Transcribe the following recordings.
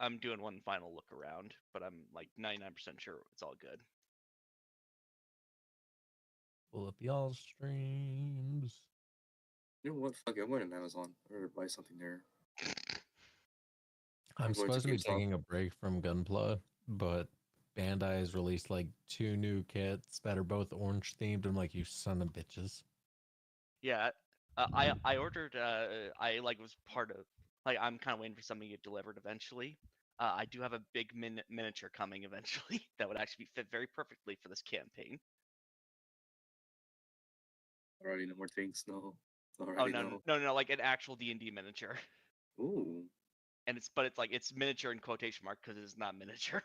I'm doing one final look around, but I'm like 99% sure it's all good. Pull up y'all streams. You know what? Fuck it, I'm going to Amazon or buy something there. I'm I'm going to supposed to be GameStop. taking a break from Gunpla, but Bandai has released like 2 new kits that are both orange themed. I'm like, you son of bitches. Yeah, I ordered. I like was part of. Like I'm kind of waiting for something to get delivered eventually. I do have a big miniature coming eventually that would actually fit very perfectly for this campaign. Alrighty, no more things. No. Oh Alrighty, no no. no no like an actual D&D miniature, Ooh. and it's like it's miniature in quotation mark because it's not miniature.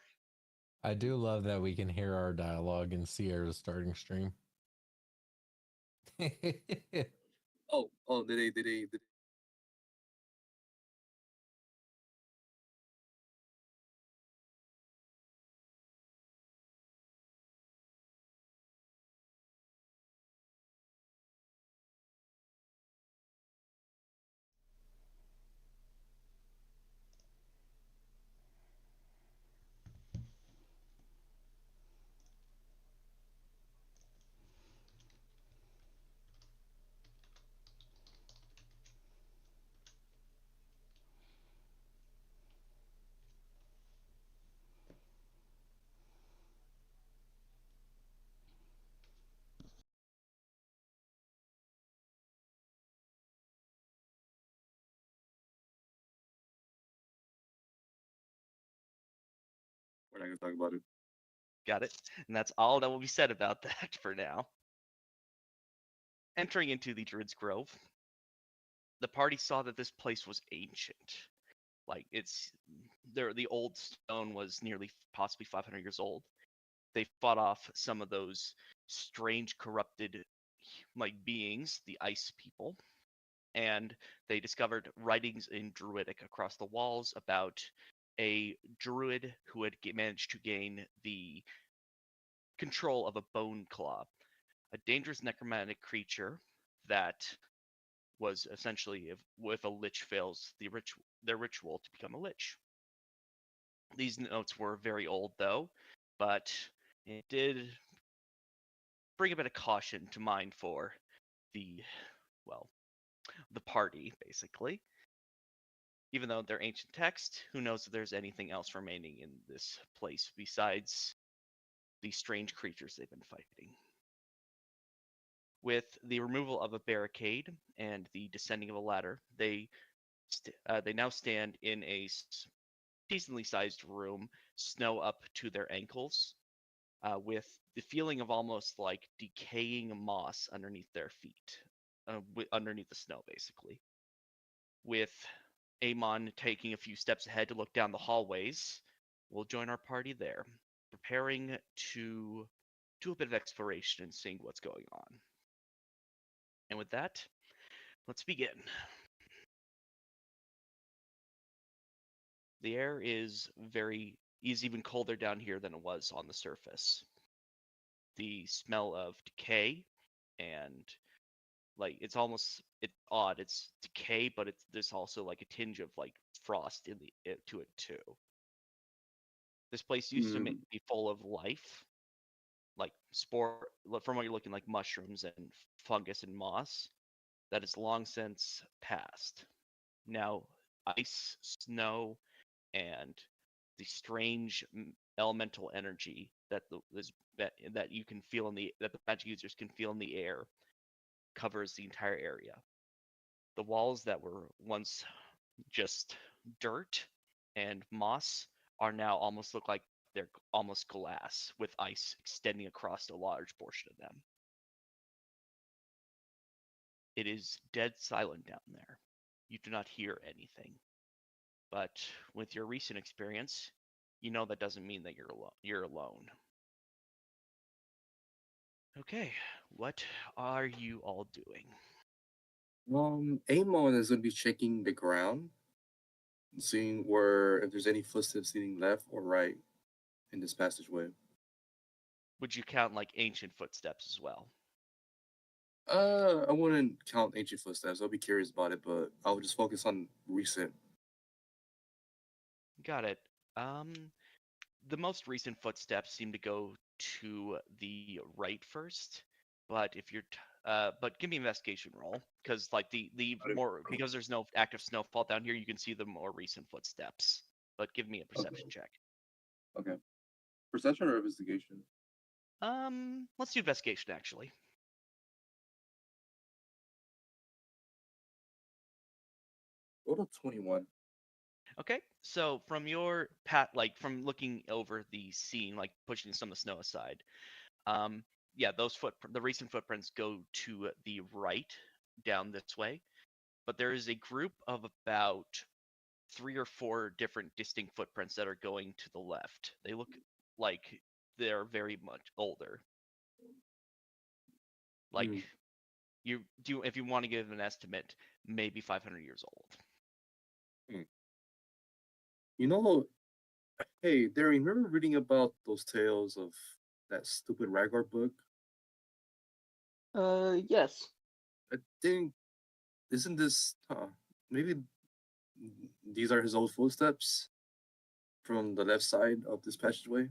I do love that we can hear our dialogue in Sierra's starting stream. Oh, did they we're not gonna talk about it. Got it, and that's all that will be said about that for now. Entering into the Druid's Grove, the party saw that this place was ancient. Like it's there, the old stone was nearly possibly 500 years old. They fought off some of those strange corrupted like beings, the ice people, and they discovered writings in Druidic across the walls about a druid who had managed to gain the control of a bone claw, a dangerous necromantic creature that was essentially if a lich fails their ritual to become a lich. These notes were very old though, but it did bring a bit of caution to mind for the well, the party basically. Even though they're ancient text, who knows if there's anything else remaining in this place besides the strange creatures they've been fighting. With the removal of a barricade and the descending of a ladder, they now stand in a decently sized room, snow up to their ankles, with the feeling of almost like decaying moss underneath their feet, underneath the snow, basically. With Amon taking a few steps ahead to look down the hallways, we'll join our party there, preparing to do a bit of exploration and seeing what's going on. And with that, let's begin. The air is even colder down here than it was on the surface. The smell of decay and like it's odd. It's decay, but there's also like a tinge of like frost in to it too. This place used to Mm. be full of life, like spore from what you're looking like mushrooms and fungus and moss. That is long since past. Now, ice, snow, and the strange elemental energy that you can feel in that the magic users can feel in the air covers the entire area. The walls that were once just dirt and moss are now almost look like they're almost glass with ice extending across a large portion of them. It is dead silent down there. You do not hear anything. But with your recent experience, you know that doesn't mean that you're alone. Okay, what are you all doing? Amon is gonna be checking the ground, seeing where if there's any footsteps leading left or right in this passageway. Would you count like ancient footsteps as well? I wouldn't count ancient footsteps. I'll be curious about it, but I'll just focus on recent. Got it. The most recent footsteps seem to go to the right first, but if you're but give me an investigation roll because like the Got it. more because there's no active snowfall down here, you can see the more recent footsteps. But give me a perception Okay. check. Okay. Perception or investigation? Let's do investigation actually. Roll a 21. Okay, so from your pat, like from looking over the scene, like pushing some of the snow aside, um, yeah, the recent footprints go to the right down this way, but there is a group of about 3 or 4 different distinct footprints that are going to the left. They look like they're very much older. Like Hmm. you do, if you want to give an estimate, maybe 500 years old. Hmm. You know, hey, Darren, remember reading about those tales of that stupid Ragnar book? Yes. I think, isn't this, maybe these are his old footsteps from the left side of this passageway?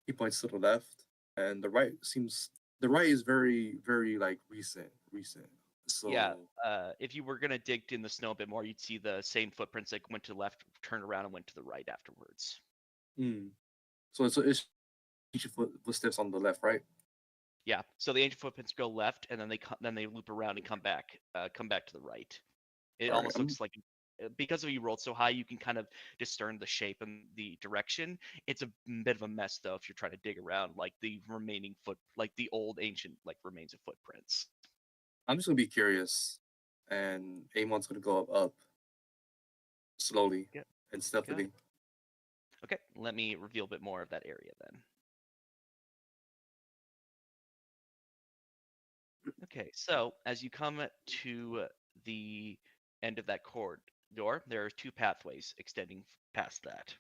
He points to the left, and the right is very, very like recent. Yeah, So, if you were gonna dig in the snow a bit more, you'd see the same footprints that went to the left, turned around, and went to the right afterwards. hmm. So it's each footsteps on the left, right? Yeah, so the ancient footprints go left, and then then they loop around and come back to the right. It All right, almost looks like because of you rolled so high, you can kind of discern the shape and the direction. It's a bit of a mess though if you're trying to dig around like the remaining like the old ancient like remains of footprints. I'm just gonna be curious, and Amon's gonna go up slowly Yeah, and got stealthily. it. Okay, let me reveal a bit more of that area then. Okay, so as you come to the end of that corridor, there are 2 pathways extending past that.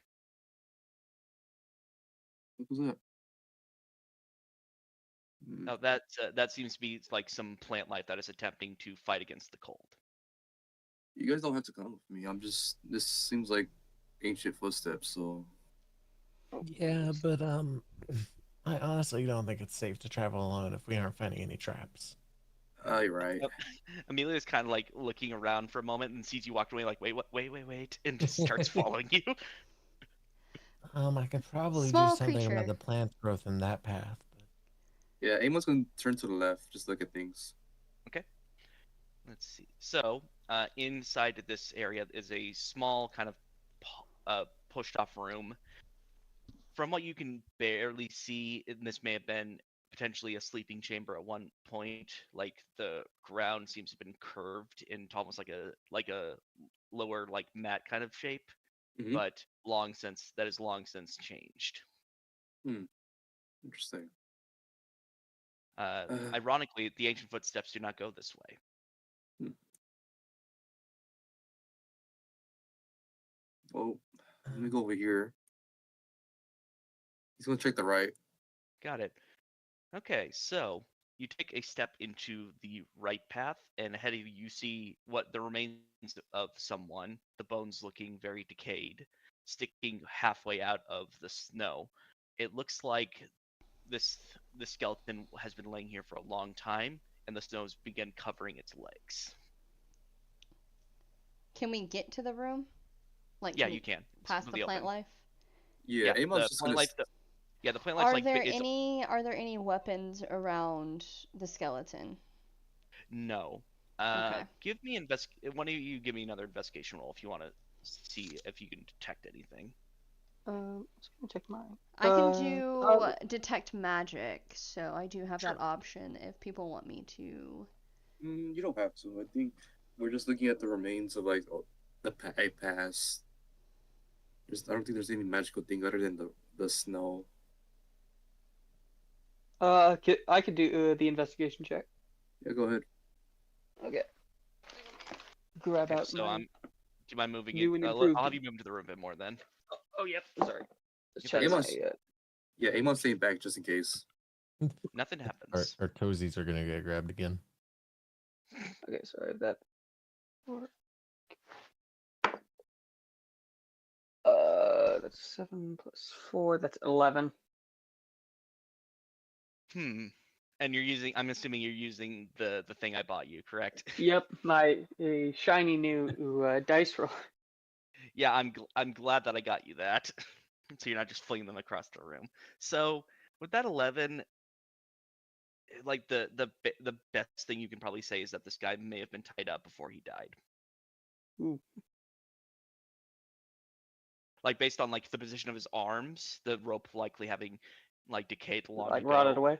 What was that? Hmm. Now that seems to be like some plant life that is attempting to fight against the cold. You guys don't have to come with me. I'm just. This seems like ancient footsteps. So, Yeah, but I honestly don't think it's safe to travel alone if we aren't finding any traps. you're right. Yep. Amelia's kind of like looking around for a moment and sees you walk away, like, wait, what, wait, and just starts following you. I could probably do Small something about creature. the plant growth in that path. Yeah, Amon's gonna turn to the left. Just look at things. Okay, let's see. So, inside of this area is a small kind of pushed off room. From what you can barely see, and this may have been potentially a sleeping chamber at one point. Like the ground seems to have been curved into almost like a lower like mat kind of shape, Mm-hmm. but that has long since changed. Interesting. Ironically, the ancient footsteps do not go this way. Hmm. Well, let me go over here. He's gonna check the right. Got it. Okay, so you take a step into the right path, and ahead of you, you see what the remains of someone, the bones looking very decayed, sticking halfway out of the snow. It looks like the skeleton has been laying here for a long time, and the snow's begun covering its legs. Can we get to the room? Like, Yeah, can you we can. It's past the completely plant open. life? Yeah, Yeah, Amon's the just plant gonna. life. Yeah, the plant life's Are like there it's any weapons around the skeleton? no. Okay. Give me One of you give me another investigation roll if you want to see if you can detect anything. Let's go check mine. I can do detect magic, so I do have Sure. that option if people want me to. You don't have to. I think we're just looking at the remains of like the pass. I don't think there's any magical thing other than the snow. I could do the investigation check. Yeah, go ahead. Okay. Grab Okay, out so my do you mind moving it? new and I'll improved. have you move into the room a bit more then. Oh yep. Sorry. Let's Get check that my. Amon's, yeah, Amon's staying back just in case. Nothing Our, happens. our toesies are gonna get grabbed again. Okay, sorry that. that's 7 plus 4. That's 11. And you're using, I'm assuming you're using the thing I bought you, correct? Yep, my shiny new dice roll. Yeah, I'm glad that I got you that. So you're not just flinging them across the room. So with that 11, like the best thing you can probably say is that this guy may have been tied up before he died. Ooh. Like based on like the position of his arms, the rope likely having like decayed long Like ago. rotted away.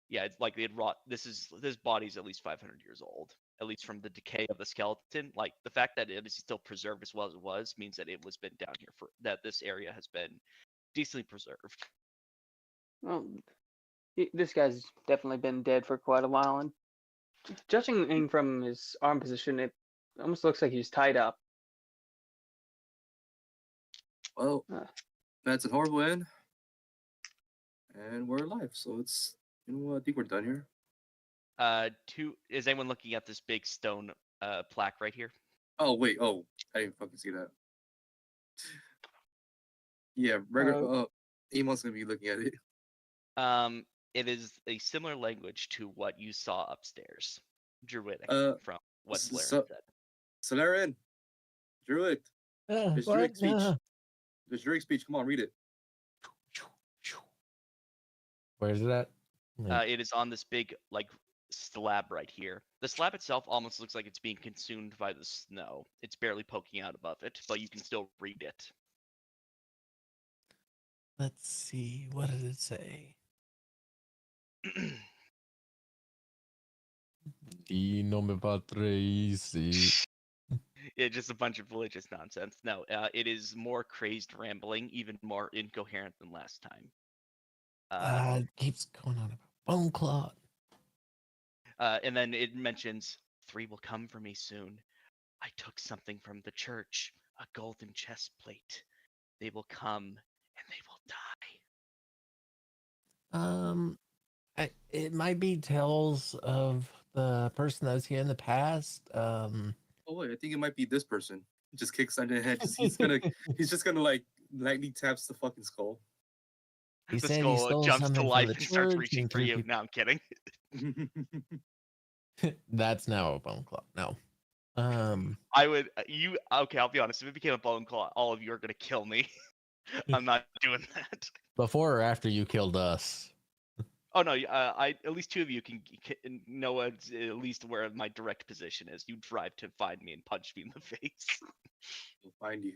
Yeah, it's likely it rot. This body's at least 500 years old, at least from the decay of the skeleton. Like the fact that it is still preserved as well as it was means that it was been down here for that this area has been decently preserved. Well, this guy's definitely been dead for quite a while, and judging from his arm position, it almost looks like he's tied up. Well, Uh. that's a horrible end. And we're alive, so it's, you know what, I think we're done here. Is anyone looking at this big stone plaque right here? Oh, wait, I didn't fucking see that. Yeah, regular, Amon's gonna be looking at it. It is a similar language to what you saw upstairs, Druidic, from what Laren said. So Laren, Druid, there's Druid speech. There's Druid speech, come on, read it. Where is it at? It is on this big like slab right here. The slab itself almost looks like it's being consumed by the snow. It's barely poking out above it, but you can still read it. Let's see. What did it say? Di nome patrisi. Yeah, just a bunch of religious nonsense. No, it is more crazed rambling, even more incoherent than last time. It keeps going on about bone clot. And then it mentions 3 will come for me soon. I took something from the church, a golden chest plate. They will come and they will die. It might be tales of the person that was here in the past. Oh wait, I think it might be this person. Just kicks under the head. He's just gonna like lightly taps the fucking skull. He The said he skull stole jumps to something life from the and starts church reaching and for three you. people. No, I'm kidding. That's now a bone clot. No. I would okay, I'll be honest. If it became a bone claw, all of you are gonna kill me. I'm not doing that. Before or after you killed us? Oh no, I at least 2 of you can know at least where my direct position is. You drive to find me and punch me in the face. We'll find you.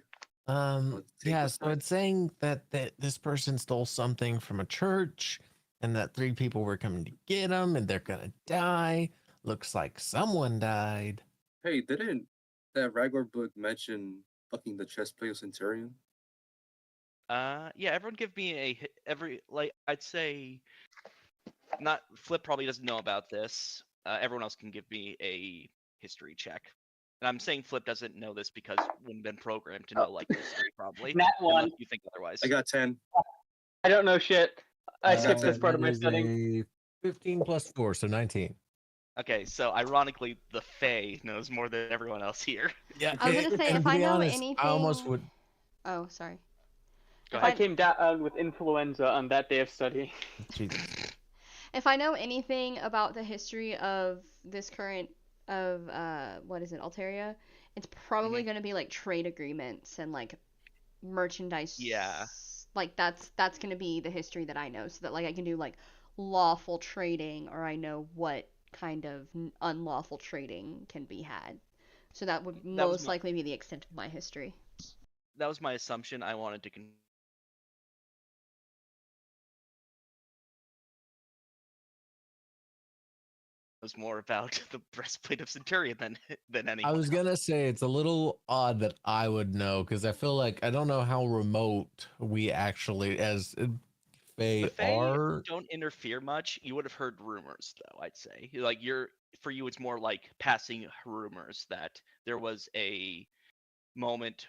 Yeah, so it's saying that this person stole something from a church and that 3 people were coming to get him and they're gonna die. Looks like someone died. Hey, didn't that Ragor book mention fucking the chest plate of Centurion? Yeah, everyone give me I'd say not Flip probably doesn't know about this. Everyone else can give me a history check. And I'm saying Flip doesn't know this because wouldn't been programmed to know like history probably. Nat 1. Unless you think otherwise. I got 10. I don't know shit. I skipped this part of my that is studying. a 15 plus 4, so 19. Okay, so ironically, the Fae knows more than everyone else here. Yeah, I was gonna say, and if to I be know honest, anything. I almost would. Oh, sorry. Go If ahead. I came down with influenza on that day of study. Jesus. If I know anything about the history of this current of what is it, Altaria, it's probably Mhm. gonna be like trade agreements and like merchandise. Yeah. Like that's gonna be the history that I know, so that like I can do like lawful trading, or I know what kind of unlawful trading can be had. So that would That was most my- likely be the extent of my history. That was my assumption. I wanted to knows more about the breastplate of Centurion than anyone. I was gonna say it's a little odd that I would know because I feel like I don't know how remote we actually as Fae The Fae are. don't interfere much. You would have heard rumors, though. I'd say, like for you, it's more like passing rumors that there was a moment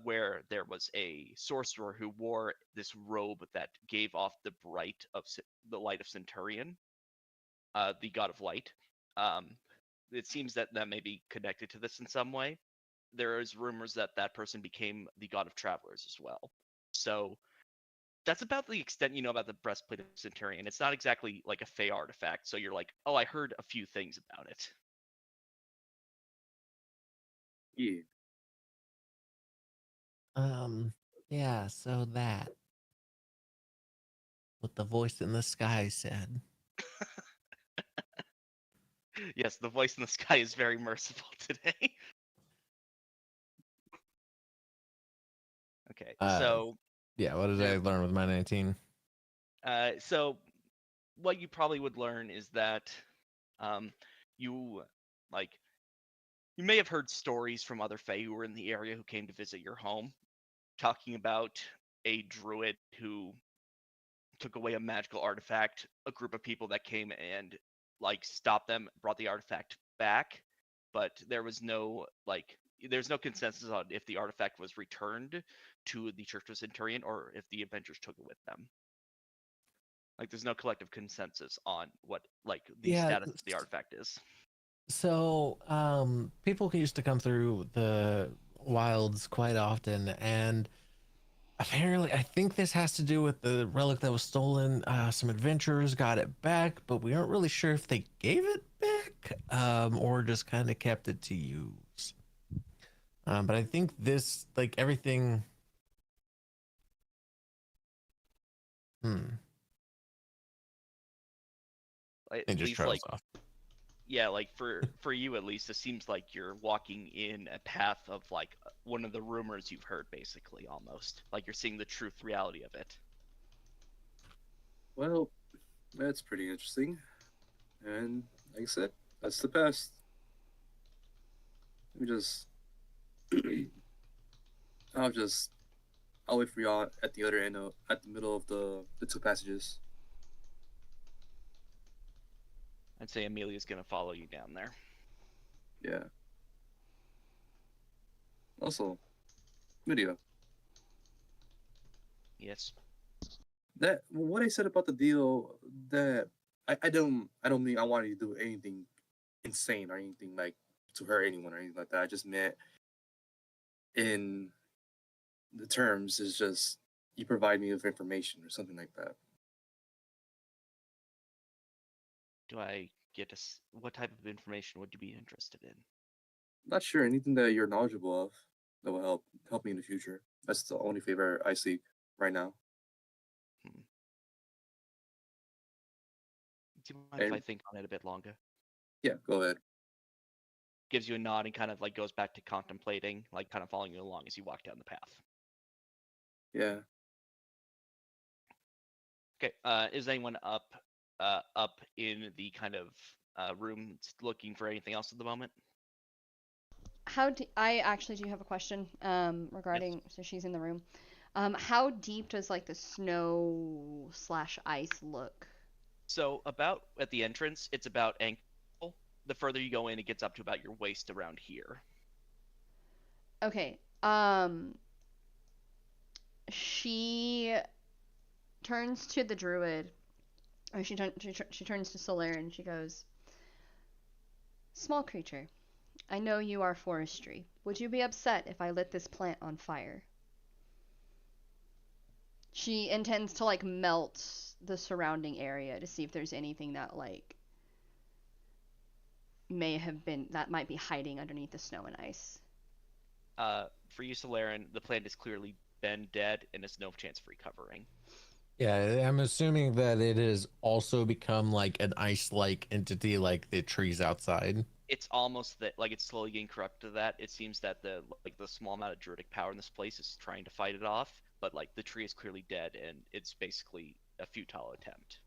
where there was a sorcerer who wore this robe that gave off the the light of Centurion, the god of light. It seems that may be connected to this in some way. There is rumors that that person became the god of travelers as well. So that's about the extent you know about the breastplate of Centurion. It's not exactly like a Fey artifact, so you're like, oh, I heard a few things about it. Yeah. Yeah, so that what the voice in the sky said. Yes, the voice in the sky is very merciful today. Okay, so Yeah, what did I learn with my 19? so what you probably would learn is that you like you may have heard stories from other Fae who were in the area who came to visit your home, talking about a druid who took away a magical artifact, a group of people that came and like stopped them, brought the artifact back, but there's no consensus on if the artifact was returned to the Church of Centurion or if the Avengers took it with them. Like there's no collective consensus on what like the status of the artifact is. So, people used to come through the wilds quite often, and apparently, I think this has to do with the relic that was stolen. Some adventurers got it back, but we aren't really sure if they gave it back, or just kind of kept it to use. But I think this, like everything. At It just least trails like off. yeah, like for you at least, it seems like you're walking in a path of like one of the rumors you've heard, basically, almost like you're seeing the truth reality of it. Well, that's pretty interesting. And like I said, that's the past. Let me just. I'll just. I'll wait for y'all at the other end of, at the middle of the two passages. I'd say Amelia's gonna follow you down there. Yeah. Also, video. Yes. That what I said about the deal, that I don't mean I wanted you to do anything insane or anything like to hurt anyone or anything like that. I just meant in the terms is just you provide me with information or something like that. Do I get what type of information would you be interested in? Not sure anything that you're knowledgeable of that will help me in the future. That's the only favor I seek right now. Do you mind if I think on it a bit longer? Yeah, go ahead. Gives you a nod and kind of like goes back to contemplating, like kind of following you along as you walk down the path. Yeah. Okay. Is anyone up in the kind of room looking for anything else at the moment? I actually do have a question regarding. Yes. So she's in the room. How deep does like the snow / ice look? So about at the entrance, it's about ankle. The further you go in, it gets up to about your waist around here. Okay. She turns to the druid, or she turns to Solaire and she goes, "Small creature, I know you are forestry. Would you be upset if I lit this plant on fire?" She intends to like melt the surrounding area to see if there's anything that like might be hiding underneath the snow and ice. For you, Solarian, the plant is clearly been dead and there's no chance of recovering. Yeah, I'm assuming that it has also become like an ice-like entity, like the trees outside. It's almost that like it's slowly getting corrupted to that. It seems that the small amount of druidic power in this place is trying to fight it off, but like the tree is clearly dead and it's basically a futile attempt.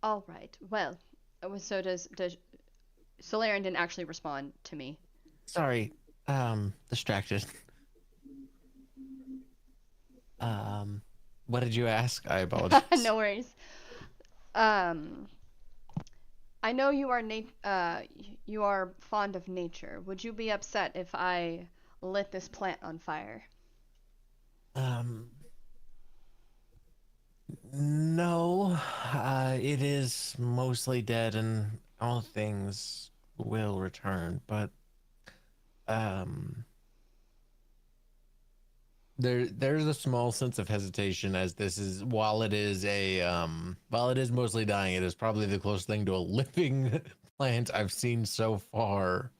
All right. Well, so does Solarian didn't actually respond to me. Sorry, distracted. What did you ask? I apologize. No worries. I know you are you are fond of nature. Would you be upset if I lit this plant on fire? No, it is mostly dead and all things will return, but there's a small sense of hesitation as this is while it is mostly dying, it is probably the closest thing to a living plant I've seen so far.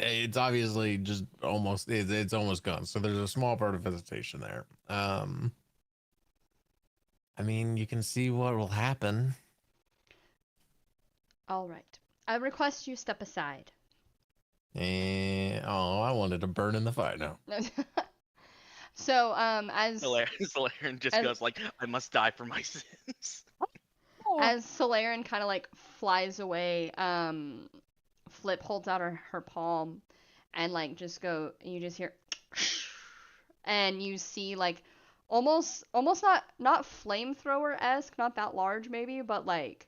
It's obviously just almost it's almost gone. So there's a small part of hesitation there. I mean, you can see what will happen. All right. I request you step aside. And I wanted to burn in the fire now. So, as Solarian just as- goes like, I must die for my sins. as Solarian kind of like flies away, Flip holds out her palm, and like you just hear, and you see like almost not flamethrower esque, not that large maybe, but like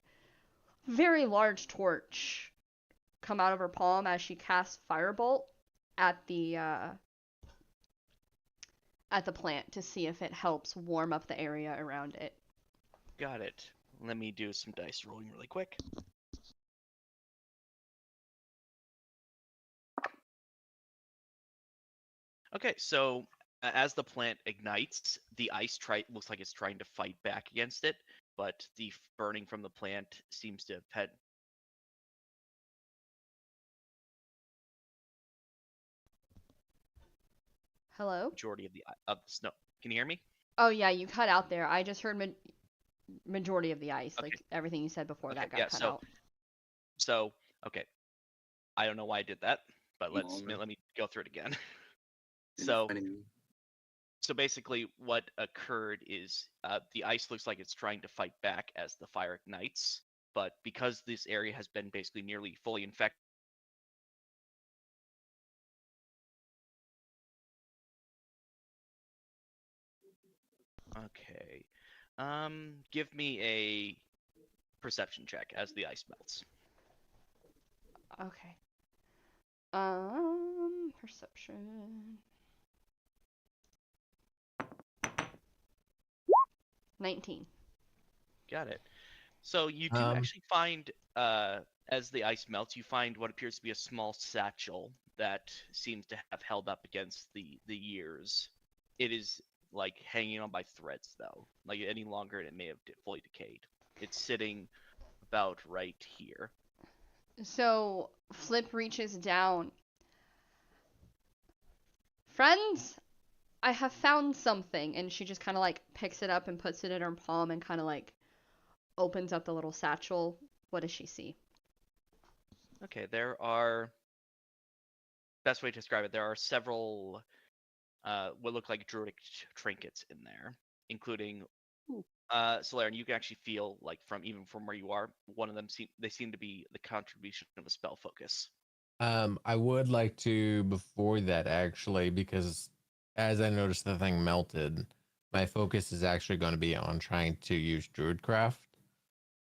very large torch come out of her palm as she casts firebolt at the plant to see if it helps warm up the area around it. Got it. Let me do some dice rolling really quick. Okay, so as the plant ignites, the ice looks like it's trying to fight back against it, but the burning from the plant seems to have had. Hello? Majority of the snow. Can you hear me? Oh yeah, you cut out there. I just heard majority of the ice, Okay. like everything you said before Okay, that got yeah, cut out. So okay, I don't know why I did that, but let Longer. me go through it again. In So finding- so basically, what occurred is the ice looks like it's trying to fight back as the fire ignites, but because this area has been basically nearly fully infected. Okay. Give me a perception check as the ice melts. Okay. Perception. 19. Got it. So you do actually find, as the ice melts, you find what appears to be a small satchel that seems to have held up against the years. It is like hanging on by threads, though. Like any longer, and it may have fully decayed. It's sitting about right here. So Flip reaches down. Friends, I have found something, and she just kind of like picks it up and puts it in her palm and kind of like opens up the little satchel. What does she see? Okay, there are. Best way to describe it, there are several what look like druidic trinkets in there, including Solarian. You can actually feel like even from where you are, one of them seem to be the contribution of a spell focus. I would like to before that actually, because as I noticed the thing melted, my focus is actually going to be on trying to use Druidcraft.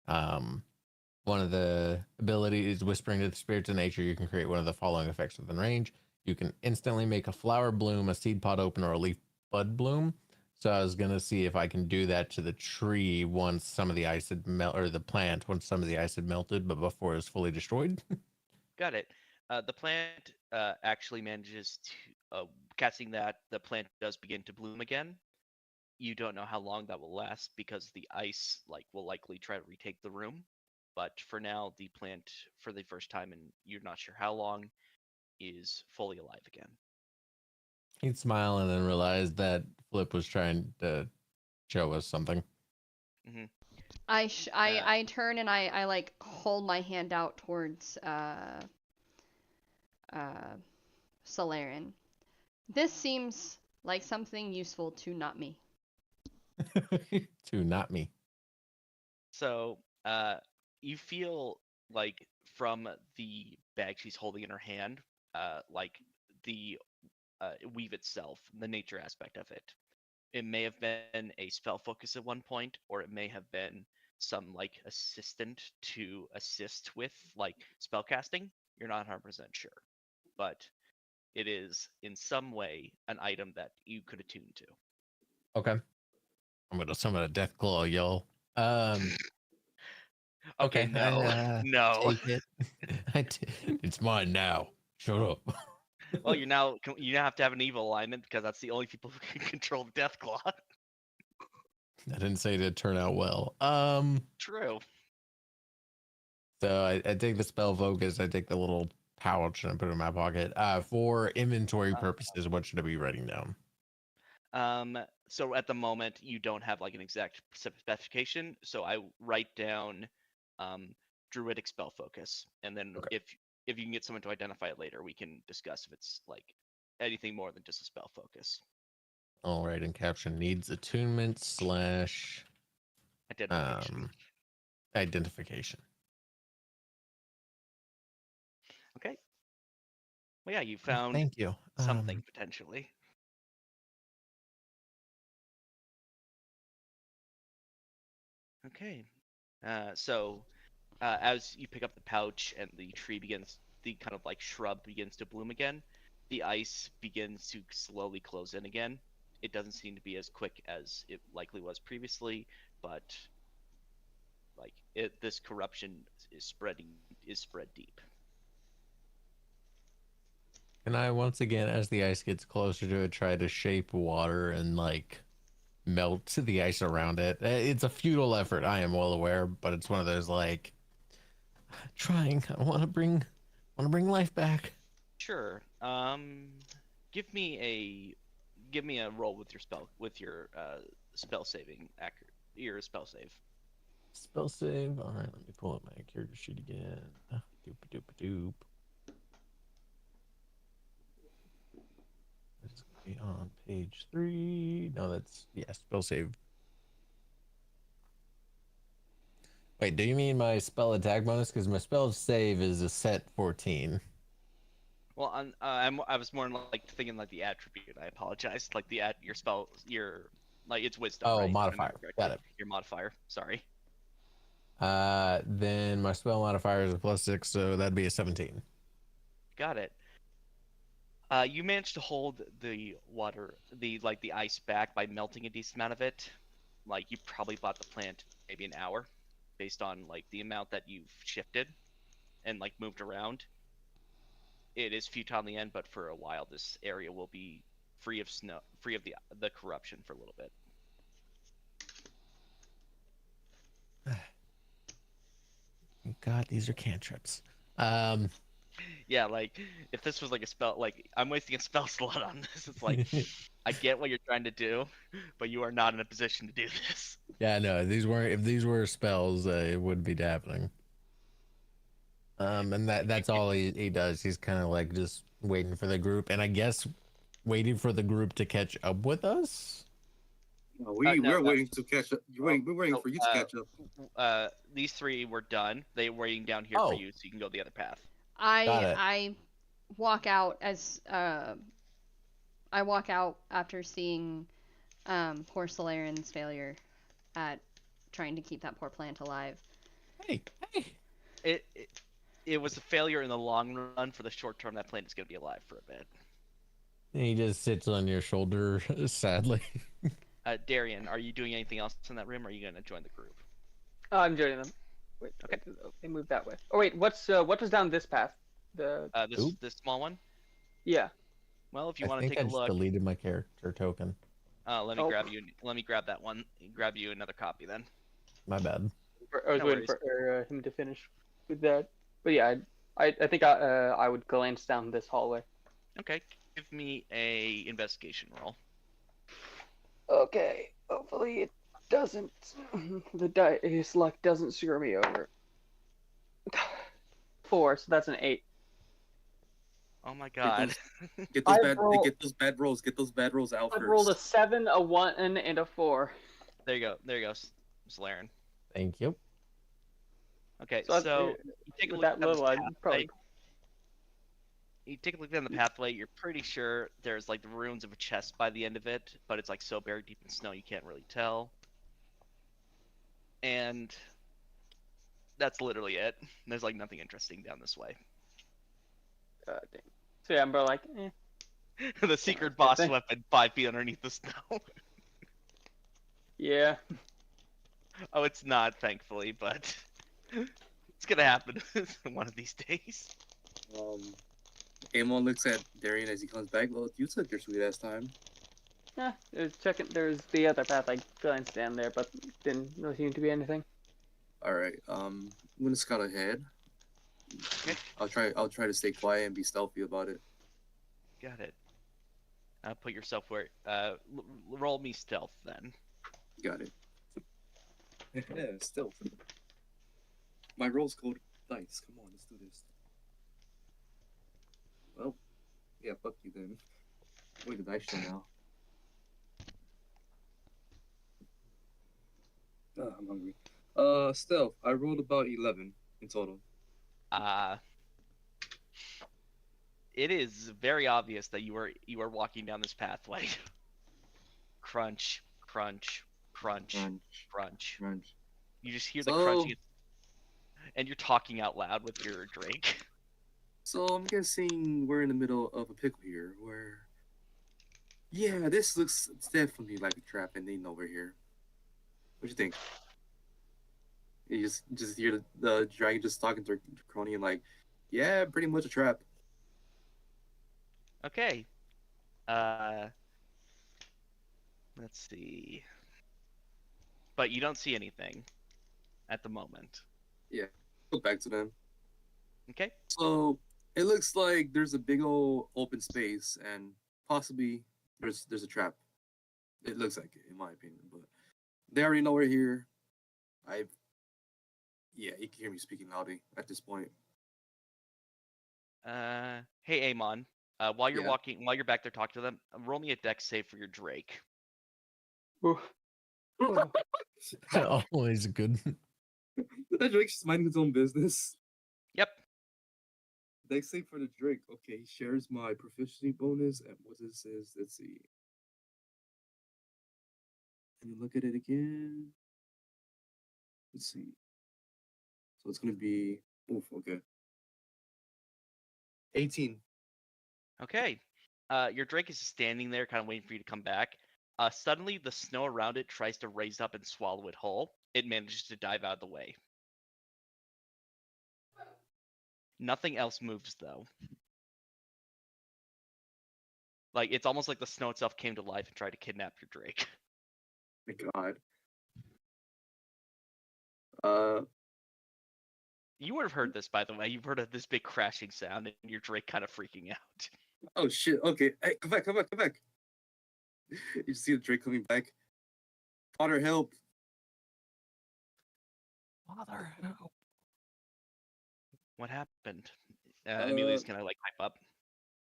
One of the abilities is whispering to the spirits of nature. You can create one of the following effects within range. You can instantly make a flower bloom, a seed pod open, or a leaf bud bloom. So I was gonna see if I can do that to the tree once some of the ice had or the plant once some of the ice had melted, but before it was fully destroyed. Got it. The plant actually manages to casting that. The plant does begin to bloom again. You don't know how long that will last because the ice will likely try to retake the room. But for now, the plant, for the first time, and you're not sure how long, is fully alive again. He'd smile and then realize that Flip was trying to show us something. Mm-hmm. I turn and I like hold my hand out towards Solarian. This seems like something useful to not me. To not me. So you feel like from the bag she's holding in her hand, like the weave itself, the nature aspect of it. It may have been a spell focus at one point, or it may have been some assistant to assist with spell casting. You're not 100% sure, but it is in some way an item that you could attune to. Okay. I'm gonna summon a death claw, y'all. Okay, no, I, no. take it. It's mine now. Shut up. Well, you now have to have an evil alignment because that's the only people who can control the Death Claw. I didn't say it'd turn out well. True. So I take the spell focus. I take the little pouch and I put it in my pocket. For inventory purposes, what should I be writing down? So at the moment you don't have like an exact specification, so I write down druidic spell focus, and then Okay. if you can get someone to identify it later, we can discuss if it's like anything more than just a spell focus. All right, and caption needs attunement / Identification. Identification. Okay. Well, yeah, you found Thank you. something potentially. Okay. So as you pick up the pouch and the kind of like shrub begins to bloom again, the ice begins to slowly close in again. It doesn't seem to be as quick as it likely was previously, but like this corruption is spread deep. Can I once again, as the ice gets closer to it, try to shape water and like melt the ice around it? It's a futile effort, I am well aware, but it's one of those like trying. I want to bring life back. Sure. Give me a roll with your spell saving your spell save. Spell save. All right, let me pull up my character sheet again. Doop doop doop. It's gonna be on page 3. No, that's spell save. Wait, do you mean my spell attack bonus? Because my spell save is a set 14. Well, I was more like thinking like the attribute. I apologize. Like your spell, like it's wisdom. Oh, right? modifier. Got it. Your modifier. Sorry. Then my spell modifier is a +6, so that'd be a 17. Got it. You managed to hold the water, the ice back by melting a decent amount of it. Like you probably bought the plant maybe an hour, based on like the amount that you've shifted and like moved around. It is futile in the end, but for a while this area will be free of snow, free of the corruption for a little bit. God, these are cantrips. Yeah, like if this was like a spell, like I'm wasting a spell slot on this. It's like I get what you're trying to do, but you are not in a position to do this. Yeah, no, if these were spells, it wouldn't be happening. And that's all he does. He's kind of like just waiting for the group, and I guess waiting for the group to catch up with us. No, we're waiting to catch up. We're waiting for you to catch up. These three were done. They were waiting down here for you, so you can go the other path. I walk out after seeing poor Solarian's failure at trying to keep that poor plant alive. Hey. It was a failure in the long run. For the short term, that plant is going to be alive for a bit. And he just sits on your shoulder, sadly. Darian, are you doing anything else in that room, or are you going to join the group? I'm joining them. Wait, okay, they moved that way. Oh wait, what was down this path? This small one. Yeah. Well, if you want to take I a just look, deleted my character token. let me grab you. Let me grab that one. Grab you another copy then. My bad. I was waiting for him to finish with that. But yeah, I think I would glance down this hallway. Okay, give me a investigation roll. Okay, hopefully it doesn't. The dice luck doesn't screw me over. 4, so that's an 8. Oh my god. Get those bad rolls. Get those bad rolls out I first. rolled a 7, a 1, and a 4. There you go, Solarian. Thank you. Okay, so you take a look at this pathway. You take a look down the pathway. You're pretty sure there's like the ruins of a chest by the end of it, but it's like so buried deep in snow you can't really tell. And that's literally it. There's like nothing interesting down this way. Dang. So yeah, I'm like, The secret boss weapon 5 feet underneath the snow. Yeah. Oh, it's not, thankfully, but It's gonna happen one of these days. Amon looks at Darian as he comes back. Well, you took your sweet ass time. Yeah, there's the other path I glanced down there, but didn't really seem to be anything. All right. I'm gonna scout ahead. Okay. I'll try to stay quiet and be stealthy about it. Got it. Put yourself where. Roll me stealth then. Got it. Yeah, stealth. My roll's called dice. Come on, let's do this. Well, yeah, fuck you then. Wait, the dice show now. I'm hungry. Stealth. I rolled about 11 in total. It is very obvious that you are walking down this pathway. Crunch, crunch, crunch, crunch. Crunch. You just hear the crunching, and you're talking out loud with your drink. So I'm guessing we're in the middle of a pickle here, where... Yeah, this looks definitely like a trap, and they know we're here. What do you think? You just hear the dragon just talking to Crony and like, yeah, pretty much a trap. Okay. Let's see. But you don't see anything at the moment. Yeah, go back to them. Okay. So it looks like there's a big old open space, and possibly there's a trap. It looks like it, in my opinion, but they already know we're here. Yeah, you can hear me speaking loudly at this point. Hey Amon. While you're while you're back there talking to them, roll me a dex save for your Drake. Always good. That Drake's just minding his own business. Yep. Dex save for the Drake. Okay, he shares my proficiency bonus, and what it says, let's see. Let me look at it again. Let's see. So it's gonna be okay. 18. Okay. Your Drake is standing there, kind of waiting for you to come back. Suddenly, the snow around it tries to raise up and swallow it whole. It manages to dive out of the way. Nothing else moves, though. Like, it's almost like the snow itself came to life and tried to kidnap your Drake. My God. You would have heard this, by the way. You've heard of this big crashing sound, and your Drake kind of freaking out. Oh shit! Okay, hey, come back! You see the Drake coming back. Father, help! Father, help! What happened? Amelia's gonna like hype up.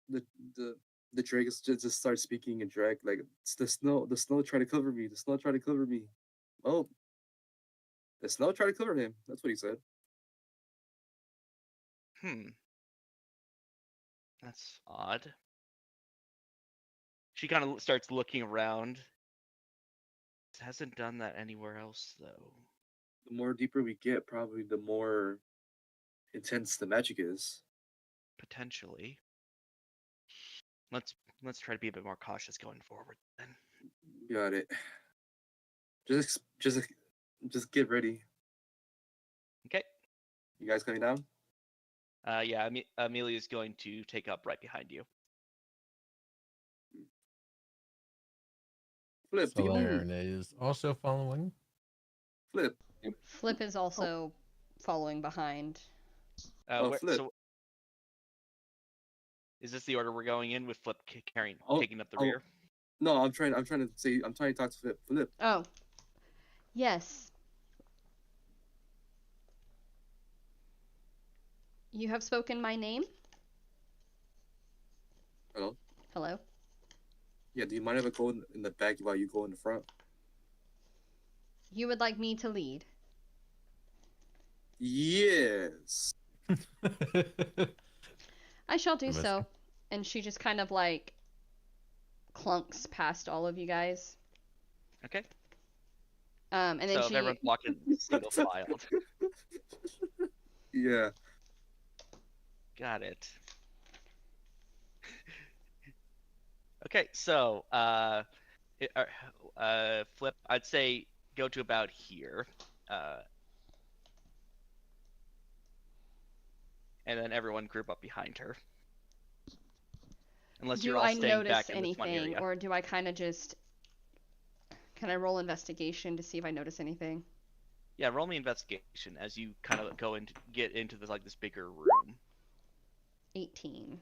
The Drake just starts speaking in drag like it's the snow. The snow tried to cover me. The snow tried to cover me. Oh, the snow tried to cover him. That's what he said. That's odd. She kind of starts looking around. Hasn't done that anywhere else, though. The more deeper we get, probably the more intense the magic is. Potentially. Let's try to be a bit more cautious going forward, then. Got it. Just get ready. Okay. You guys coming down? Yeah. Amelia's going to take up right behind you. Flip. Solaren is also following. Flip. Flip is also following behind. Flip. So, is this the order we're going in with Flip taking up the rear? No, I'm trying to talk to Flip. Flip. Oh. Yes. You have spoken my name? Hello? Hello? Yeah, do you mind if I go in the back while you go in the front? You would like me to lead? Yes. I shall do so. And she just kind of like clunks past all of you guys. Okay. And then so everyone's walking single file. Yeah. Got it. Okay, so Flip, I'd say go to about here. and then everyone group up behind her. Unless Do you're all I staying notice back in this one anything, area. or do I kind of just? Can I roll investigation to see if I notice anything? Yeah, roll me investigation as you kind of get into this this bigger room. 18.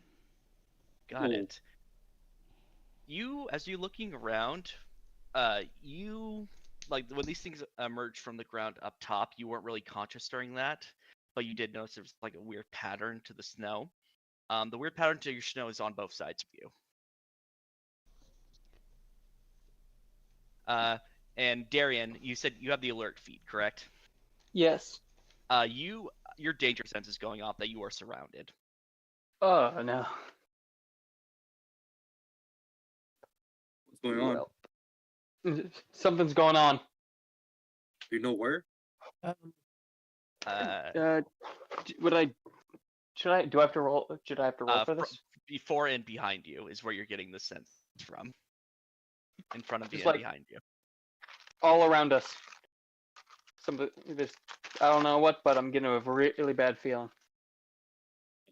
Got Ooh. it. As you're looking around, you when these things emerged from the ground up top, you weren't really conscious during that, but you did notice there was a weird pattern to the snow. The weird pattern to your snow is on both sides of you. And Darian, you said you have the alert feed, correct? Yes. Your danger sense is going off that you are surrounded. Oh no. What's going on? Well, something's going on. Do you know where? Do I have to roll? Should I have to roll for this? Before and behind you is where you're getting the sense from. In front of you Just and like- behind you. All around us. I don't know what, but I'm getting a really bad feeling.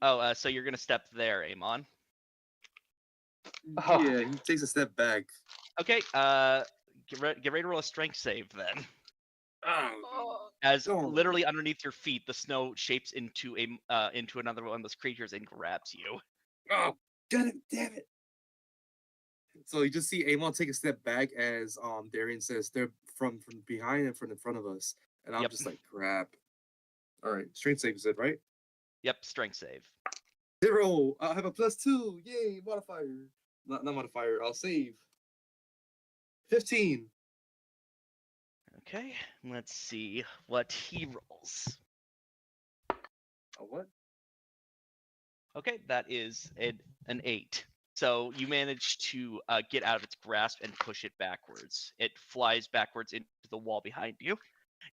Oh, so you're gonna step there, Amon. Oh. Yeah, he takes a step back. Okay, get ready to roll a strength save then. Oh. As Oh. literally underneath your feet, the snow shapes into another one of those creatures and grabs you. Oh, damn it. So you just see Amon take a step back as Darian says they're from behind and from in front of us. And I'm Yep. just like, crap. Alright, strength save is it, right? Yep, strength save. 0. I have a +2. Yay, modifier. Not modifier, I'll save. 15. Okay, let's see what he rolls. A what? Okay, that is an 8. So you manage to get out of its grasp and push it backwards. It flies backwards into the wall behind you,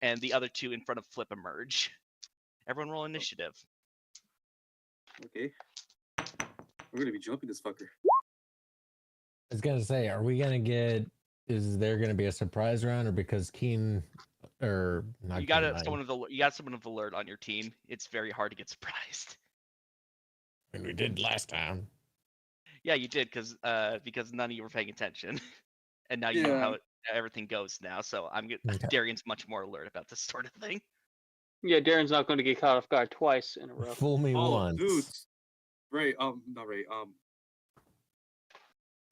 and the other two in front of Flip emerge. Everyone roll initiative. Okay. We're gonna be jumping this fucker. I was gonna say, are we gonna get? Is there gonna be a surprise round, or because Keen, or not? You got someone of alert on your team. It's very hard to get surprised. And we did last time. Yeah, you did because none of you were paying attention, and now you know how everything goes now. So Okay. Darian's much more alert about this sort of thing. Yeah, Darren's not going to get caught off guard twice in a row. Fool me once. Dude. Ray, not Ray,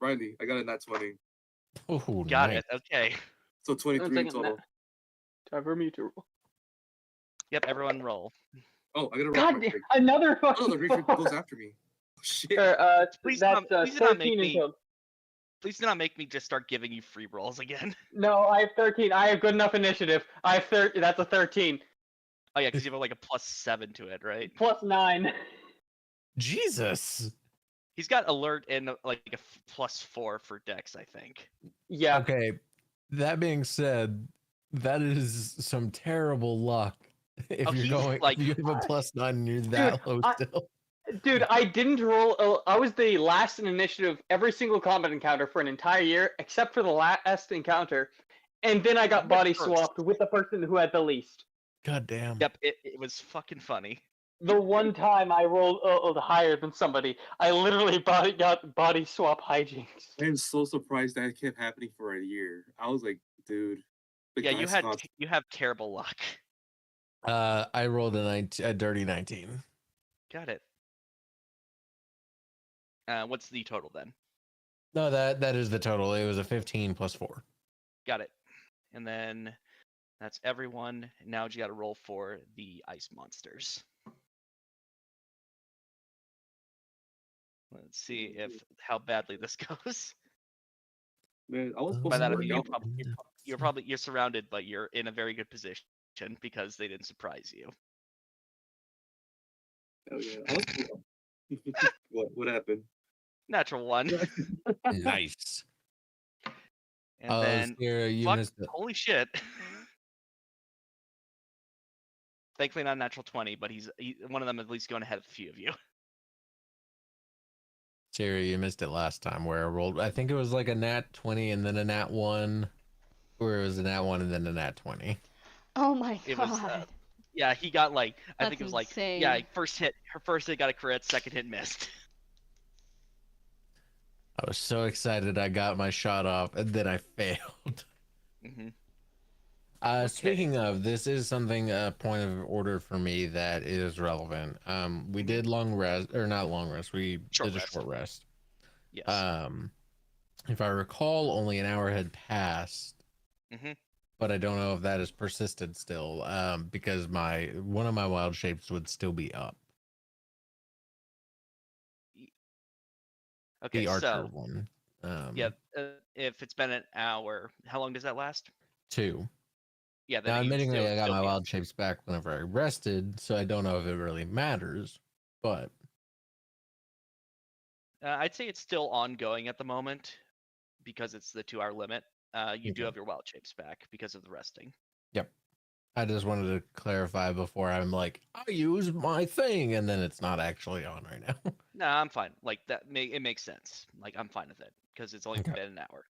Riley, I got a nat 20. Oh, Got nice. it. Okay. So 23 in thinking total. Time for me to roll. Yep. Everyone roll. Oh, I gotta roll God, for my Greg. another Oh, fucking no, the Greg four. goes after me. Oh, shit. Sure, Please that's please do not 13 make in me- total. Please do not make me just start giving you free rolls again. No, I have 13. I have good enough initiative. I have 30. That's a 13. Oh yeah, because you have a +7 to it, right? Plus 9. Jesus. He's got alert and a +4 for Dex, I think. Yeah. Okay. That being said, that is some terrible luck. If Oh, you're he's going, like- you have a +9 and you're that low I- still. Dude, I didn't roll. I was the last in initiative every single combat encounter for an entire year, except for the last encounter. And then I got You went body first. swapped with the person who had the least. God damn. Yep, it was fucking funny. The one time I rolled higher than somebody, I literally got body swap hijinks. I am so surprised that kept happening for a year. I was like, dude. the Yeah, guy stopped. you have terrible luck. I rolled a dirty 19. Got it. What's the total then? No, that is the total. It was a 15 plus 4. Got it. And then that's everyone. Now you got to roll for the ice monsters. Let's see how badly this goes. Man, I was supposed By to that I work mean out. you're surrounded, but you're in a very good position because they didn't surprise you. Hell yeah. I was... what happened? Natural 1. Nice. And Oh, then Sarah, you fuck, missed it. holy shit. Thankfully not a natural 20, but one of them at least going ahead of a few of you. Sarah, you missed it last time where I rolled. I think it was like a nat 20 and then a nat 1, or it was a nat 1 and then a nat 20. Oh my It god. was Yeah, he got like I That's think it was like insane. her first hit got a crit, second hit missed. I was so excited I got my shot off, and then I failed. Mm-hmm. Speaking Okay. of, this is something a point of order for me that is relevant. We Mhm. did long rest, or not long rest. We Short did a rest. short rest. Yes. Um, if I recall, only an hour had passed, Mm-hmm. but I don't know if that is persisted still. Because one of my wild shapes would still be up. Okay, The archer so one. yeah, if it's been an hour, how long does that last? 2. Yeah, then Now, it admittingly, would I got still my be up. wild shapes back whenever I rested, so I don't know if it really matters. But I'd say it's still ongoing at the moment because it's the 2-hour limit. You do okay. have your wild shapes back because of the resting. Yep. I just wanted to clarify before I'm like, I use my thing, and then it's not actually on right now. No, I'm fine. Like it makes sense. Like I'm fine with it because it's only Okay. been an hour.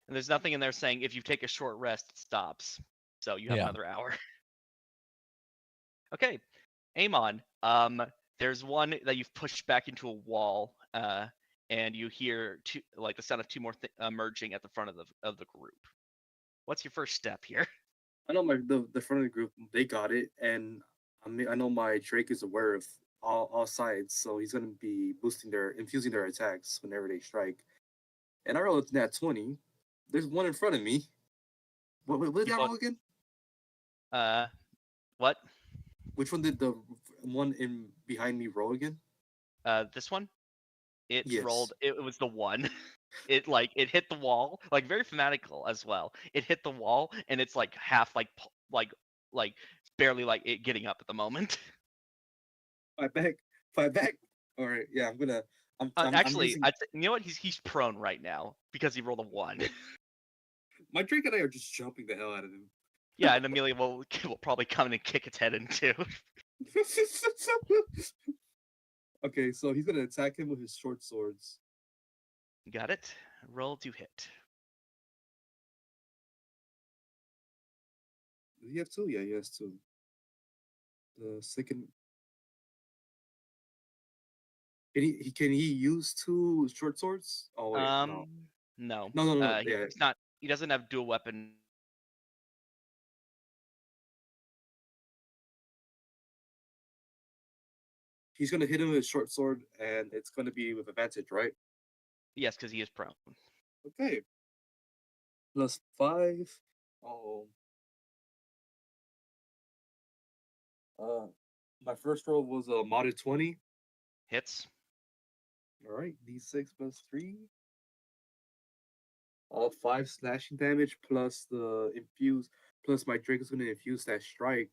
And there's nothing in there saying if you take a short rest, it stops. So you have Yeah. another hour. Okay, Amon. There's one that you've pushed back into a wall, and you hear the sound of two more emerging at the front of the group. What's your first step here? I know the front of the group, they got it, and I know my Drake is aware of all sides, so he's gonna be infusing their attacks whenever they strike. And I rolled nat 20. There's one in front of me. What did You I both. roll again? What? Which one did the one in behind me roll again? This one. It Yes. rolled. It was the one. It hit the wall, like very fanatical as well. It hit the wall, and it's like half like barely like it getting up at the moment. Fight back. Fight back. All right. Yeah, I'm gonna. I'm Actually, using you know what? He's prone right now because he rolled a one. my Drake and I are just jumping the hell out of him. Yeah, and Amelia will probably come in and kick its head in too. Okay, so he's gonna attack him with his short swords. Got it. Roll to hit. Does he have two? Yeah, he has two. The second. Can he use two short swords? Oh wait, no. No. No. Yeah, He's not. He doesn't have dual weapon. he's gonna hit him with his short sword, and it's gonna be with advantage, right? Yes, because he is prone. Okay. +5. Oh. Uh, my first roll was a modded 20. Hits. All right, d6 +3. 5 slashing damage plus the infuse, plus my Drake is gonna infuse that strike.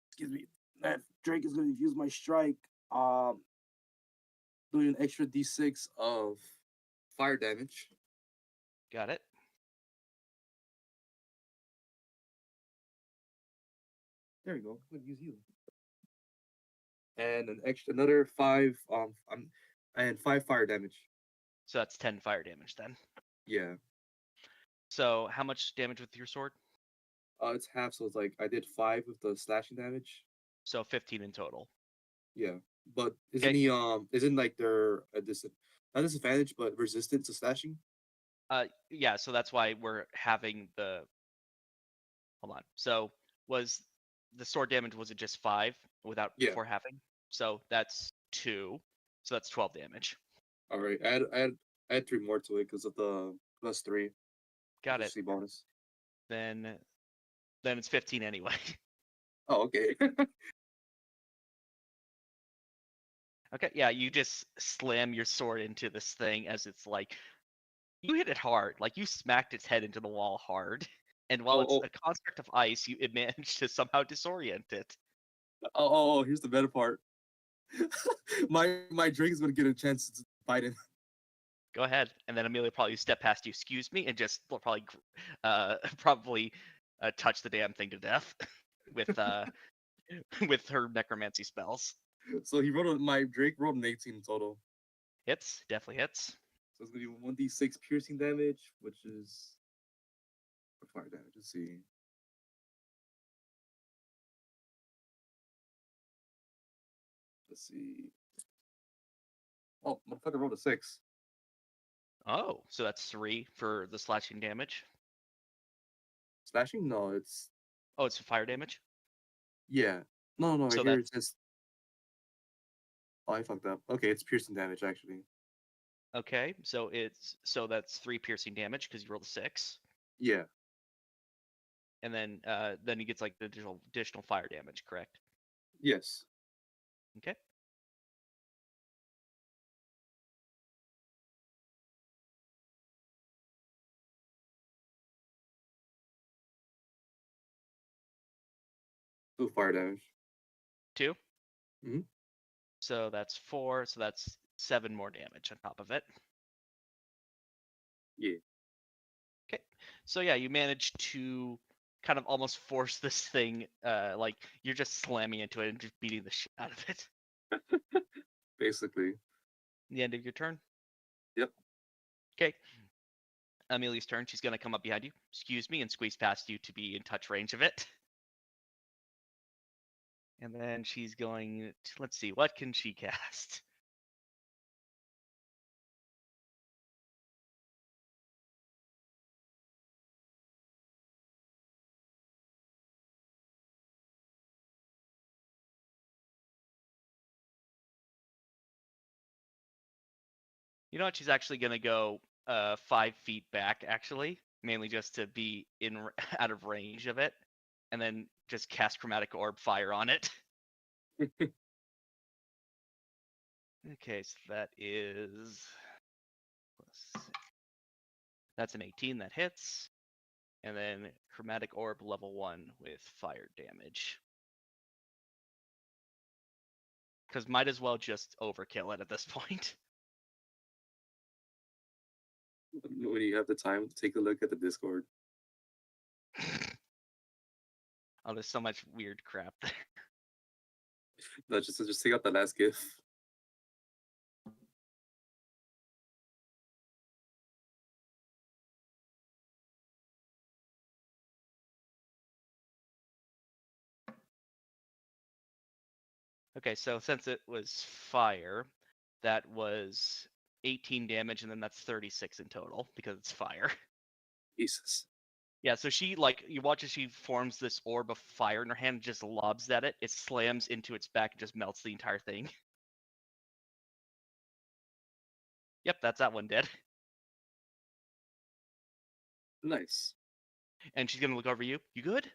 Excuse me. That Drake is gonna infuse my strike. Doing an extra d6 of fire damage. Got it. There we go. I'm gonna use you. And another 5 and 5 fire damage. So that's 10 fire damage then. Yeah. So how much damage with your sword? It's half, so it's like I did 5 with the slashing damage. So 15 in total. Yeah. But Okay. isn't like they're not disadvantage, but resistant to slashing? Yeah, so that's why we're having the hold on. So was the sword damage, was it just 5 without Yeah. before having? So that's 2. So that's 12 damage. All right. Add 3 more to it because of the +3. Got it. efficiency bonus. Then it's 15 anyway. Oh, okay. Okay, yeah, you just slam your sword into this thing as it's like you hit it hard, like you smacked its head into the wall hard. And while it's Oh, a construct of ice, it managed to somehow disorient it. here's the better part. my Drake is gonna get a chance to fight him. Go ahead, and then Amelia probably step past you, excuse me, and just will probably touch the damn thing to death with with her necromancy spells. So my Drake rolled an 18 in total. Hits, definitely hits. So it's gonna be 1d6 piercing damage, which is for fire damage. Let's see. Let's see. Oh, motherfucker rolled a 6. Oh, so that's 3 for the slashing damage. Slashing? No, it's Oh, it's fire damage. yeah. No, right So here that's it says. Oh, I fucked up. Okay, it's piercing damage actually. okay. So that's 3 piercing damage because you rolled a 6, Yeah. and then he gets like the additional fire damage. Correct. Yes. Okay. Two fire damage. 2. Mhm. So that's 4. So that's 7 more damage on top of it. Yeah. Okay. So yeah, you manage to kind of almost force this thing, like you're just slamming into it and just beating the shit out of it. Basically. The end of your turn. Yep. Okay. Amelia's turn. She's gonna come up behind you, excuse me, and squeeze past you to be in touch range of it. And then she's going to, let's see, what can she cast? You know what? She's actually gonna go 5 feet back, actually, mainly just to be in out of range of it, and then just cast Chromatic Orb Fire on it. Okay, so that is that's an 18 that hits, and then Chromatic Orb level 1 with fire damage. Because might as well just overkill it at this point. When you have the time, take a look at the Discord. Oh, there's so much weird crap there. No, just take out the last GIF. Okay, so since it was fire, that was 18 damage, and then that's 36 in total because it's fire. Jesus. Yeah, so she, like, you watch as she forms this orb of fire in her hand, and just lobs at it. It slams into its back and just melts the entire thing. Yep, that's that one dead. Nice. And she's gonna look over you. You good?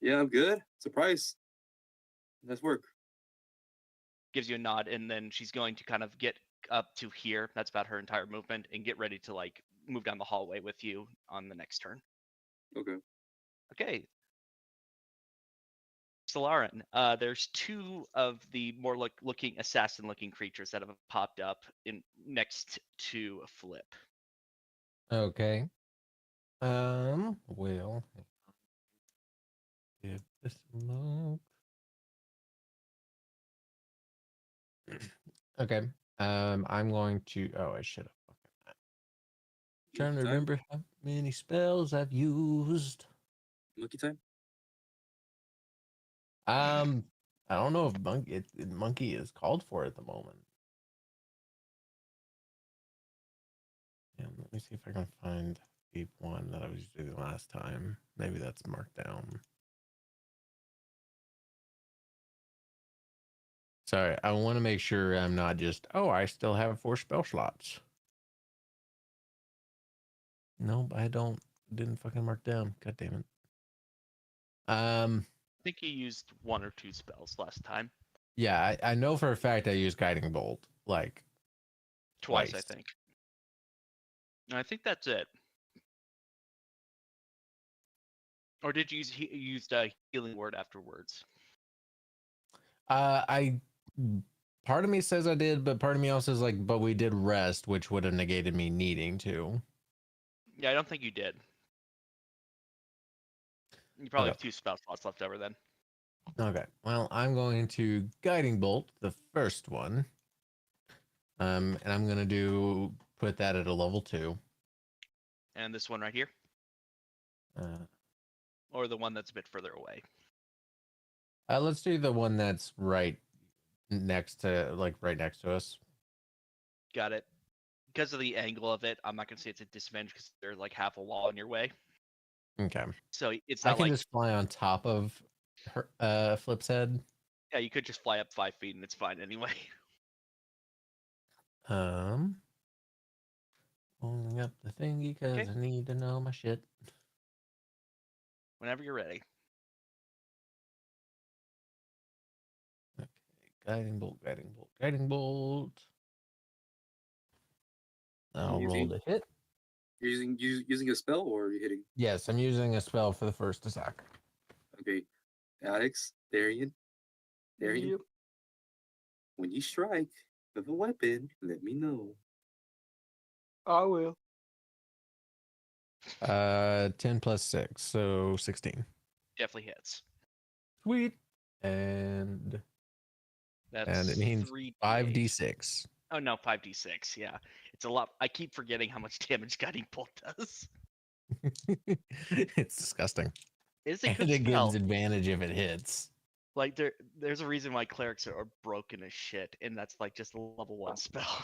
Yeah, I'm good. Surprise. Nice work. Gives you a nod, and then she's going to kind of get up to here. That's about her entire movement, and get ready to like move down the hallway with you on the next turn. Okay. Okay. Solarin, there's 2 of the more looking assassin-looking creatures that have popped up in next to Flip. Okay. Well, give this a look. Okay. I'm going to. Oh, I should have. Trying to Monkey time? remember how many spells I've used. Monkey time? I don't know if monkey is called for at the moment. Yeah, let me see if I can find the one that I was doing last time. Maybe that's marked down. Sorry, I want to make sure I'm not just, oh, I still have 4 spell slots. Nope, I don't. Didn't fucking mark down. God damn it. I think you used 1 or 2 spells last time. Yeah, I know for a fact I used Guiding Bolt like Twice, twice. I think. I think that's it. Or did you use a healing word afterwards? I part of me says I did, but part of me also is like, but we did rest, which would have negated me needing to. Yeah, I don't think you did. You probably have 2 spell slots left over then. Okay. Well, I'm going to Guiding Bolt, the first one. And I'm gonna put that at a level 2. And this one right here? Or the one that's a bit further away. Let's do the one that's right next to us. Got it. Because of the angle of it, I'm not gonna say it's a disadvantage because there's like half a wall in your way. Okay. So it's I not can like just fly on top of her, Flip's head. yeah, you could just fly up 5 feet and it's fine anyway. Pulling up the thingy because Okay. I need to know my shit. Whenever you're ready. Okay, guiding bolt, guiding bolt, guiding bolt. I'll roll the hit. You're using a spell or are you hitting? Yes, I'm using a spell for the first attack. Okay, Alex, Darian, Yep. when you strike with a weapon, let me know. I will. 10 plus 6, so 16. Definitely hits. Sweet. And That's it means 3d8. 5d6. Oh no, 5d6. Yeah, it's a lot. I keep forgetting how much damage Guiding Bolt does. It's disgusting. It's a And good it spell. gives advantage if it hits. Like there's a reason why clerics are broken as shit, and that's like just a level 1 spell.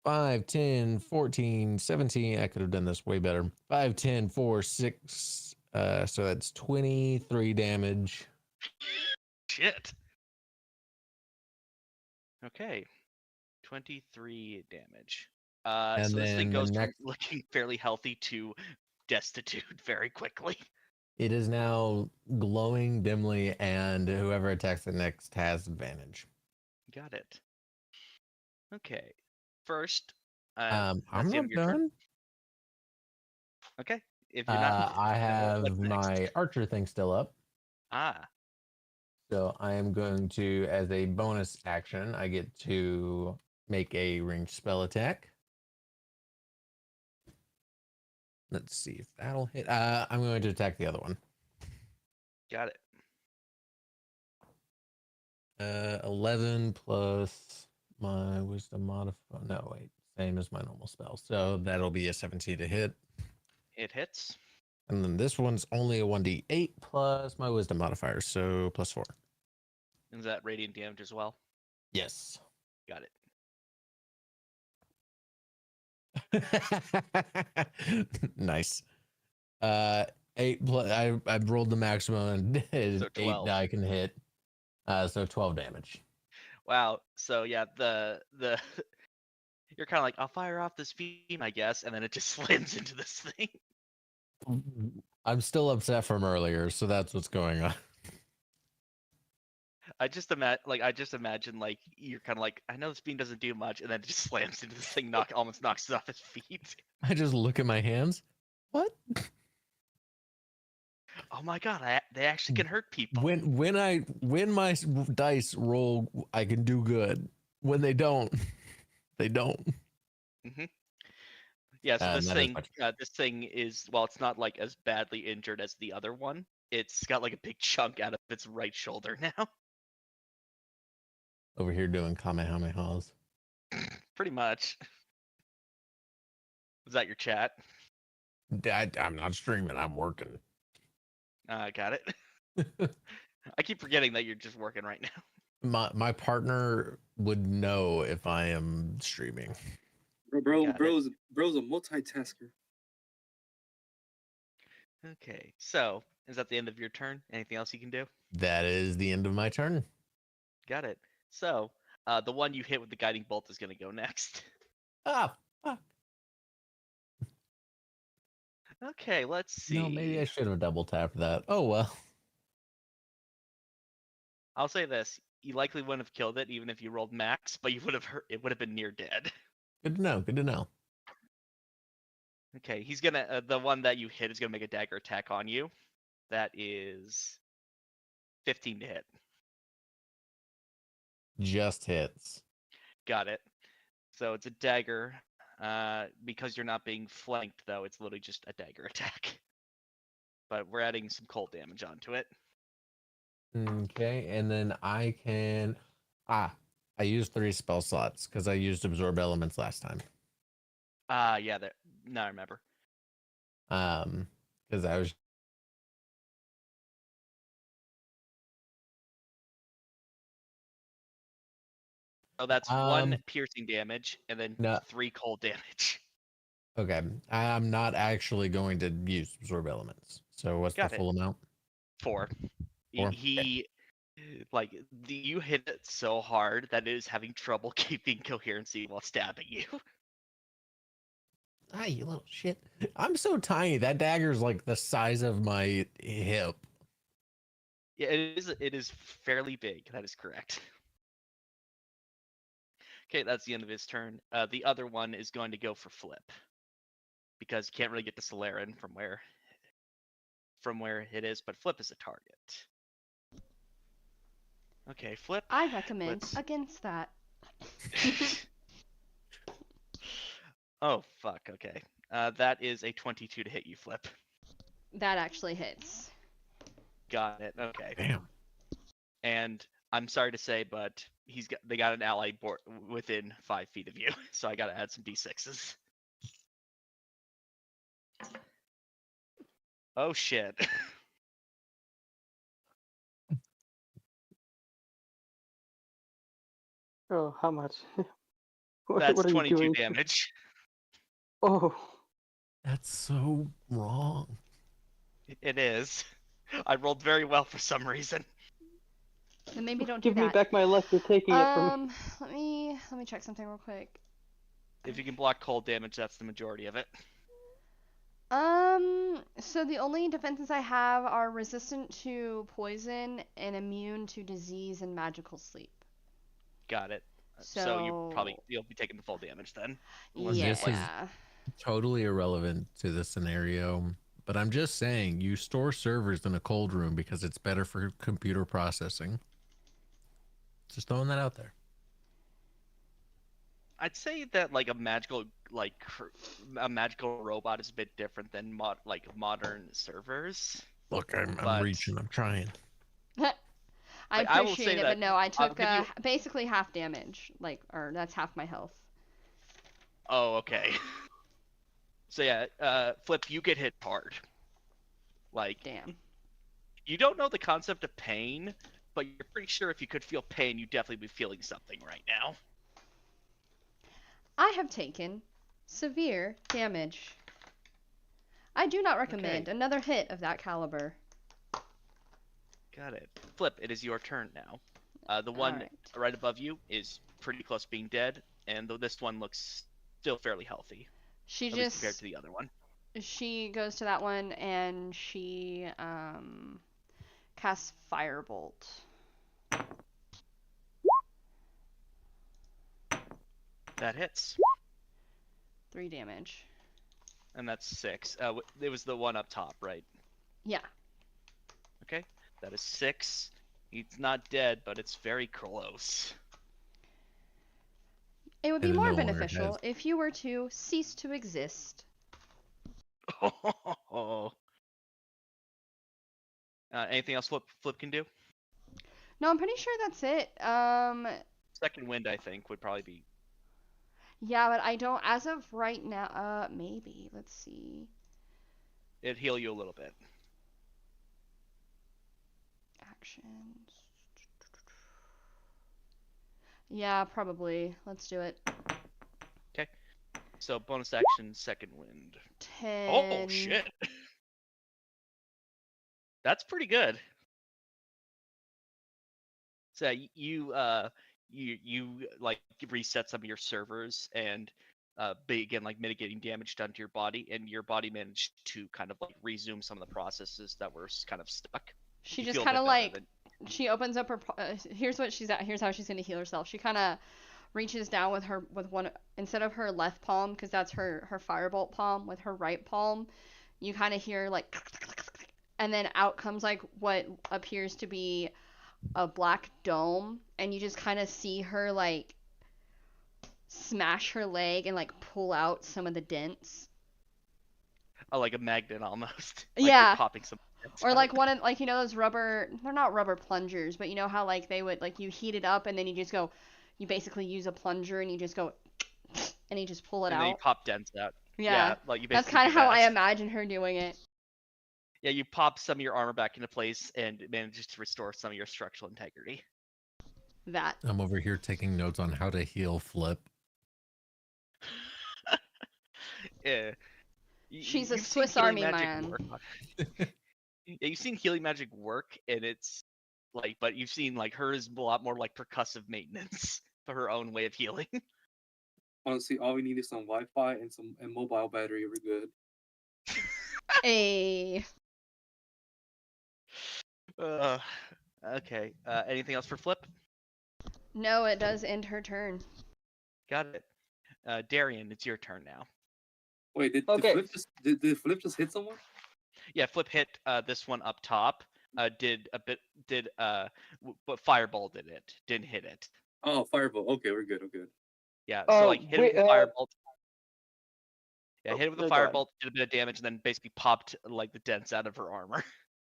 5, 10, 14, 17. I could have done this way better. 5, 10, 4, 6. So that's 23 damage. Shit. Okay. 23 damage. And So this thing then the goes from next, looking fairly healthy to destitute very quickly. it is now glowing dimly, and whoever attacks it next has advantage. Got it. Okay. First, I'm that's the end of not your turn. done. Okay. If you're not, I what's have next? my archer thing still up. Ah, So I am going to, as a bonus action, I get to make a ranged spell attack. Let's see if that'll hit. I'm going to attack the other one. got it. 11 plus my wisdom modifier. No, wait, same as my normal spell. So that'll be a 17 to hit. It hits. And then this one's only a 1d8 plus my wisdom modifier, so plus 4. Is that radiant damage as well? Yes. Got it. Nice. 8 plus. I rolled the maximum and So 8 12. die can hit. So 12 damage. Wow. So yeah, the you're kind of like, I'll fire off this beam, I guess, and then it just slams into this thing. I'm still upset from earlier, so that's what's going on. I just imagine like you're kind of like, I know this beam doesn't do much, and then it just slams into this thing, almost knocks it off his feet. I just look at my hands. What? Oh my god, they actually can hurt people. When my dice roll, I can do good. When they don't, they don't. Mm-hmm. Yeah, so this thing is, well, it's not like as badly injured as the other one. It's got like a big chunk out of its right shoulder now. Over here doing kamehamehas. Pretty much. Was that your chat? I'm not streaming. I'm working. Got it. I keep forgetting that you're just working right now. My partner would know if I am streaming. Bro's a multitasker. Okay, so is that the end of your turn? Anything else you can do? That is the end of my turn. Got it. So the one you hit with the guiding bolt is going to go next. Ah, fuck. Okay, let's see. No, maybe I should have double tapped that. Oh well. I'll say this: you likely wouldn't have killed it even if you rolled max, but you would have hurt. It would have been near dead. Good to know. Good to know. Okay, he's gonna. The one that you hit is gonna make a dagger attack on you. That is 15 to hit. Just hits. Got it. So it's a dagger. Because you're not being flanked, though, it's literally just a dagger attack. But we're adding some cold damage onto it. Okay, and then I can. I used 3 spell slots because I used absorb elements last time. Yeah. Now I remember. Because I was So that's one piercing damage and then no 3 cold damage. okay. I'm not actually going to use absorb elements. So what's Got the it. full amount? 4. Four? He like you hit it so hard that it is having trouble keeping coherency while stabbing you. Ah, you little shit. I'm so tiny. That dagger's like the size of my hip. Yeah, it is fairly big. That is correct. Okay, that's the end of his turn. The other one is going to go for Flip because you can't really get to Solaren from where it is, but Flip is a target. Okay, Flip. I recommend Let's... against that. Oh fuck. Okay. That is a 22 to hit you, Flip. That actually hits. Got it. Okay. Damn. And I'm sorry to say, but they got an ally within 5 feet of you, so I got to add some d6s. Oh shit. Oh, how much? That's What are you 22 doing? damage. Oh, That's so wrong. It is. I rolled very well for some reason. Then maybe don't give do me that. back my luck. You're taking it from me. Let me check something real quick. If you can block cold damage, that's the majority of it. So the only defenses I have are resistant to poison and immune to disease and magical sleep. Got it. So So you'll be taking the full damage then. Unless this is yeah. totally irrelevant to the scenario, but I'm just saying you store servers in a cold room because it's better for computer processing. Just throwing that out there. I'd say that like a magical robot is a bit different than modern servers. Look, I'm But- reaching. I'm trying. I Like, I will appreciate say it, that but no, I I'll took give you- basically half damage, or that's half my health. Oh, okay. So yeah, Flip, you get hit hard. Like, Damn. you don't know the concept of pain, but you're pretty sure if you could feel pain, you'd definitely be feeling something right now. I have taken severe damage. I do not recommend Okay. another hit of that caliber. Got it. Flip, it is your turn now. The one Alright. right above you is pretty close to being dead, and this one looks still fairly healthy, She at least compared just to the other one. she goes to that one and she casts Firebolt. That hits, 3 damage. and that's 6. It was the one up top, right? Yeah. Okay, that is 6. He's not dead, but it's very close. It would be And it more no longer beneficial has- if you were to cease to exist. Anything else Flip can do? No, I'm pretty sure that's it. Second wind, I think, would probably be. Yeah, but I don't as of right now. Maybe. Let's see. It'd heal you a little bit. Actions. Yeah, probably. Let's do it. So bonus action, second wind. 10. Oh shit! That's pretty good. So you like reset some of your servers and begin like mitigating damage done to your body, and your body managed to kind of like resume some of the processes that were kind of stuck. She You just feel a kind of bit like better she opens up her. Here's what she's at. Here's how she's gonna heal herself. She kind of reaches down with one instead of her left palm, because that's her firebolt palm. With her right palm, you kind of hear like, and then out comes like what appears to be a black dome, and you just kind of see her like smash her leg and like pull out some of the dents. Oh, like a magnet almost. Like Yeah. you're popping some. Or like one of like those rubber, they're not rubber plungers, but you know how like they would like you heat it up and then you basically use a plunger and you just go and you just pull it And then you out. pop dents out. Yeah. like you That's basically kind of do how I that. imagine her doing it. Yeah, you pop some of your armor back into place, and it manages to restore some of your structural integrity. That. I'm over here taking notes on how to heal Flip. Yeah. She's a You've seen Swiss healing Army magic man. work. Yeah, you've seen healing magic work, and it's like, but you've seen like hers a lot more like percussive maintenance for her own way of healing. Honestly, all we need is some Wi-Fi and some mobile battery. We're good. A. Okay. Anything else for Flip? No, it does end her turn. Got it. Darian, it's your turn now. Wait, did Okay. Flip just hit someone? Yeah, Flip hit this one up top. But Fireball did it. Didn't hit it. Oh, fireball. Okay, we're good. We're good. Yeah, so like hit it with a firebolt. Yeah, hit it with a no, go ahead. firebolt, did a bit of damage, and then basically popped like the dents out of her armor.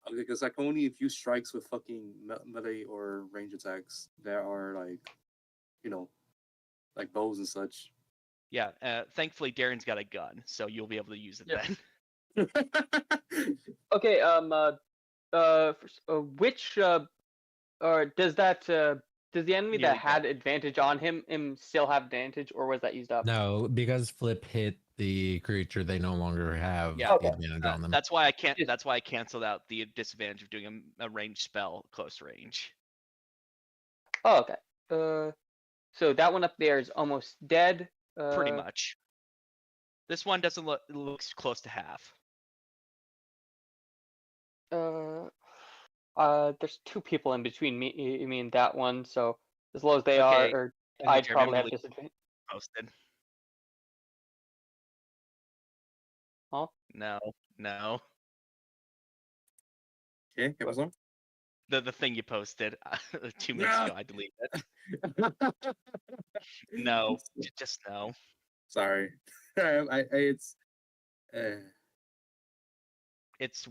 Okay, because I can only infuse strikes with fucking melee or range attacks that are like, you know, like bows and such. Yeah, thankfully Darian's got a gun, so you'll be able to use it Yep. then. Okay. Which or does the enemy Nearly that had advantage on him still have advantage, or was that used up? No, because Flip hit the creature, they no longer have Yeah. the advantage on them. That's why I can't. That's why I canceled out the disadvantage of doing a ranged spell close range. Oh, okay. So that one up there is almost dead. Pretty much. This one doesn't look looks close to half. There's two people in between me and that one, so as low as they Okay, are, or Jeremy, I'd I'm probably gonna have leave disadvantage. Posted. Huh? No. Okay, ¿qué pasó? The thing you posted 2 minutes ago, I deleted it. No, just no. Sorry. It's. It's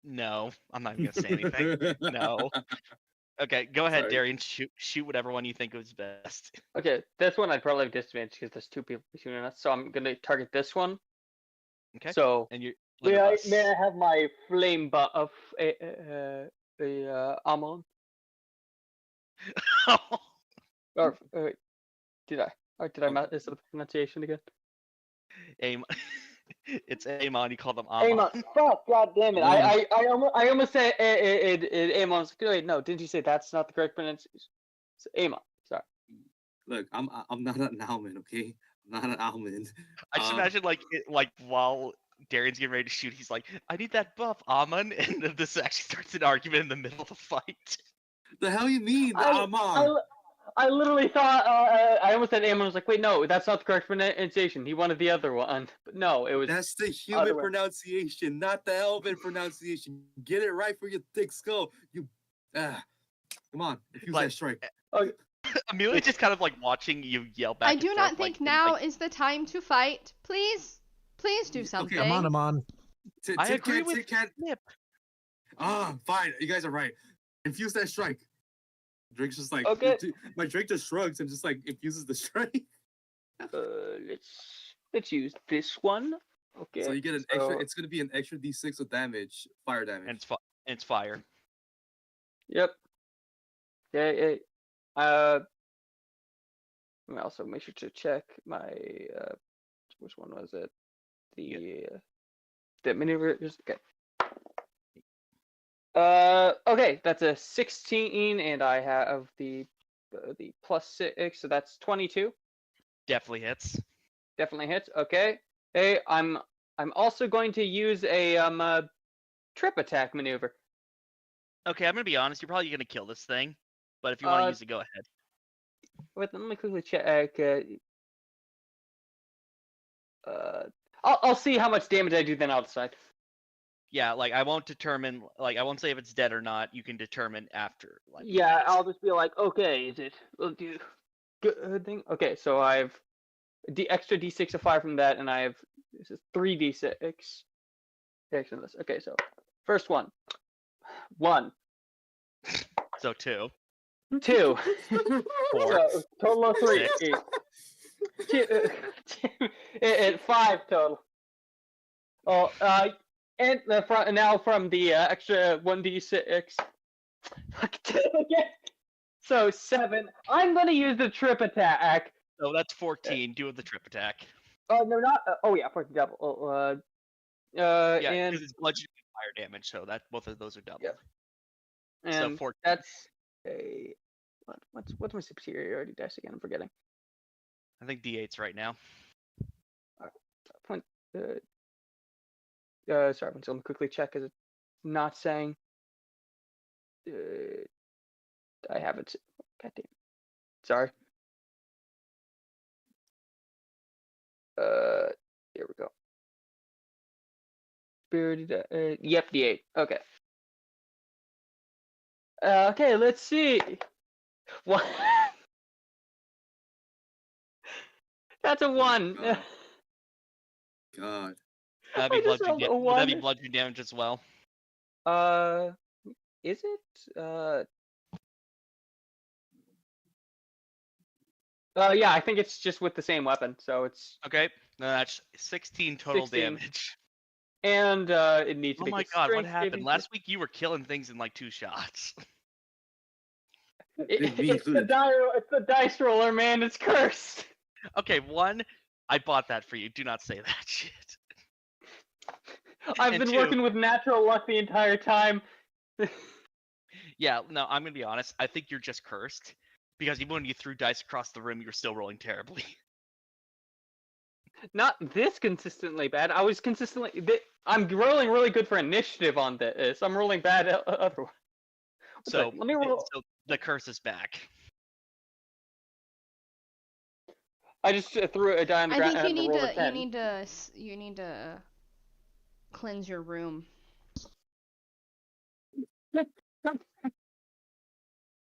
no. I'm not even gonna say anything. No. Okay, go ahead, Sorry. Darian. Shoot whatever one you think is best. Okay, this one I'd probably have disadvantage because there's two people between us, so I'm gonna target this one. Okay. So And you may I have my flame buff Amon? Or wait, did I mess up the pronunciation again? Aim. It's Amon. You call them Amon. Amon. Fuck, god damn it! Amon. I almost said Amon. I was like, wait, no, didn't you say that's not the correct pronunciation? It's Amon. Sorry. Look, I'm not an almond, okay? I'm not an almond. I just imagine like while Darian's getting ready to shoot, he's like, "I need that buff, Amon," and then this actually starts an argument in the middle of the fight. The hell you mean, Amon? I literally thought I almost said Amon. I was like, wait, no, that's not the correct pronunciation. He wanted the other one, but no, it was. That's the human pronunciation, not the elven pronunciation. Get it right for your thick skull. You, come on, use that strike. Okay. Amelia just kind of like watching you yell back. I and do forth, not think like, now is the time to fight. Please do something. I'm on. I agree with Tit-cat. Nip. Fine. You guys are right. Infuse that strike. Drake's just like, Okay. My Drake just shrugs and just like infuses the strike. Let's use this one. Okay. So you get an extra. It's gonna be an extra D6 of damage, fire damage. And it's fire. Yep. Yeah. Let me also make sure to check my which one was it? The maneuver. Okay. Okay, that's a 16, and I have the +6, so that's 22. Definitely hits. Definitely hits. Okay. Hey, I'm also going to use a trip attack maneuver. Okay, I'm gonna be honest. You're probably gonna kill this thing, but if you want to use it, go ahead. Wait, let me quickly check. I'll see how much damage I do, then I'll decide. Yeah, like I won't determine. Like I won't say if it's dead or not. You can determine after. Like, Yeah, I'll just be like, okay, is it? We'll do good thing. Okay, so I have the extra D6 of fire from that, and I have this is 3D6. Excellent. Okay, so first one. 1. So 2. 2. 4. So, total of 3. 6. At 5 total. Oh, and now from the extra 1d6. Again. So 7. I'm gonna use the trip attack. So that's 14. Do the trip attack. Oh no, not. Oh yeah, for double. Yeah, and because it's bludgeoning fire damage, so that both of those are doubled. Yep. So and 14. that's a what's my superiority dice again? I'm forgetting. I think D8's right now. Point. Sorry, I'm gonna quickly check because it's not saying. I have it. God damn. Sorry. Here we go. Spirited. Yep, D8. Okay. Okay, let's see. What? That's a 1. God. God. That'd be I just bludgeoning. rolled a Would that be 1. bludgeoning damage as well? Is it? Yeah, I think it's just with the same weapon, so it's. Okay, no, that's 16 total 16. damage. And it needs to Oh make my a god, what strength happened? saving Last week you were killing things in like 2 shots. Me It's the included. it's the dice roller, man. It's cursed. Okay, 1, I bought that for you. Do not say that shit. I've And been 2, working with natural luck the entire time. yeah, no, I'm gonna be honest. I think you're just cursed. Because even when you threw dice across the room, you were still rolling terribly. Not this consistently bad. I was consistently. I'm rolling really good for initiative on this. I'm rolling bad otherwise. So, Let me roll. so the curse is back. I just threw a die on the I ground think and rolled a 10. you need to cleanse your room.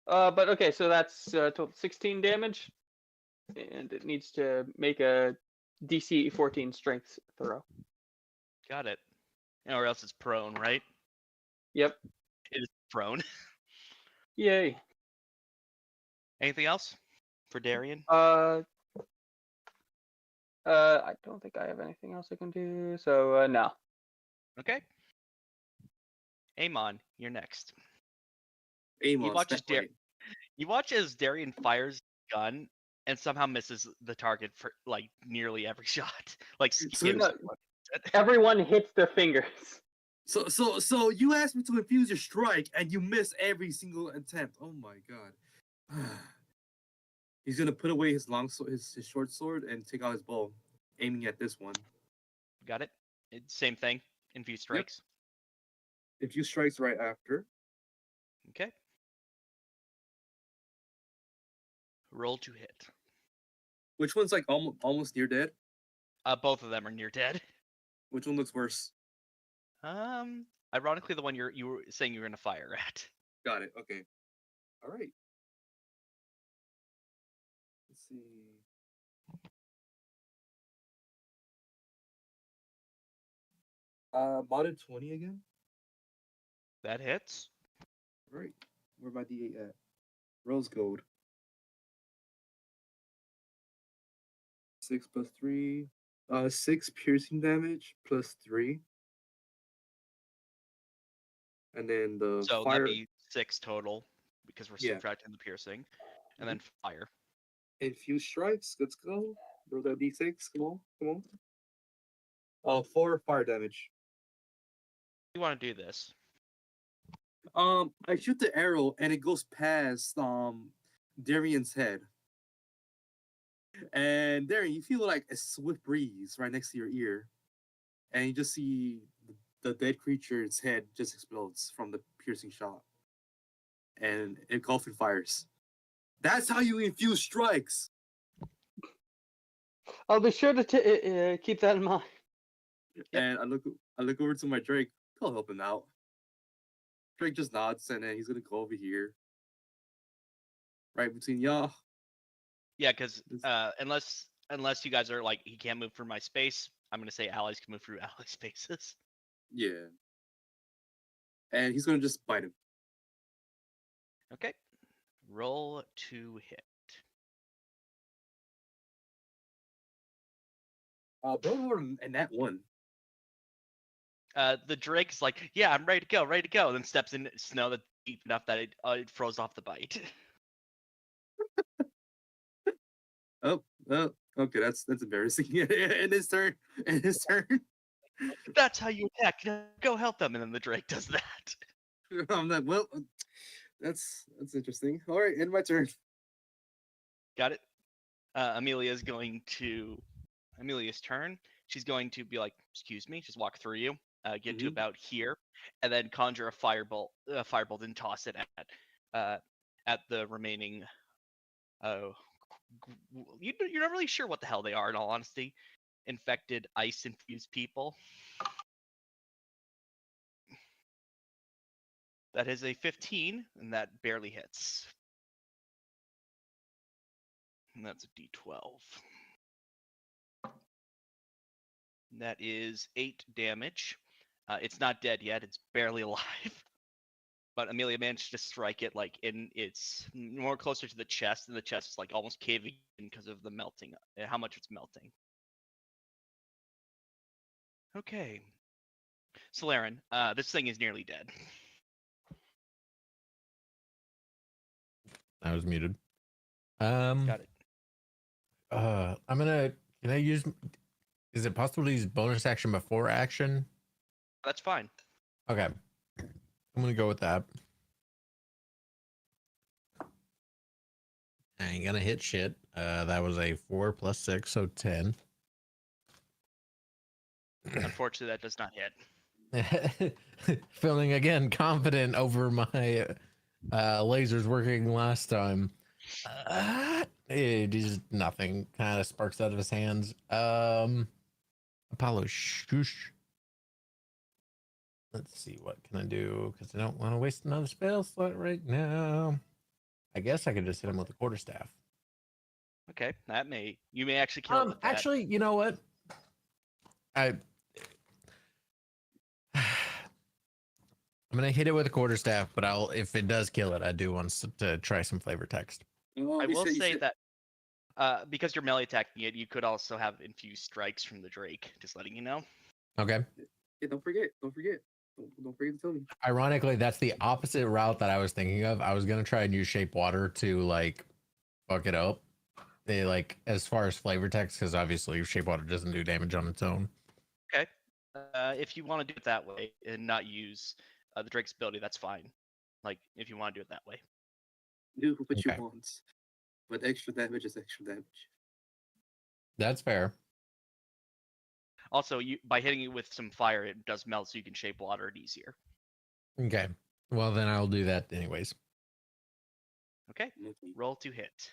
But okay, so that's total 16 damage, and it needs to make a DC 14 strength throw. Got it. Or else it's prone, right? Yep. It is prone. Yay. Anything else for Darian? I don't think I have anything else I can do. So no. Okay. Amon, you're next. Amon, watch step as right. You watch as Darian fires the gun and somehow misses the target for like nearly every shot. Like skims no, one. Everyone hits their fingers. So you asked me to infuse your strike, and you miss every single attempt. Oh my god. He's gonna put away his long sword, his short sword, and take out his bow, aiming at this one. Got it? Same thing. Infuse strikes. Infuse strikes right after. Okay. Roll to hit. Which one's like almost near dead? Both of them are near dead. Which one looks worse? Ironically, the one you were saying you were gonna fire at. Got it. Okay. All right. Let's see. Modded 20 again. That hits. All right. Where my D8 at? Rose gold. 6 plus 3. 6 piercing damage plus 3. And then the So fire. that'd be 6 total because we're subtracting the piercing, and then fire. Infuse strikes. Let's go. Roll that D6. Come on. 4 fire damage. You want to do this? I shoot the arrow and it goes past Darian's head. And Darian, you feel like a swift breeze right next to your ear, and you just see the dead creature's head just explodes from the piercing shot, and engulfing fires. That's how you infuse strikes. I'll be sure to keep that in mind. Yep. And I look over to my Drake. I'll help him out. Drake just nods, and then he's gonna go over here, right between y'all. Yeah, because unless you guys are like he can't move through my space, I'm gonna say allies can move through ally spaces. Yeah. And he's gonna just bite him. Okay. Roll to hit. Bro, and that one. The Drake's like, yeah, I'm ready to go, and then steps in snow that's deep enough that it froze off the bite. Oh, okay, that's embarrassing. And his turn. And his turn. That's how you attack. Go help them, and then the Drake does that. I'm like, well, that's interesting. All right, end my turn. Got it. Amelia's turn. She's going to be like, excuse me, just walk through you, get to Mhm. about here, and then conjure a firebolt, and toss it at the remaining. You're not really sure what the hell they are, in all honesty. Infected, ice infused people. That is a 15, and that barely hits. And that's a D12. That is 8 damage. It's not dead yet. It's barely alive. But Amelia managed to strike it like in its more closer to the chest, and the chest is like almost caving in because of the melting, how much it's melting. Okay. Solaren, this thing is nearly dead. I was muted. Got it. I'm gonna. Can I use? Is it possible to use bonus action before action? That's fine. Okay, I'm gonna go with that. I ain't gonna hit shit. That was a 4 plus 6, so 10. Unfortunately, that does not hit. Feeling again confident over my lasers working last time. It is nothing. Kind of sparks out of his hands. Apollo shoosh. Let's see, what can I do? Because I don't want to waste another spell slot right now. I guess I could just hit him with a quarterstaff. Okay, you may actually kill it with that. Actually, you know what? I'm gonna hit it with a quarterstaff, but if it does kill it, I do want to try some flavor text. Oh, I will say that because you're melee attacking it, you could also have infused strikes from the Drake. Just letting you know. Okay. Yeah, don't forget. Don't forget to tell me. Ironically, that's the opposite route that I was thinking of. I was gonna try and use shape water to like fuck it up. They like as far as flavor text, because obviously shape water doesn't do damage on its own. Okay. If you want to do it that way and not use the Drake's ability, that's fine. Like if you want to do it that way. Do what Okay. you want, but extra damage is extra damage. That's fair. Also, by hitting it with some fire, it does melt, so you can shape water it easier. Okay. Well, then I'll do that anyways. Okay. Roll to hit.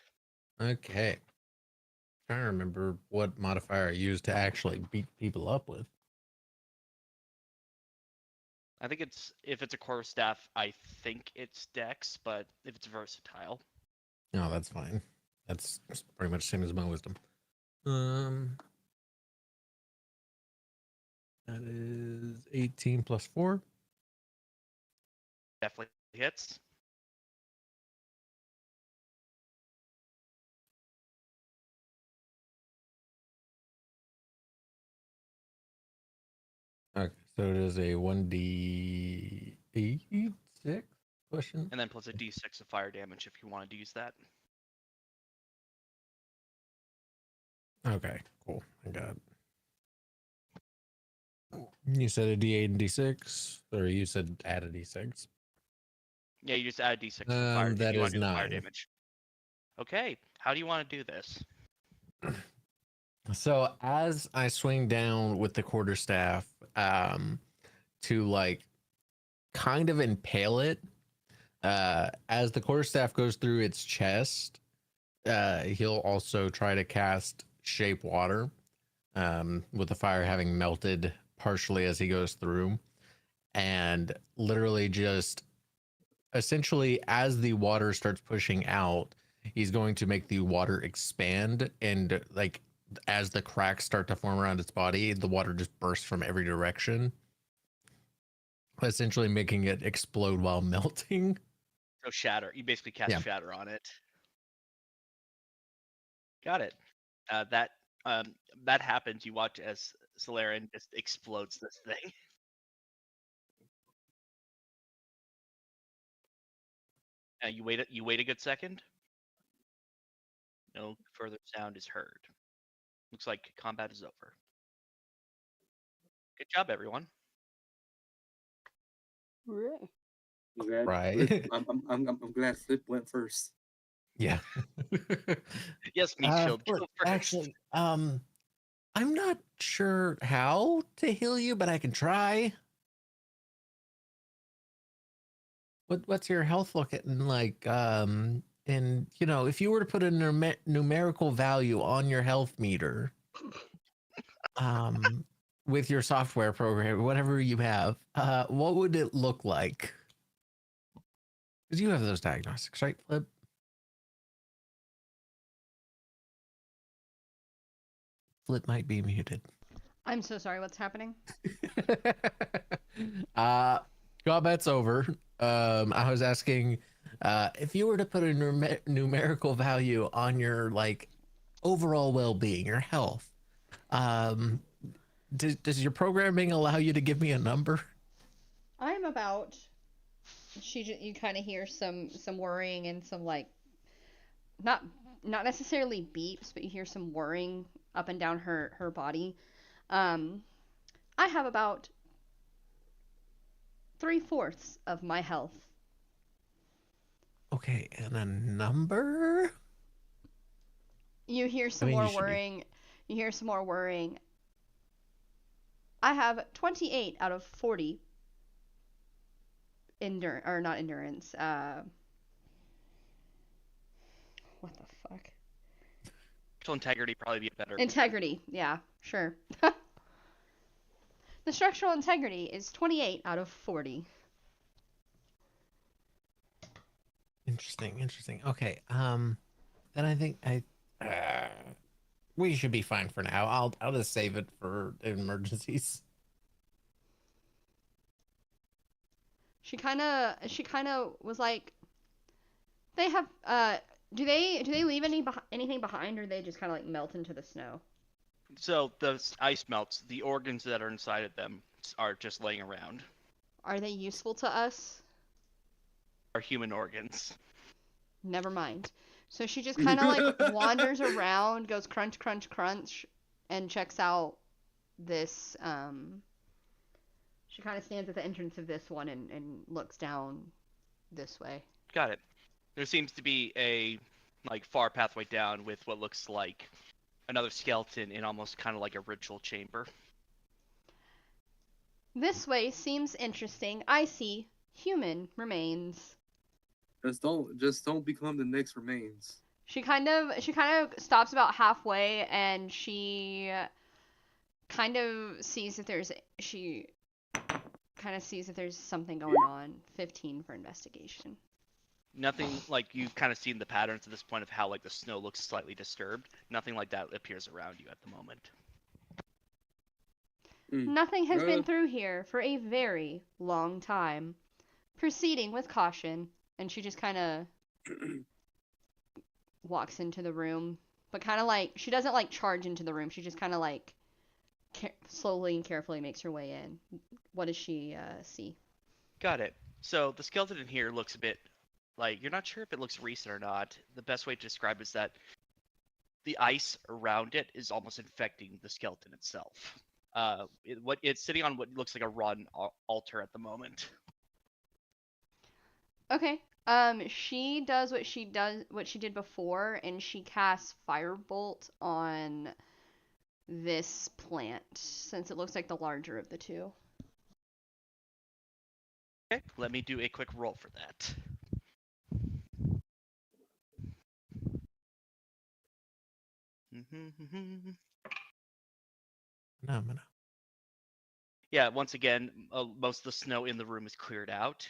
Okay. Trying to remember what modifier I used to actually beat people up with. I think if it's a quarterstaff, I think it's Dex, but if it's versatile. No, that's fine. That's pretty much the same as my wisdom. That is 18 plus 4. Definitely hits. Okay, so it is a 1d6 question. And then plus a d6 of fire damage if you wanted to use that. Okay, cool. I got it. You said a d8 and d6, or you said add a d6? Yeah, you just add a d6 of fire. That you is do the fire 9. damage. Okay, how do you want to do this? So as I swing down with the quarterstaff, to like kind of impale it, as the quarterstaff goes through its chest, he'll also try to cast shape water, with the fire having melted partially as he goes through, and literally just essentially as the water starts pushing out, he's going to make the water expand, and like as the cracks start to form around its body, the water just bursts from every direction, essentially making it explode while melting. So shatter. You basically cast Yeah. shatter on it. Got it. That That happens. You watch as Solarian just explodes this thing. You wait. You wait a good second. No further sound is heard. Looks like combat is over. Good job, everyone. Hooray. I'm glad Right. Flip, I'm glad Flip went first. Yeah. Yes, Meat Shield, go Flip, first. actually, I'm not sure how to heal you, but I can try. What's your health looking like? And you know, if you were to put a numerical value on your health meter, with your software program, whatever you have, what would it look like? Because you have those diagnostics, right, Flip? Flip might be muted. I'm so sorry. What's happening? Combat's over. I was asking if you were to put a numerical value on your like overall well-being, your health. Does your programming allow you to give me a number? I'm about. You kind of hear some worrying and some like not necessarily beeps, but you hear some whirring up and down her body. I have about 3/4 of my health. Okay, and a number? You hear some mean, more you should be- whirring. You hear some more whirring. I have 28 out of 40 or not endurance. What the fuck? Structural integrity probably be a better. Integrity. Yeah, sure. The structural integrity is 28 out of 40. Interesting. Okay. Then I think we should be fine for now. I'll just save it for emergencies. She kind of was like, they have do they leave anything behind, or they just kind of like melt into the snow? So the ice melts. The organs that are inside of them are just laying around. Are they useful to us? Are human organs. Never mind. So she just kind of like wanders around, goes crunch, crunch, crunch, and checks out this. She kind of stands at the entrance of this one and looks down this way. Got it. There seems to be a like far pathway down with what looks like another skeleton in almost kind of like a ritual chamber. This way seems interesting. I see human remains. Just don't become the next remains. She kind of stops about halfway, and she kind of sees that there's something going on. 15 for investigation. Nothing like you've kind of seen the patterns at this point of how like the snow looks slightly disturbed. Nothing like that appears around you at the moment. Nothing has been through here for a very long time. Proceeding with caution, and she just kind of walks into the room, but kind of like she doesn't like charge into the room. She just kind of like slowly and carefully makes her way in. What does she see? Got it. So the skeleton in here looks a bit like you're not sure if it looks recent or not. The best way to describe it is that the ice around it is almost infecting the skeleton itself. It's sitting on what looks like a rotten altar at the moment. Okay. She does what she did before, and she casts Firebolt on this plant, since it looks like the larger of the two. Okay, let me do a quick roll for that. No. Yeah, once again, most of the snow in the room is cleared out.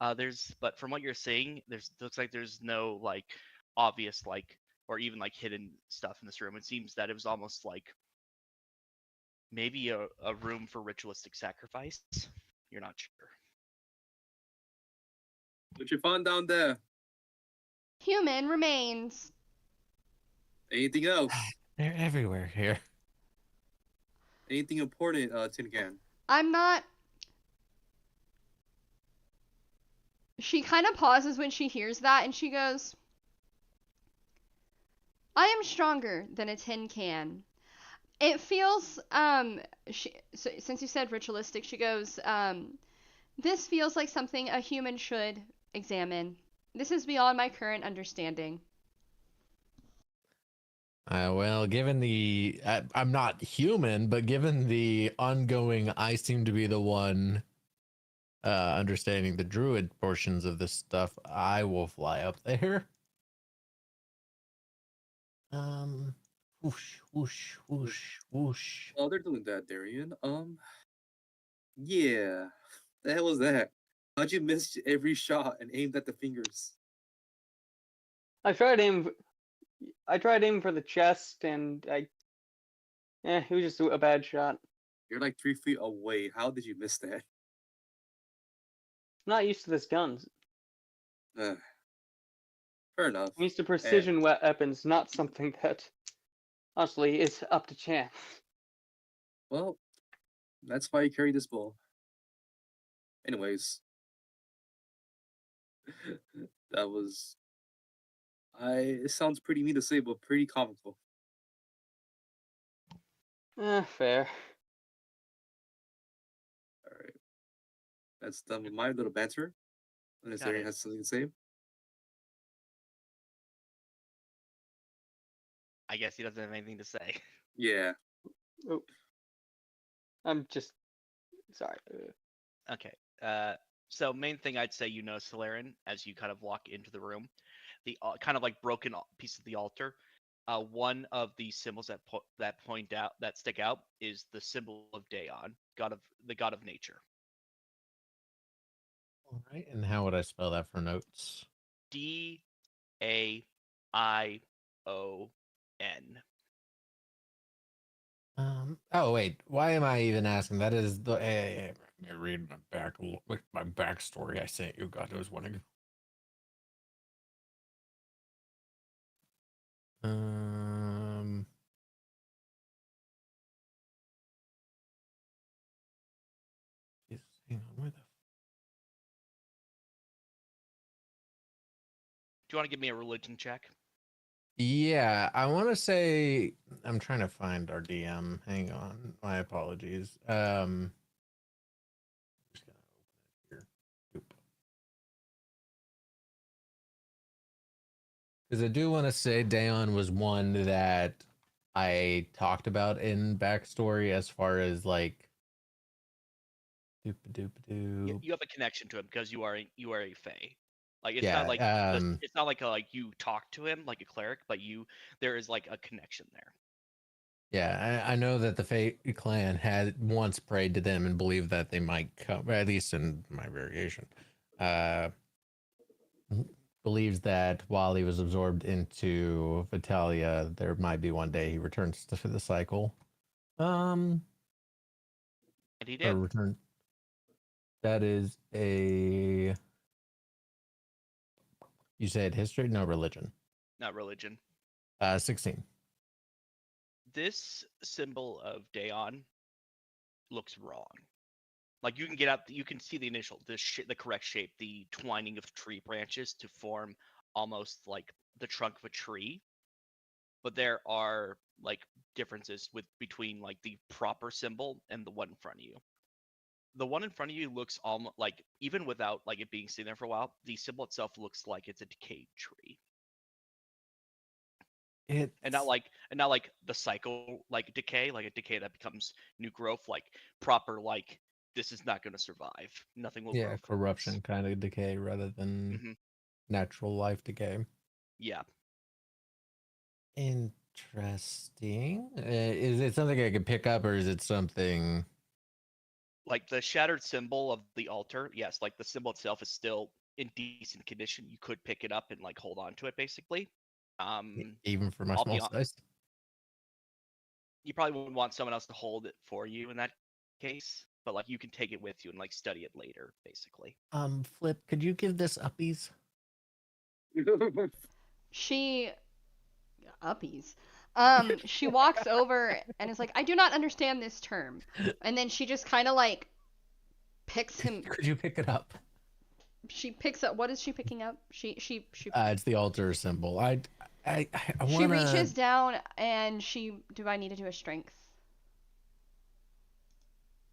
But from what you're saying, looks like there's no like obvious like or even like hidden stuff in this room. It seems that it was almost like maybe a room for ritualistic sacrifice. You're not sure. What you found down there? Human remains. Anything else? They're everywhere here. Anything important, Tin Can? I'm not. She kind of pauses when she hears that and she goes, I am stronger than a tin can. It feels, so, since you said ritualistic, she goes, this feels like something a human should examine. This is beyond my current understanding. Well, given I'm not human, but given the ongoing, I seem to be the one understanding the druid portions of this stuff, I will fly up there. Whoosh, whoosh, whoosh, whoosh. While they're doing that, Darian, yeah, the hell was that? How'd you miss every shot and aimed at the fingers? I tried aiming for the chest, and it was just a bad shot. You're like 3 feet away. How did you miss that? I'm not used to this gun. Fair enough. I'm used to precision weapons, not something that, honestly, is up to chance. Well, that's why you carry this bow. Anyways, that was. It sounds pretty mean to say, but pretty comical. Fair. All right, that's done with my little banter. Unless Got Darian it. has something to say. I guess he doesn't have anything to say. Yeah. Oh. I'm just sorry. Okay. So main thing I'd say, Solaren, as you kind of walk into the room, the kind of like broken piece of the altar. One of the symbols that stick out is the symbol of Daon, the god of nature. All right, and how would I spell that for notes? DAION. Oh wait, why am I even asking? That is the. Let me read my backstory I sent you. God knows when ago. Hang on, where the. Do you want to give me a religion check? Yeah, I want to say I'm trying to find our DM. Hang on, my apologies. Just gonna open it here. Because I do want to say Daon was one that I talked about in backstory as far as like. You have a connection to him because you are a fae. Like it's Yeah, not like it's not like you talk to him like a cleric, but there is like a connection there. Yeah, I know that the Fae clan had once prayed to them and believed that they might come, at least in my variation. Believes that while he was absorbed into Vitalia, there might be one day he returns to the cycle. And he Or did. return. That is a. You said history? No, religion. Not religion. 16. This symbol of Daon looks wrong. Like you can see the correct shape, the twining of tree branches to form almost like the trunk of a tree. But there are like differences between like the proper symbol and the one in front of you. The one in front of you looks almost like, even without like it being sitting there for a while, the symbol itself looks like it's a decayed tree. And not like the cycle like decay, like a decay that becomes new growth, like proper, like this is not going to survive. Nothing will grow. Corruption kind of decay rather than natural life decay. Yeah. Interesting. Is it something I could pick up, or is it something like the shattered symbol of the altar? Yes, like the symbol itself is still in decent condition. You could pick it up and like hold on to it, basically. Even for my small size? You probably wouldn't want someone else to hold it for you in that case, but like you can take it with you and like study it later, basically. Flip, could you give this uppies? She uppies. She walks over and is like, I do not understand this term. And then she just kind of like picks him. Could you pick it up? She picks up. What is she picking up? She It's the altar symbol. I she wanna. reaches down and she. Do I need to do a strength?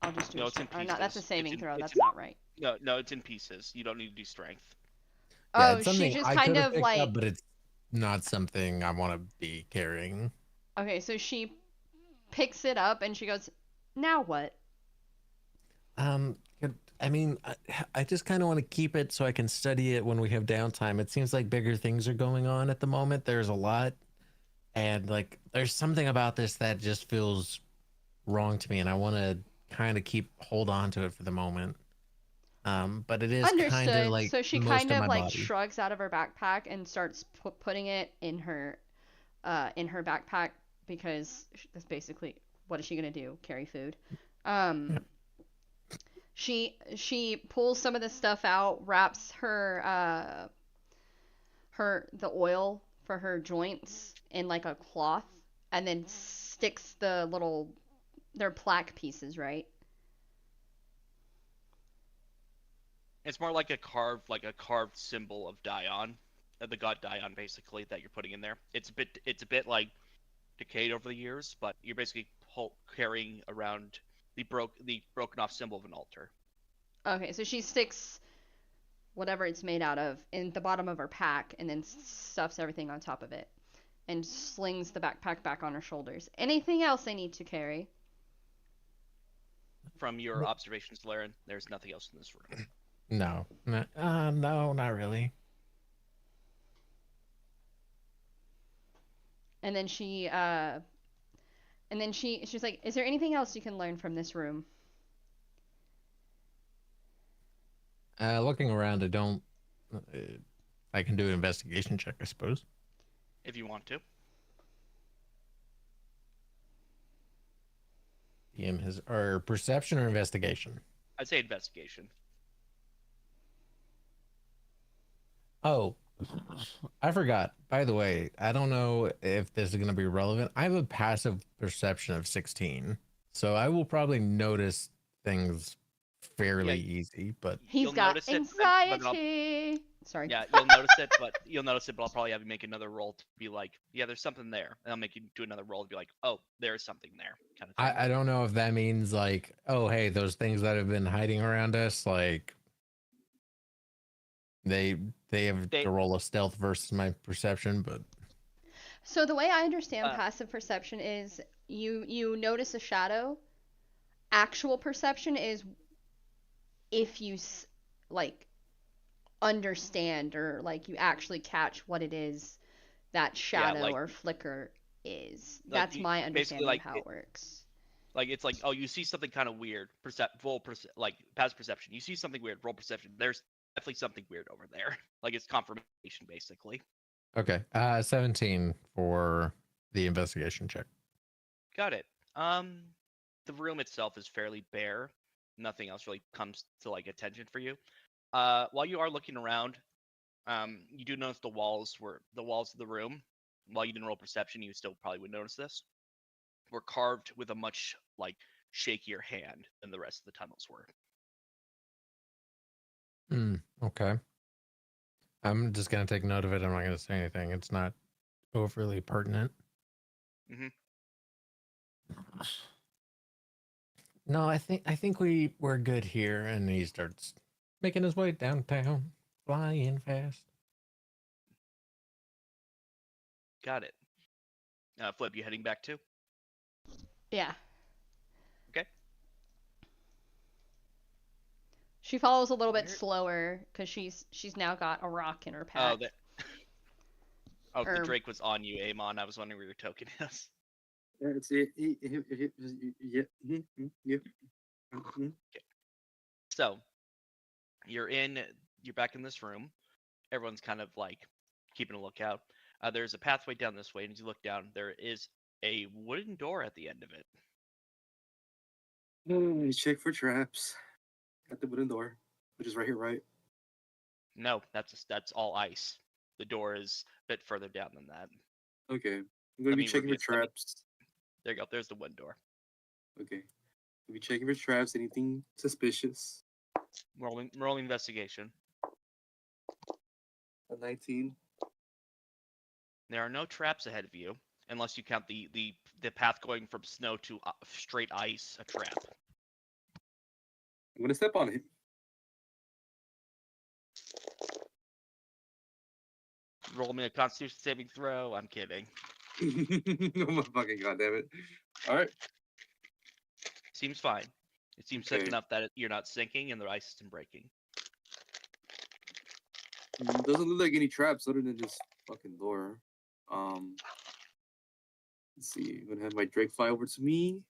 I'll just do No, a it's in strength. Or not. That's a pieces. saving It's throw. in, That's not right. no, it's in pieces. You don't need to do strength. Yeah, Oh, it's she something just I kind could have of picked like. up, but it's not something I want to be carrying. Okay, so she picks it up and she goes, "Now what?" I mean, I just kind of want to keep it so I can study it when we have downtime. It seems like bigger things are going on at the moment. There's a lot, and like, there's something about this that just feels wrong to me, and I want to kind of hold on to it for the moment. But it is kind of Understood. like So she most kind of of my like body. shrugs out of her backpack and starts putting it in her backpack because that's basically what is she gonna do? Carry food. Yeah. She pulls some of the stuff out, wraps the oil for her joints in like a cloth, and then sticks they're plaque pieces, right? It's more like a carved symbol of Dion, the god Dion, basically, that you're putting in there. It's a bit like decayed over the years, but you're basically carrying around the broken off symbol of an altar. Okay, so she sticks whatever it's made out of in the bottom of her pack and then stuffs everything on top of it and slings the backpack back on her shoulders. Anything else I need to carry? From your observations, Laren, there's nothing else in this room. No, no, not really. And then she's like, "Is there anything else you can learn from this room?" Looking around, I don't. I can do an investigation check, I suppose. If you want to. Or perception or investigation. I'd say investigation. Oh, I forgot. By the way, I don't know if this is going to be relevant. I have a passive perception of 16, so I will probably notice things fairly easy. But He's You'll got notice it, anxiety. Sorry. yeah, you'll notice it, but I'll probably have you make another roll to be like, yeah, there's something there. And I'll make you do another roll to be like, oh, there's something there, kind of thing. I don't know if that means like, oh, hey, those things that have been hiding around us, like they have to roll a stealth versus my perception, but So the way I understand passive perception is you notice a shadow. Actual perception is if you like understand or like you actually catch what it is that shadow or flicker is. That's my understanding of how it works. Like it's like, oh, you see something kind of weird. Like passive perception. You see something weird. Roll perception. There's definitely something weird over there. Like it's confirmation, basically. okay. 17 for the investigation check. Got it. The room itself is fairly bare. Nothing else really comes to like attention for you. While you are looking around, you do notice the walls of the room. While you didn't roll perception, you still probably would notice this. Were carved with a much like shakier hand than the rest of the tunnels were. Okay. I'm just gonna take note of it. I'm not gonna say anything. It's not overly pertinent. Mm-hmm. No, I think we're good here. And he starts making his way downtown, flying fast. Got it. Flip, you heading back too? Yeah. Okay. She follows a little bit slower because she's now got a rock in her pack. The Drake was on you, Amon. I was wondering where your token is. Yeah. Okay. So, you're back in this room. Everyone's kind of like keeping a lookout. There's a pathway down this way, and as you look down, there is a wooden door at the end of it. Check for traps at the wooden door, which is right here, right? No, that's all ice. The door is a bit further down than that. Okay. I'm gonna Let be me checking for review- let me- traps. There you go. There's the one door. Okay. We'll be checking for traps. Anything suspicious? Rolling investigation. A 19. There are no traps ahead of you, unless you count the path going from snow to straight ice, a trap. I'm gonna step on it. Roll me a Constitution saving throw. I'm kidding. Oh my fucking goddamn it! All right. Seems fine. It seems safe Okay. enough that you're not sinking and the ice isn't breaking. Doesn't look like any traps other than this fucking door. Let's see. I'm gonna have my Drake fly over to me.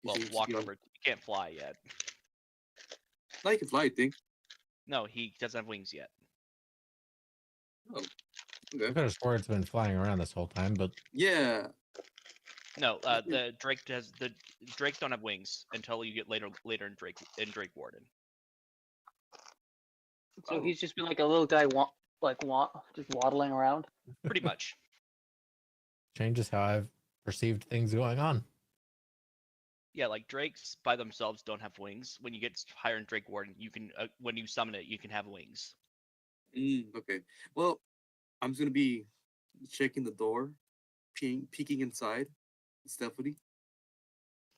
Well, He's walk you know, over. You can't fly yet. Now he can fly, I think. No, he doesn't have wings yet. Oh, I okay. could have swore it's been flying around this whole time, but No, Yeah. the Drakes don't have wings until you get later in Drake Warden. So Oh. he's just been like a little guy, just waddling around. Pretty much. changes how I've perceived things going on. Yeah, like Drakes by themselves don't have wings. When you get higher in Drake Warden, you can when you summon it, you can have wings. Okay. Well, I'm just gonna be checking the door, peeking inside, stealthily.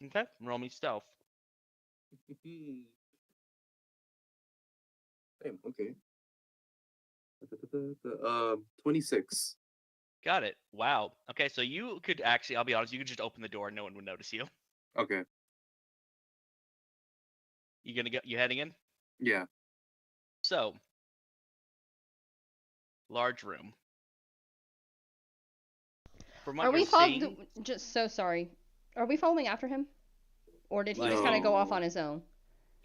Okay, roll me stealth. Damn. Okay. 26. Got it. Wow. Okay, so you could actually, I'll be honest, you could just open the door and no one would notice you. Okay. You heading in? Yeah. So, large room. From what Are you're we seeing, following? Just so sorry. Are we following after him, or did he just Like- kind of go off No. on his own?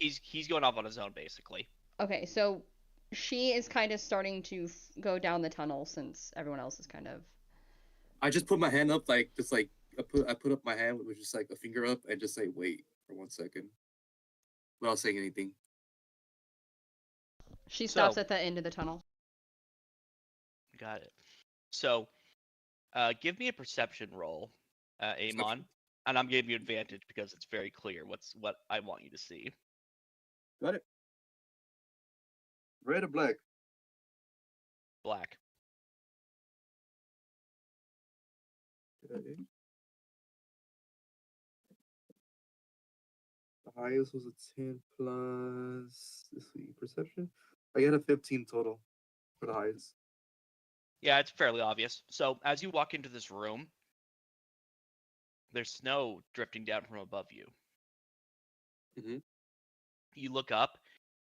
he's going off on his own basically. Okay, so she is kind of starting to go down the tunnel since everyone else is kind of. I just put my hand up, like just like I put up my hand with just like a finger up and just say wait for 1 second, without saying anything. She stops So- at the end of the tunnel. Got it. So, give me a perception roll, Amon, and I'm giving you advantage because it's very clear what I want you to see. Got it. Red or black? Black. Okay. The highest was a 10 plus. Let's see, perception. I got a 15 total for the highest. Yeah, it's fairly obvious. So, as you walk into this room, there's snow drifting down from above you. Mhm. You look up,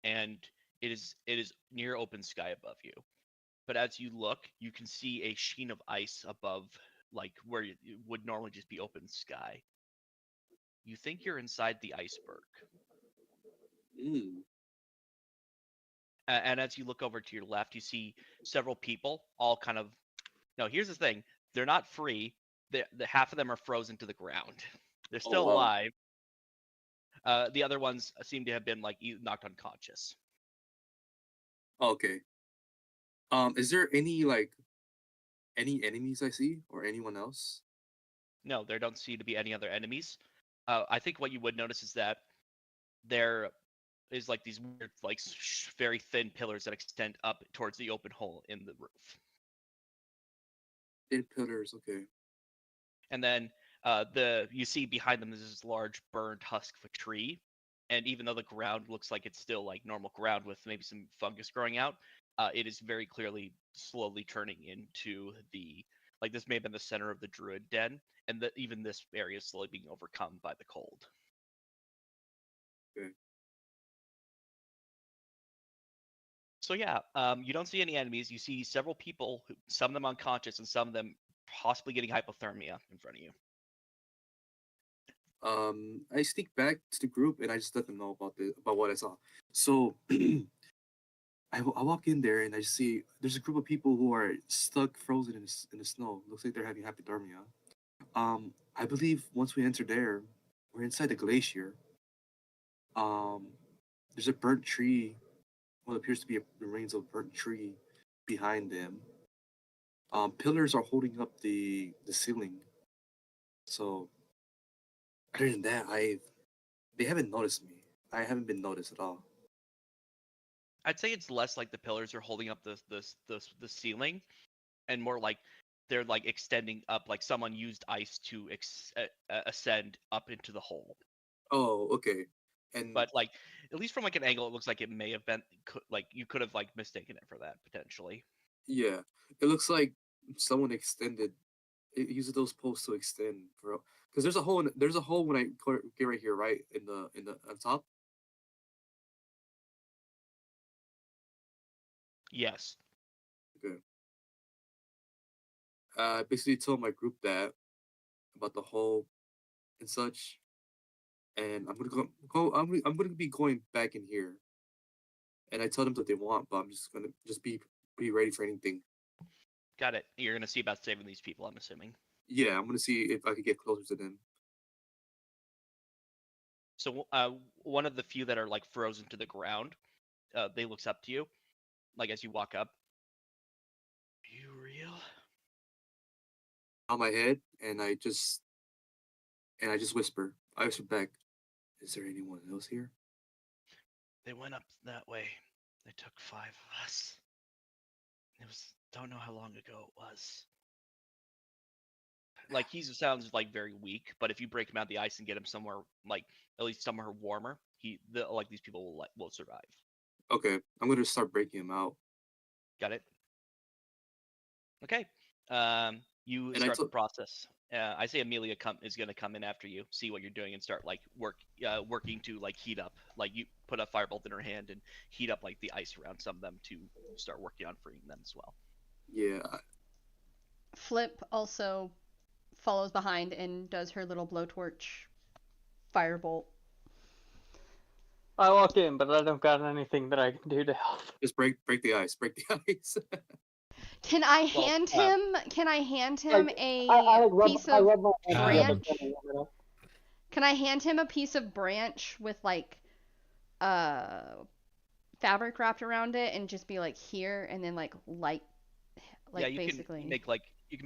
and it is near open sky above you. But as you look, you can see a sheen of ice above, like where it would normally just be open sky. You think you're inside the iceberg. Mm. And as you look over to your left, you see several people all kind of. No, here's the thing: they're not free. The half of them are frozen to the ground. They're still wow. alive. The other ones seem to have been like knocked unconscious. Okay. Is there any any enemies I see or anyone else? No, there don't seem to be any other enemies. I think what you would notice is that there is like these weird, like very thin pillars that extend up towards the open hole in the roof. In pillars. Okay. And then you see behind them there's this large burned husk of a tree, and even though the ground looks like it's still like normal ground with maybe some fungus growing out, it is very clearly slowly turning into like this may have been the center of the druid den, and that even this area is slowly being overcome by the cold. Okay. So yeah, you don't see any enemies. You see several people, some of them unconscious and some of them possibly getting hypothermia in front of you. I sneak back to the group and I just let them know about what I saw. So I walk in there and I see there's a group of people who are stuck, frozen in the snow. Looks like they're having hypothermia. I believe once we enter there, we're inside the glacier. There's a burnt tree. What appears to be the remains of a burnt tree behind them. Pillars are holding up the ceiling. So other than that, they haven't noticed me. I haven't been noticed at all. I'd say it's less like the pillars are holding up the ceiling, and more like they're like extending up, like someone used ice to ascend up into the hole. Oh, okay. And But like, at least from like an angle, it looks like it may have been like you could have like mistaken it for that potentially. yeah, it looks like someone extended. It uses those posts to extend, bro. Because there's a hole when I get right here, right in the on top. Yes. Okay. I basically told my group that about the hole and such, and I'm gonna go. I'm gonna be going back in here, and I tell them what they want, but I'm just gonna be ready for anything. Got it. You're gonna see about saving these people, I'm assuming. Yeah, I'm gonna see if I could get closer to them. So one of the few that are like frozen to the ground, they looks up to you, like as you walk up. Are you real? On my head, and I just whisper. I whisper back, "Is there anyone else here?" They went up that way. They took 5 of us. It was, don't know how long ago it was. Like he sounds like very weak, but if you break him out of the ice and get him somewhere like at least somewhere warmer, like these people will survive. Okay, I'm gonna start breaking them out. Got it? Okay. You And I start the took process. I say Amelia is going to come in after you, see what you're doing, and start like working to like heat up. Like you put a firebolt in her hand and heat up like the ice around some of them to start working on freeing them as well. yeah. Flip also follows behind and does her little blowtorch firebolt. I walk in, but I don't got anything that I can do to help. Just break the ice. Break the ice. Can I Well, hand him? Can I hand him Like, a piece I of rub my hand together, branch? you know? Can I hand him a piece of branch with like fabric wrapped around it and just be like here and then like light like yeah, you basically can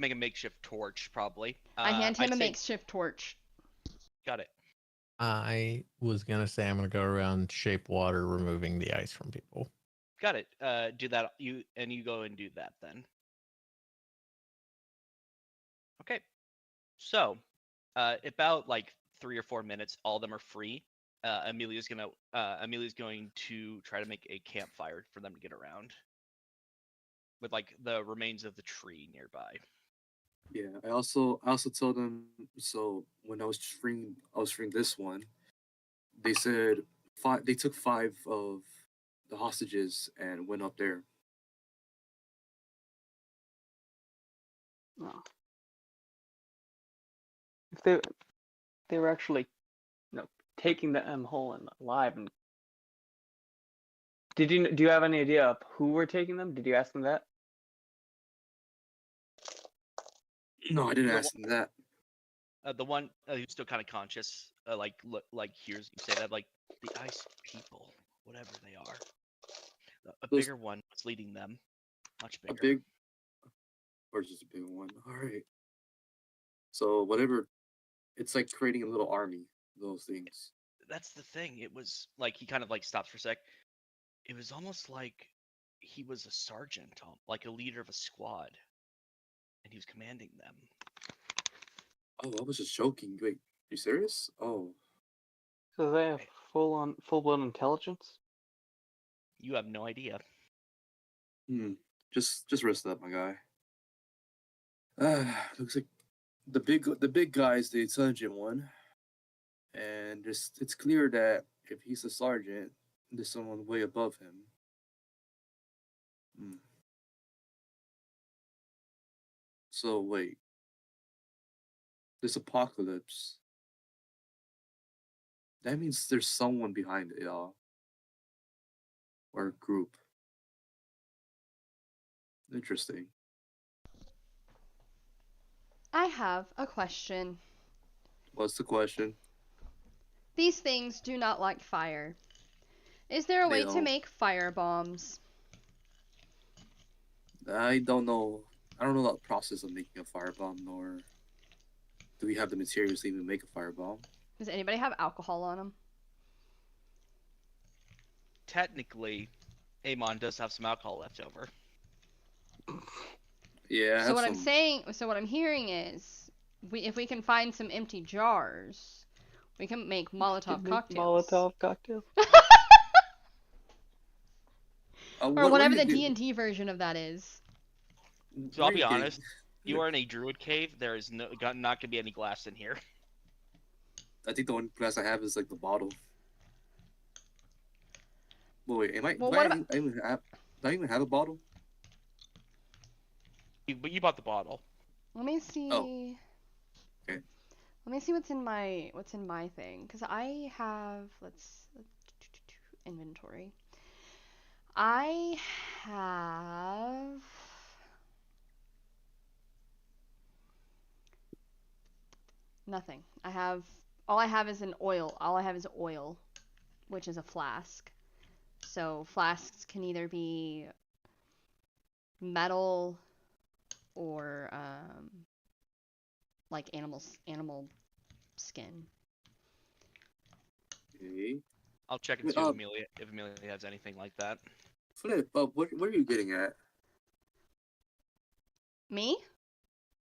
make a makeshift torch probably. I hand him I'd a say, makeshift torch. got it. I was gonna say I'm gonna go around shape water, removing the ice from people. Got it. Do that. You go and do that then. Okay. So, about like 3 or 4 minutes, all of them are free. Amelia's going to try to make a campfire for them to get around, with like the remains of the tree nearby. Yeah. I also told them. So when I was freeing this one. They said five. They took 5 of the hostages and went up there. Oh. If they were actually, taking the M hole and alive, and do you have any idea of who were taking them? Did you ask them that? No, I didn't The ask them that. The one who's still kind of conscious, like hears you say that, like the ice people, whatever they are. A Those- bigger one was leading them, much A bigger. big, or just a big one. All right. So whatever, it's like creating a little army. Those things. That's the thing. It was like he kind of like stops for a sec. It was almost like he was a sergeant, like a leader of a squad, and he was commanding them. Oh, I was just joking. Wait, you serious? Oh, So they have full-blown intelligence. You have no idea. just rest up, my guy. Looks like the big guy is the intelligent one, and it's clear that if he's a sergeant, there's someone way above him. Hmm. So wait, this apocalypse. That means there's someone behind it all, or a group. Interesting. I have a question. What's the question? These things do not like fire. Is there a They way to don't. make fire bombs? I don't know I don't know the process of making a firebomb, nor do we have the materials to even make a firebomb. Does anybody have alcohol on them? Technically, Amon does have some alcohol left over. Yeah, I So have what some. I'm saying, so what I'm hearing is, if we can find some empty jars, we can make Molotov cocktails. Molotov cocktail. Or What are whatever you the getting? D&D version of that is. So What I'll are be you getting? honest, you are in a druid cave. There is not going to be any glass in here. I think the only glass I have is like the bottle. Well, wait, am I? Well, Do what I, about? even have? Do I even have a bottle? But you bought the bottle. Let me see. Oh. Okay. Let me see what's in my thing, because I have let's inventory. I have nothing. All I have is an oil. All I have is oil, which is a flask. So flasks can either be metal or like animal skin. Okay. I'll check and Wait, see if Amelia has anything like that. Flip, what are you getting at? Me?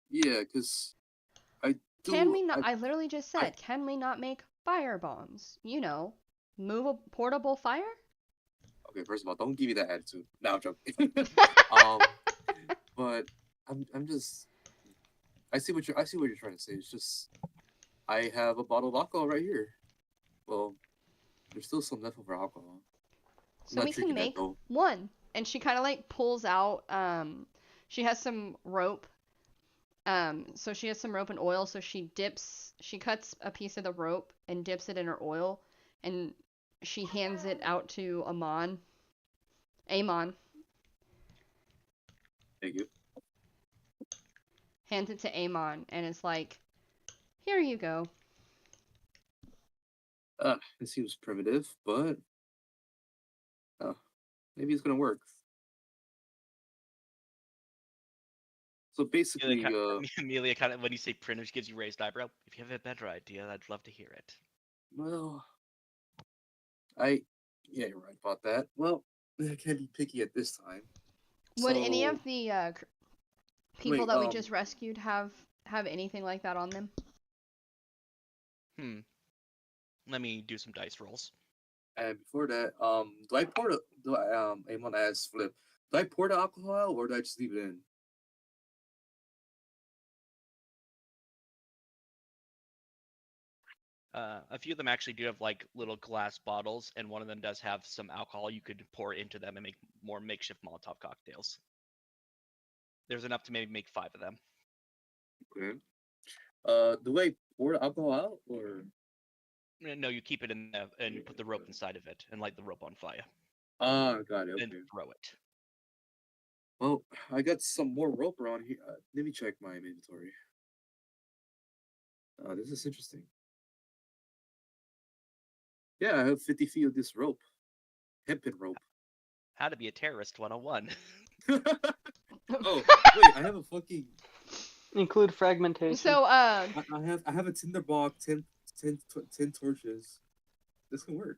Yeah, because I do. Can we not? I literally just said, can we not make fire bombs? You know, move a portable fire? Okay, first of all, don't give me that attitude. No, I'm joking. But I'm just. I see what you're trying to say. It's just I have a bottle of alcohol right here. Well, there's still some leftover alcohol. So we can make one. And she kind of like pulls out, she has some rope. So she has some rope and oil. So she cuts a piece of the rope and dips it in her oil. And she hands it out to Amon. Thank you. Hands it to Amon. And it's like, here you go. It seems primitive, but maybe it's gonna work. So basically, Amelia kind of, when you say printers, gives you raised eyebrow. If you have a better idea, I'd love to hear it. well, yeah, you're right about that. Well, I can't be picky at this time. Would So, any of the people wait, that we just rescued have anything like that on them? Let me do some dice rolls. And before that, Amon asks Flip, do I pour the alcohol out or do I just leave it in? A few of them actually do have like little glass bottles, and one of them does have some alcohol you could pour into them and make more makeshift Molotov cocktails. There's enough to maybe make 5 of them. Okay. Do I pour the alcohol out or? No, you keep it in and put the rope inside of it and light the rope on fire. Got it. Okay. And throw it. Well, I got some more rope around here. Let me check my inventory. This is interesting. Yeah, I have 50 feet of this rope. Hempen rope. How to be a terrorist 101. Oh, wait, I have a fucking... Include fragmentation. So, I have a tinder box, 10 torches. This can work.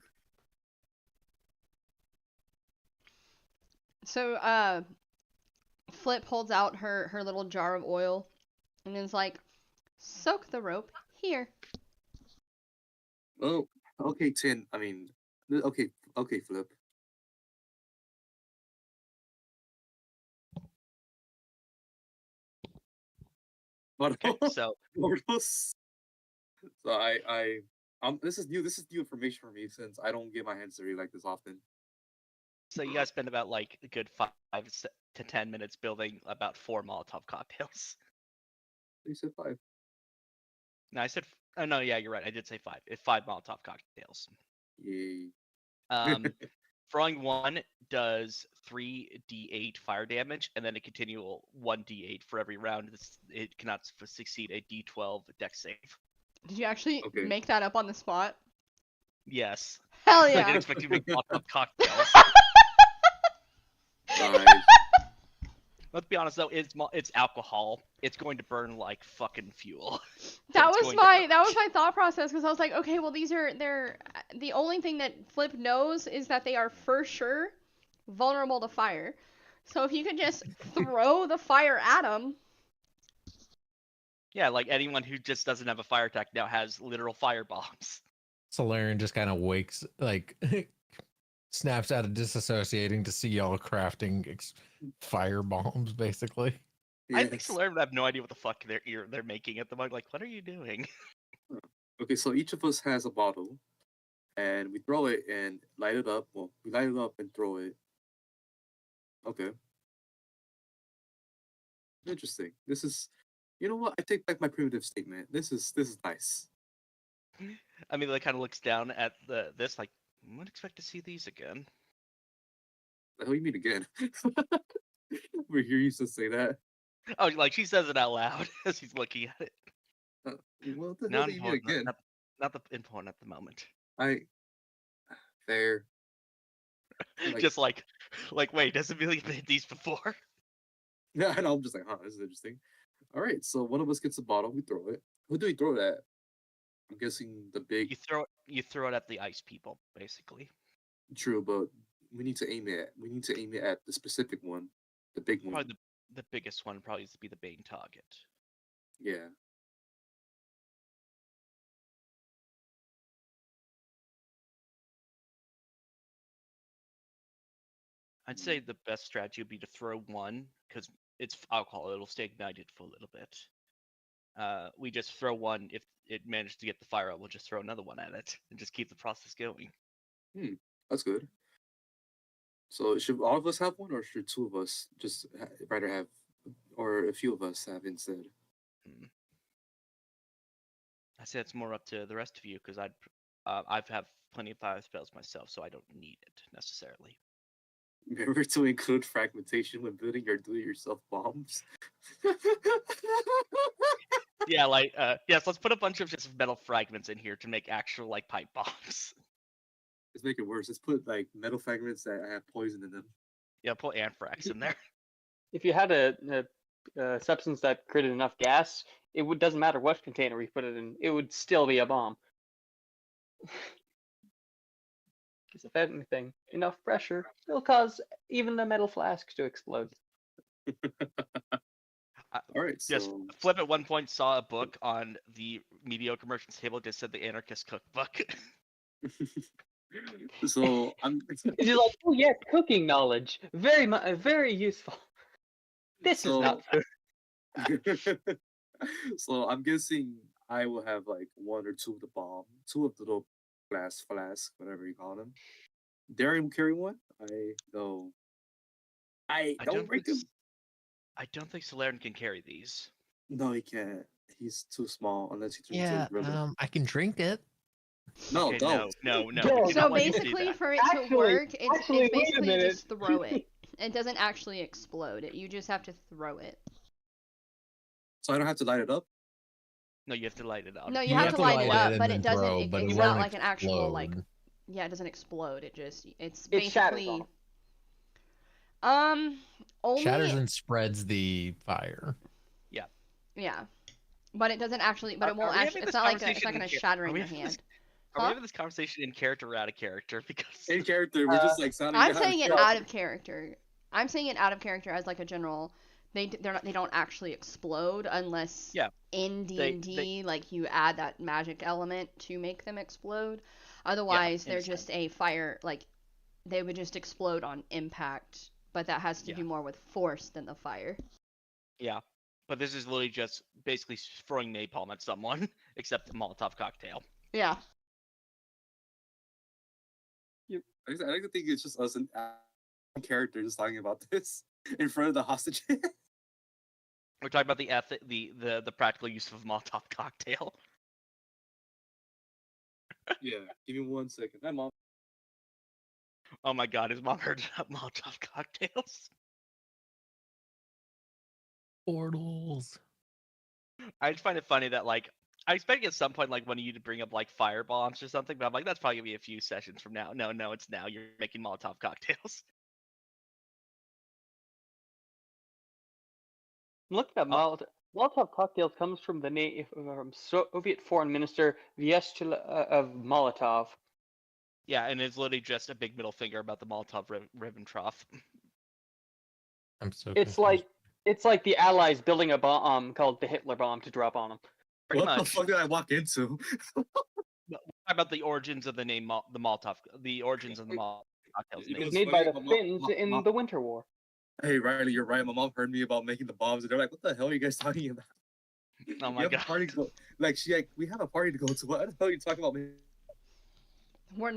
So, Flip holds out her little jar of oil and is like, soak the rope here. Oh, okay, okay, Flip. Okay, so this is new information for me since I don't get my hands dirty like this often. So you guys spend about like a good 5 to 10 minutes building about 4 Molotov cocktails. You said 5. No, I said. Oh no, yeah, you're right. I did say 5. It's 5 Molotov cocktails. Yay. Throwing one does 3d8 fire damage, and then a continual 1d8 for every round. It cannot succeed a d12 dex save. Did you actually make that up on the spot? Yes. Hell I yeah. didn't expect you to make Molotov cocktails. Nice. Let's be honest though, it's alcohol. It's going to burn like fucking fuel. That It's was going to my hurt. thought process because I was like, okay, well they're the only thing that Flip knows is that they are for sure vulnerable to fire. So if you could just throw the fire at them, Yeah, like anyone who just doesn't have a fire attack now has literal fire bombs. Solarian just kind of wakes, like, snaps out of disassociating to see y'all crafting fire bombs, basically. I think Yes. Solarian would have no idea what the fuck they're making at the moment. Like, what are you doing? Okay, so each of us has a bottle, and we throw it and light it up. Well, we light it up and throw it. Okay, interesting. This is, you know what? I take back my primitive statement. This is nice. I mean, like, kind of looks down at this like, I would expect to see these again. The hell you mean again? We're here used to say that. Oh, like she says it out loud as he's looking at it. Uh, what the hell Not do you mean important. again? Not the important at the moment. I fair. Like, Just like, wait, doesn't really made these before? yeah, and I'm just like, huh, this is interesting. All right, so one of us gets a bottle, we throw it. Who do we throw it at? I'm guessing the big. You throw it at the ice people, basically. True, but we need to aim it. We need to aim it at the specific one, the big one. Probably the biggest one probably needs to be the main target. Yeah. I'd say the best strategy would be to throw one because it's alcohol; it'll stay ignited for a little bit. We just throw one. If it manages to get the fire up, we'll just throw another one at it and just keep the process going. That's good. So should all of us have one, or should two of us just rather have, or a few of us have instead? I say it's more up to the rest of you because I've have plenty of fire spells myself, so I don't need it necessarily. Remember to include fragmentation when building your do-it-yourself bombs. Yeah, like yes, let's put a bunch of just metal fragments in here to make actual like pipe bombs. Let's make it worse. Let's put like metal fragments that have poison in them. Yeah, put anthrax in there. If you had a substance that created enough gas, doesn't matter what container we put it in, it would still be a bomb. Because if anything, enough pressure will cause even the metal flasks to explode. All right, Just so Flip at one point saw a book on the mediocre merchant's table. Just said the anarchist cookbook. so I'm. It's just like, oh yes, cooking knowledge, very useful. This is not food. So I'm guessing I will have like one or two of the bomb, two of the little flask, whatever you call them. Darian will carry one. I know. I don't break him. I don't think Solarian can carry these. No, he can't. He's too small unless he turns Yeah, into a gorilla. I can drink it. No, Okay, don't. no. Don't. we do so not want you to do basically that. for it to Actually- work, it's actually, wait a basically minute. just throw it. It doesn't actually explode. You just have to throw it. So I don't have to light it up. No, you have to light it up. No, you have to light it up, and but then it doesn't. throw, but It's it not won't like an actual like. explode. Yeah, it doesn't explode. It's It shatters basically. all. Only. Shatters and spreads the fire. Yeah, but it doesn't actually. But it Are won't we actually. having It's this not like it's conversation not gonna in shatter are in we your having hand. Are we Huh? having this conversation in character or out of character? Because In character, we're just like sounding. I'm out. saying it out of character. I'm saying it out of character as like a general. They don't actually explode unless Yeah, in they- D&D like you add that magic element to make them explode. Otherwise, they're instant. just a fire like they would just explode on impact, but that has to Yeah. do more with force than the fire. yeah. But this is literally just basically throwing napalm at someone, except the Molotov cocktail. Yeah. I like to think it's just us and characters talking about this in front of the hostages. We're talking about the practical use of a Molotov cocktail. Yeah, give me 1 second. Hi, Mom. Oh my god, his mom heard about Molotov cocktails. Portals. I just find it funny that like I expect at some point like one of you to bring up like fire bombs or something, but I'm like that's probably gonna be a few sessions from now. No, it's now. You're making Molotov cocktails. looking at Molotov cocktails comes from the name from Soviet Foreign Minister Vyacheslav of Molotov. Yeah, and it's literally just a big middle finger about the Molotov Ribbentrop. I'm so It's confused. like the Allies building a bomb called the Hitler bomb to drop on them. Pretty What the much. fuck did I walk into? We're talking about the origins of the name the Molotov, the origins of the Molotov cocktails. It It was was made by funny, the my Finns in mom- the Winter War. Hey Riley, you're right. My mom heard me about making the bombs, and they're like, "What the hell are you guys talking about?" Oh We my have a god. party to go. Like we have a party to go to. What the hell are you talking about? We are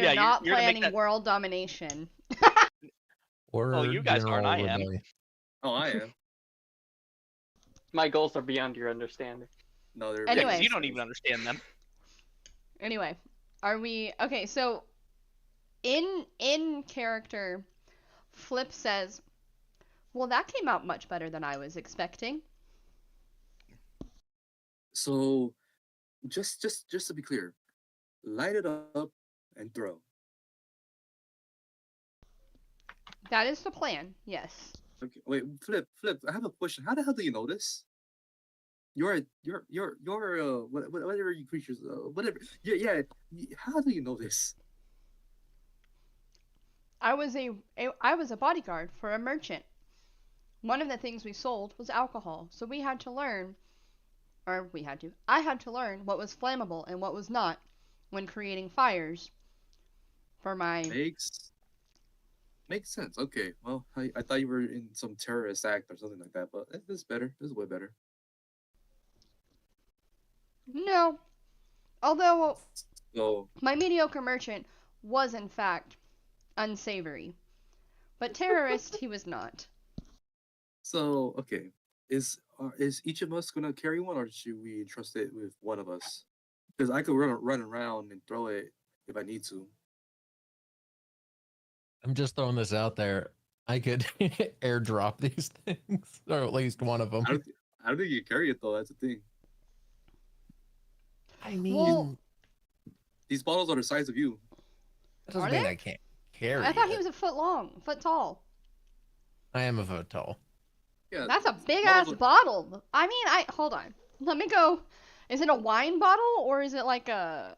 Yeah, not you're gonna make planning that- world domination. Or Oh, you guys aren't, general I am. rebellion. Oh, I am. My goals are beyond your understanding. No, they're Yeah, 'cause Anyways. you don't even understand them. Anyway, are we okay? So, in character, Flip says, "Well, that came out much better than I was expecting." So, just to be clear, light it up and throw. That is the plan. Yes. Okay, wait, Flip. I have a question. How the hell do you know this? You're whatever you creatures, whatever. Yeah. How do you know this? I was a bodyguard for a merchant. One of the things we sold was alcohol, so I had to learn what was flammable and what was not when creating fires for my Makes sense. Okay, well, I thought you were in some terrorist act or something like that, but this is better. This is way better. No. Although So, my mediocre merchant was in fact unsavory. But terrorist he was not. okay, is each of us gonna carry one, or should we trust it with one of us? Because I could run around and throw it if I need to. I'm just throwing this out there. I could airdrop these things, or at least one of them. I don't think you carry it though. That's the thing. I mean, Well, These bottles are the size of you. that doesn't Are mean they? I can't carry I thought it. he was a foot long, foot tall. I am a foot tall. Yeah, That's a these big bottles ass are- bottle. I mean, hold on. Let me go. Is it a wine bottle or is it like a?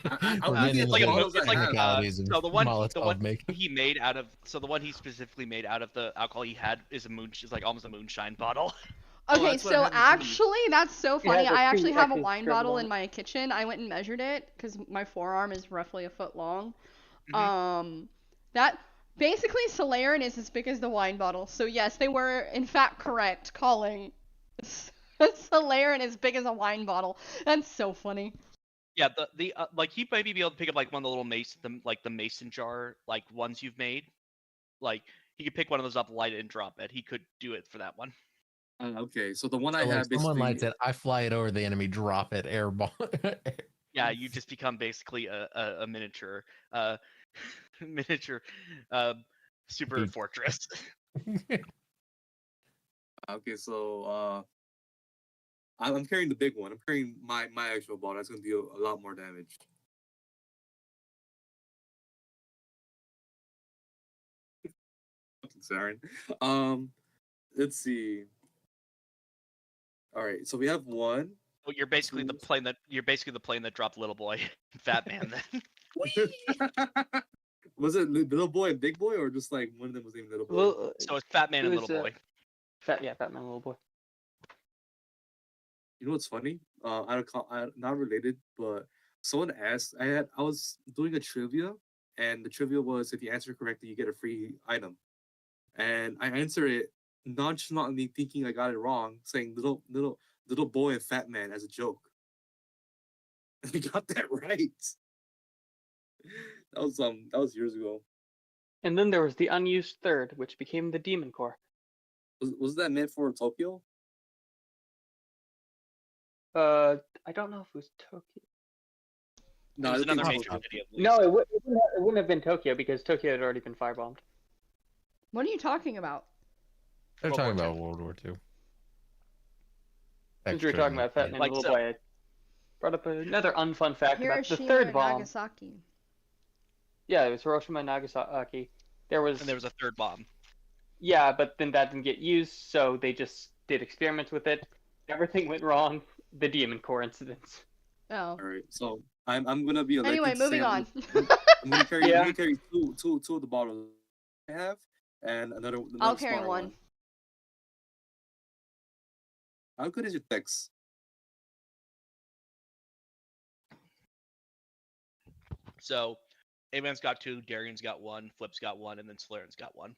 I'm Remind looking me at of the like a bottles it's I like have. technicalities of so the one Molotov making. he made out of the one he specifically made out of the alcohol he had is like almost a moonshine bottle. Oh, Okay, that's what I so have in front of me. actually, that's so funny. the I two actually have a X's wine scribbled bottle on in it. my kitchen. I went and measured it because my forearm is roughly a foot long. Mhm. That basically Solarian is as big as the wine bottle. So yes, they were in fact correct calling Solarian as big as a wine bottle. That's so funny. Yeah, the like he maybe be able to pick up like one of the little the mason jar like ones you've made. Like he could pick one of those up, light it, and drop it. He could do it for that one. Okay, so the one So, I like, have someone basically. lights it, I fly it over the enemy, drop it, airball. Yeah, you just become basically a miniature miniature super Dude. fortress. Okay, so I'm carrying the big one. I'm carrying my actual ball. That's gonna deal a lot more damage. Sorry. Let's see. All right, so we have one. Oh, you're basically the plane that dropped Little Boy, Fat Man. Then Was it Little Boy and Big Boy, or just like one of them was named Little Boy? Well, so it's Fat Man It and was, Little Boy. Fat Man, little boy. You know what's funny? Not related, but someone asked. I was doing a trivia, and the trivia was if you answer correctly, you get a free item. And I answered it nonchalantly, thinking I got it wrong, saying little boy and fat man as a joke. And I got that right. That was years ago. And then there was the unused third, which became the Demon Core. Was that meant for Tokyo? I don't know if it was Tokyo. It was I another think- major city. At least. No, it wouldn't have been Tokyo because Tokyo had already been firebombed. What are you talking about? They're World talking War about II. World War II. Since we were talking about Fat Man Like and Little so. Boy, I brought up another unfun fact about the Hiroshima third and bomb. Nagasaki. Yeah, it was Hiroshima and Nagasaki. There was And there was a third bomb. yeah, but then that didn't get used, so they just did experiments with it. Everything went wrong. The Demon Core incidents. Oh. All right, so I'm gonna be elected Anyway, to say moving on. I'm gonna carry Yeah. I'm gonna carry two of the bottles I have, and another I'll carry smaller one. How good is your text? So, Aman's got 2, Darian's got 1, Flip's got 1, and then Solarin's got 1.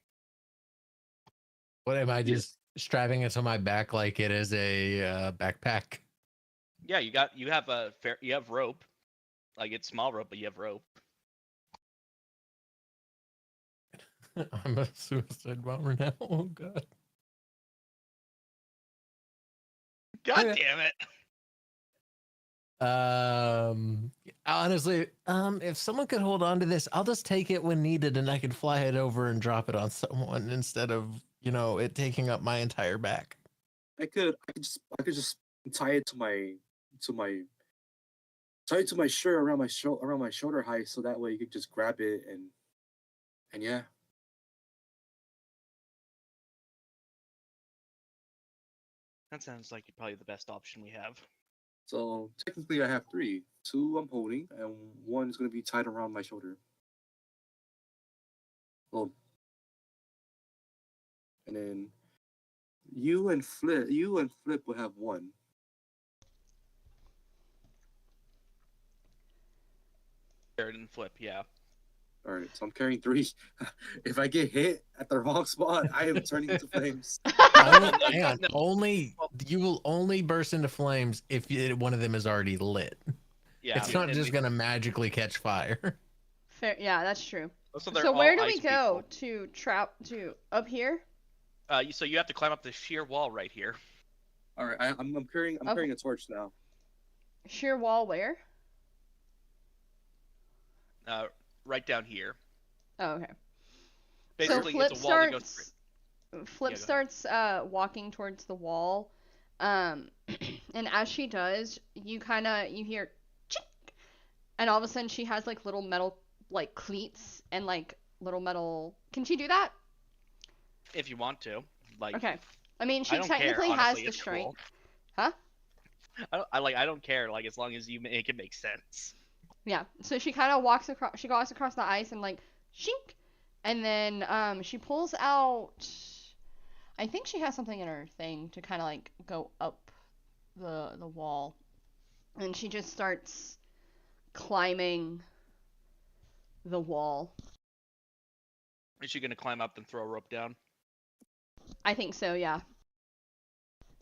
What am I just strapping it to my back like it is a backpack? Yeah, you have rope. Like it's small rope, but you have rope. I'm a suicide bomber now. Oh god. God Okay. damn it. Honestly, if someone could hold on to this, I'll just take it when needed and I can fly it over and drop it on someone instead of, it taking up my entire back. I could just tie it to my shirt around my shoulder height, so that way you could just grab it and yeah. That sounds like probably the best option we have. So technically, I have 3. 2 I'm holding, and 1 is gonna be tied around my shoulder. Well, and then you and Flip will have 1. Darian and Flip, yeah. All right, so I'm carrying 3. If I get hit at the wrong spot, I am turning into flames. Hang on. No. You will only burst into flames if one of them is already lit. Yeah. It's not just gonna magically catch fire. Fair. Yeah, that's true. So So where do we ice go to up here? So you have to climb up the sheer wall right here. All right, I'm carrying a torch now. Sheer wall where? Right down here. Oh, okay. Basically, so Flip it's a wall that goes straight. Flip starts walking towards the wall, and as she does, you hear, chink, and all of a sudden she has like little metal like cleats and like little metal. Can she do that? If you want to, like. Okay. I mean, she I don't technically care, has honestly, the it's strength. cool. Huh? I don't care, like as long as you make it make sense. Yeah. So she kind of walks across. She goes across the ice and like, shink, and then she pulls out. I think she has something in her thing to kind of like go up the wall, and she just starts climbing the wall. Is she gonna climb up and throw a rope down? I think so. Yeah.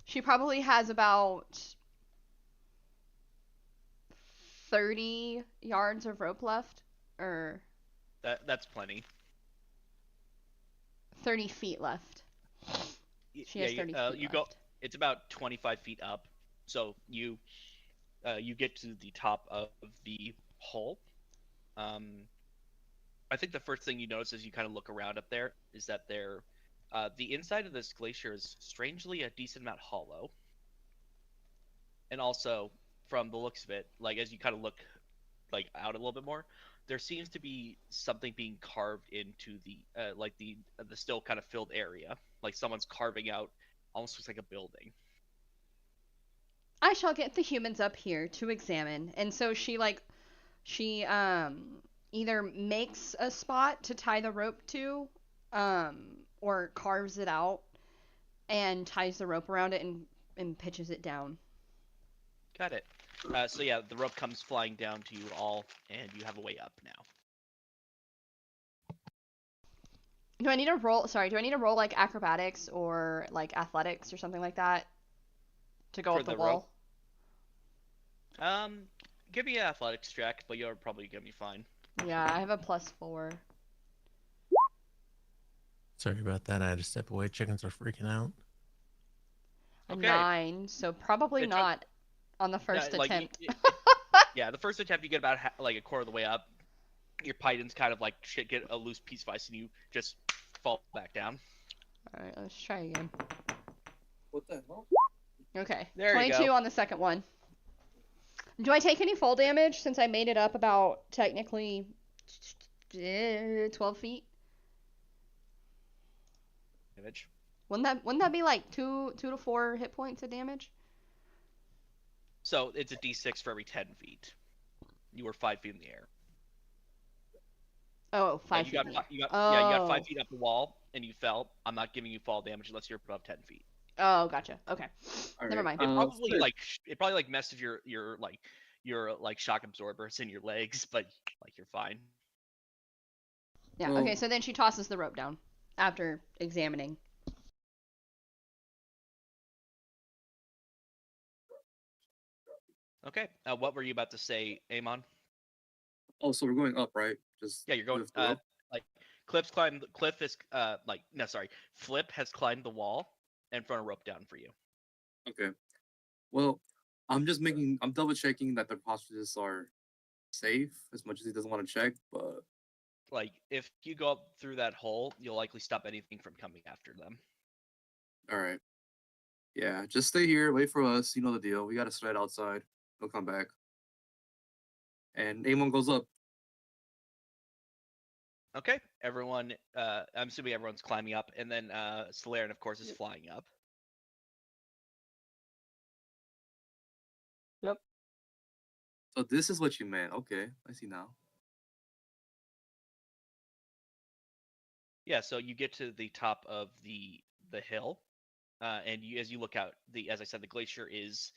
She probably has about 30 yards of rope left, or That's plenty. 30 feet left. She has 30 feet you left. go. It's about 25 feet up. So you get to the top of the hole. I think the first thing you notice as you kind of look around up there is that the inside of this glacier is strangely a decent amount hollow. And also, from the looks of it, like as you kind of look like out a little bit more, there seems to be something being carved into the still kind of filled area. Like someone's carving out, almost looks like a building. I shall get the humans up here to examine. And so she either makes a spot to tie the rope to, or carves it out and ties the rope around it and pitches it down. Got it. So yeah, the rope comes flying down to you all, and you have a way up now. Do I need to roll? Sorry, do I need to roll like acrobatics or like athletics or something like that to go For up the the wall? rope? Give me an athletics check, but you're probably gonna be fine. Yeah, I have a +4. Sorry about that. I had to step away. Chickens are freaking out. A Okay. 9, so probably It's not on the first like, attempt. Yeah, the first attempt you get about like a quarter of the way up. Your pythons kind of like get a loose piece of ice, and you just fall back down. All right, let's try again. What the hell? Okay, There you 22 go. on the second one. Do I take any fall damage since I made it up about technically 12 feet? Damage. Wouldn't that be like 2 to 4 hit points of damage? So it's a d6 for every 10 feet. You were 5 feet in the air. Oh, Yeah, 5 feet. you got Oh. you got 5 feet up the wall and you fell. I'm not giving you fall damage unless you're above 10 feet. Oh, gotcha. Okay. All Never right, mind. It probably like messed with your like shock absorbers in your legs, but like you're fine. Yeah. Well- Okay. So then she tosses the rope down after examining. Okay. What were you about to say, Amon? Oh, so we're going up, right? Just Yeah, you're going. lift the rope? Like Flip has climbed the wall and thrown a rope down for you. Okay. Well, I'm double checking that the hostages are safe as much as he doesn't want to check, but Like if you go up through that hole, you'll likely stop anything from coming after them. all right. Yeah, just stay here, wait for us. You know the deal. We gotta slide outside. We'll come back. And Amon goes up. Okay. Everyone. I'm assuming everyone's climbing up, and then Solarian, of course, is flying up. Yep. So this is what you meant. Okay, I see now. Yeah. So you get to the top of the hill, and as you look out, as I said, the glacier is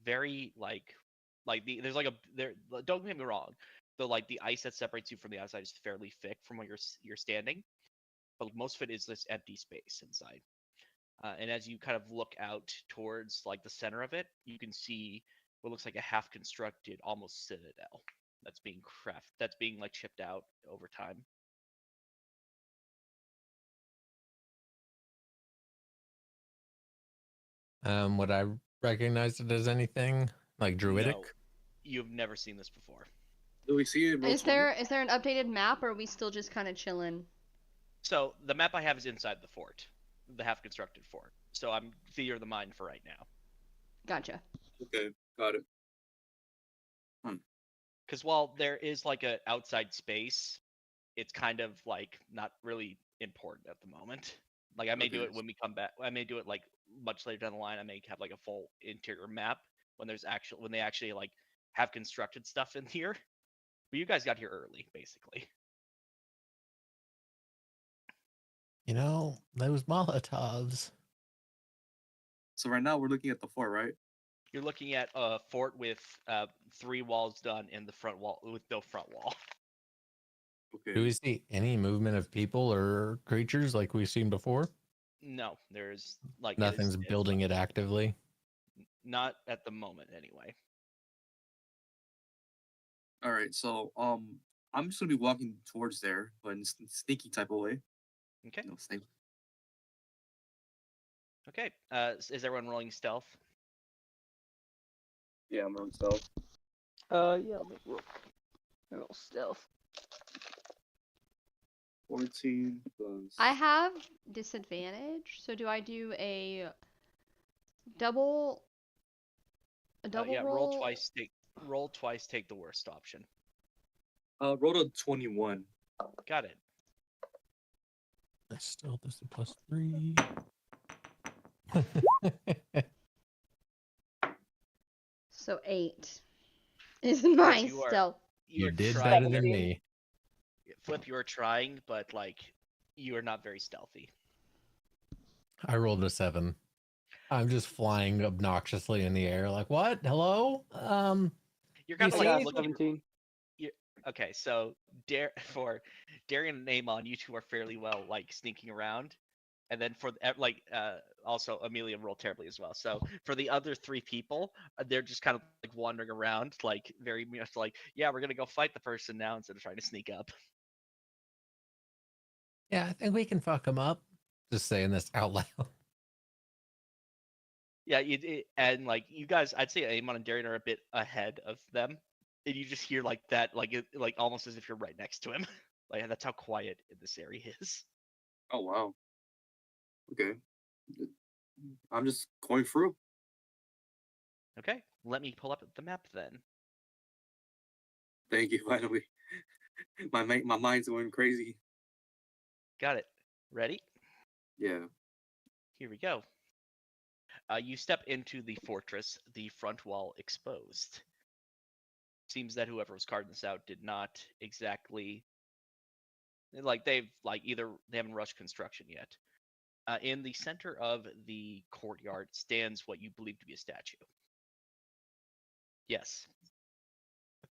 very there's like a there. Don't get me wrong, the ice that separates you from the outside is fairly thick from where you're standing, but most of it is this empty space inside. And as you kind of look out towards like the center of it, you can see what looks like a half-constructed, almost citadel that's being like chipped out over time. Would I recognize it as anything like druidic? No, you've never seen this before. Do we see it? Is there an updated map, or are we still just kind of chilling? So the map I have is inside the fort, the half-constructed fort. So I'm theater of the mind for right now. Gotcha. Okay, got it. Because while there is like a outside space, it's kind of like not really important at the moment. Like I may do Okay. it when we come back. I may do it like much later down the line. I may have like a full interior map when they actually like have constructed stuff in here. But you guys got here early, basically. You know, those Molotovs. So right now we're looking at the fort, right? You're looking at a fort with 3 walls done in the front wall with no front wall. Okay. Do we see any movement of people or creatures like we've seen before? No, there's like Nothing's building it actively. Not at the moment, anyway. All right. So I'm just gonna be walking towards there, but in a sneaky type of way. Okay. You know, sneak. Okay. Is everyone rolling stealth? Yeah, I'm on stealth. Yeah, let me roll stealth. 14 plus. I have disadvantage, so do I do a double Yeah, roll? roll twice. Take the worst option. Rolled a 21. Got it. That's still just a +3. So 8 is my you are- stealth. You did trying better than to- me. Flip, you are trying, but like you are not very stealthy. I rolled a 7. I'm just flying obnoxiously in the air, like what? Hello? You're kind You of like see? looking. 17. Okay, so for Darian and Amon, you two are fairly well like sneaking around, and then for also Amelia rolled terribly as well. So for the other 3 people, they're just kind of like wandering around, like very much like, yeah, we're gonna go fight the person now instead of trying to sneak up. Yeah, I think we can fuck them up. Just saying this out loud. Yeah, and like you guys, I'd say Amon and Darian are a bit ahead of them, and you just hear like that, like almost as if you're right next to him. Like that's how quiet this area is. Oh wow. Okay. I'm just going through. Okay, let me pull up the map then. Thank you. Finally, my mind's going crazy. Got it. Ready? Yeah. here we go. You step into the fortress, the front wall exposed. Seems that whoever was carving this out did not exactly they haven't rushed construction yet. In the center of the courtyard stands what you believe to be a statue. Yes,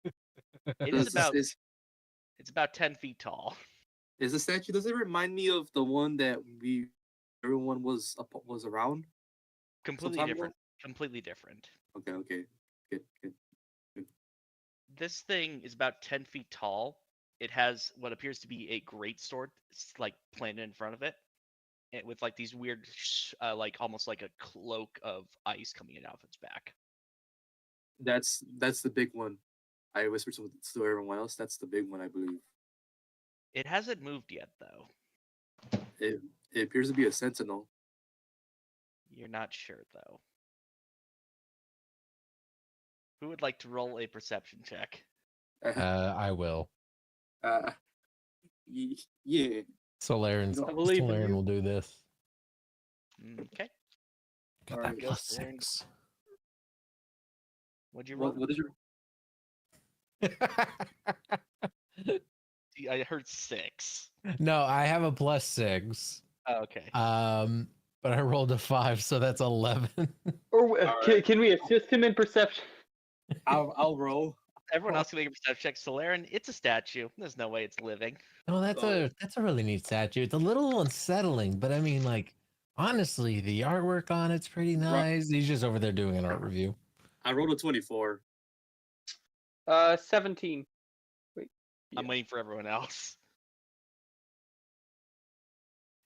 it is about it's about 10 feet tall. Is the statue? Does it remind me of the one that everyone was around? Completely time ago? different. Completely different. Okay. Good. This thing is about 10 feet tall. It has what appears to be a great sword, planted in front of it, with these weird, almost like a cloak of ice coming out of its back. That's the big one. I whispered to everyone else. That's the big one, I believe. It hasn't moved yet, though. It appears to be a sentinel. You're not sure, though. Who would like to roll a perception check? I will. Yeah. Solarian will do this. Okay. Got Alright, that plus Solarian. 6. What'd you roll? What is your? I heard 6. No, I have a plus 6. Oh, okay. But I rolled a 5, so that's 11. Or Alright. can we assist him in perception? I'll roll. Everyone else can make a perception check. Solarian, it's a statue. There's no way it's living. No, that's a really neat statue. It's a little unsettling, but I mean, honestly, the artwork on it's pretty nice. He's just over there doing an art review. I rolled a 24. 17. I'm waiting for everyone else.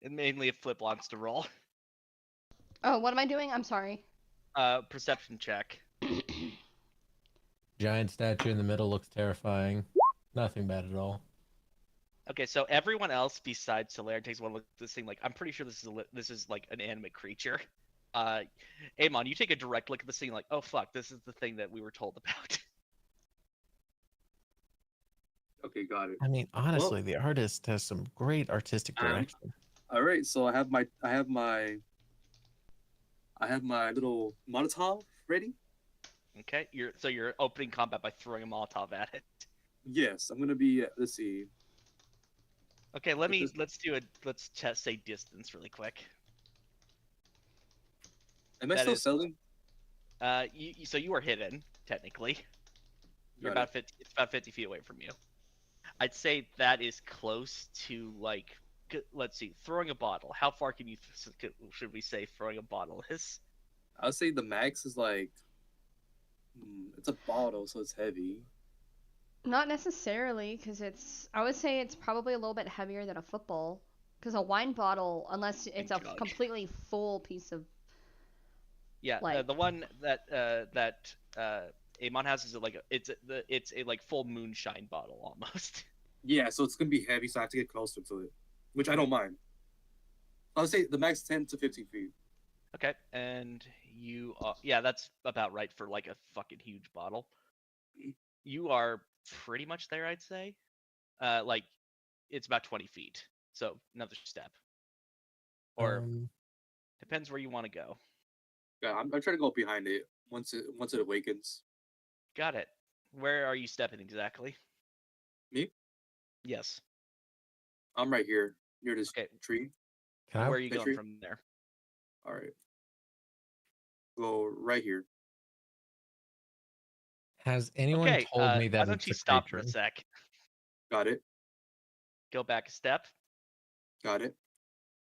And mainly if Flip wants to roll. Oh, what am I doing? I'm sorry. Perception check. Giant statue in the middle looks terrifying. Nothing bad at all. Okay, so everyone else besides Solarian takes one look at this thing. I'm pretty sure this is like an animate creature. Amon, you take a direct look at this thing. Oh fuck, this is the thing that we were told about. Okay, got it. I mean, honestly, the artist has some great artistic direction. All right, so I have my little Molotov ready. Okay, you're opening combat by throwing a Molotov at it. Yes, I'm gonna be. Let's see. Okay, let's test say distance really quick. Am I That still is- selling? So you are hidden technically. You're Got about 50. It's about 50 feet away from you. I'd say that is close to let's see, throwing a bottle. How far can you? Should we say throwing a bottle is? I'll say the max is it's a bottle, so it's heavy. Not necessarily, because I would say it's probably a little bit heavier than a football. Because a wine bottle, unless it's a jug. completely full piece of. Yeah, the one that Amon has is it's a full moonshine bottle almost. Yeah, so it's gonna be heavy, so I have to get closer to it, which I don't mind. I'll say the max 10 to 15 feet. Okay, and yeah, that's about right for a fucking huge bottle. You are pretty much there, I'd say. It's about 20 feet, so another step. Or depends where you want to go. Yeah, I'm trying to go behind it once it awakens. Got it. Where are you stepping exactly? Me? Yes. I'm right here near this Okay. tree. Can Where I, are you going from there? All right. Go right here. has anyone Okay, told me why that don't it's you a stop for creature? a sec? Got it. Go back a step. Got it.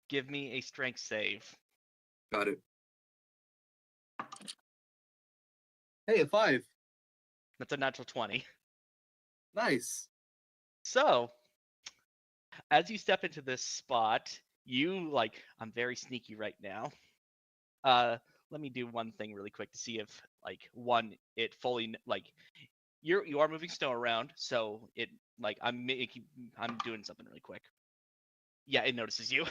Give me a strength save. Got it. Hey, a 5. That's a natural 20. Nice. So, as you step into this spot, I'm very sneaky right now. Let me do one thing really quick to see if it fully you are moving snow around, so it I'm doing something really quick. Yeah, it notices you.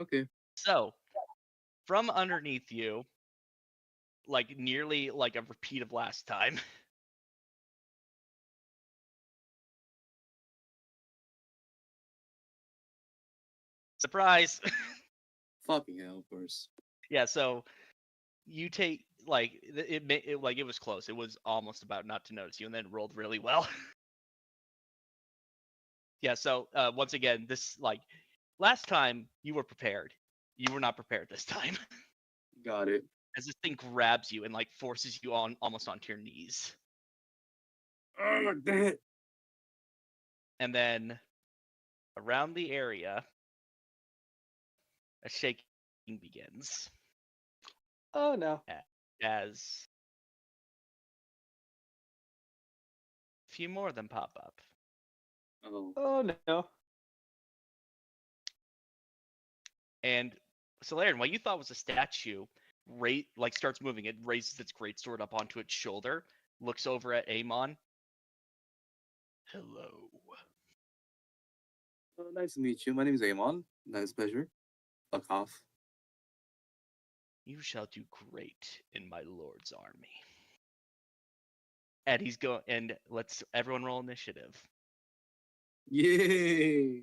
Okay. So, from underneath you, nearly a repeat of last time. Surprise! Fucking hell, of course. Yeah, so you take like it was close. It was almost about not to notice you, and then rolled really well. Yeah, so once again, this last time you were prepared. You were not prepared this time. Got it. As this thing grabs you and forces you on almost onto your knees. Oh, damn it. And then around the area, a shaking begins. Oh no. As a few more of them pop up. Oh. Oh no. And Solarian, what you thought was a statue, starts moving. It raises its greatsword up onto its shoulder, looks over at Amon. Hello. Nice to meet you. My name is Amon. Nice pleasure. Fuck off. You shall do great in my lord's army. And he's going. And let's everyone roll initiative. Yay!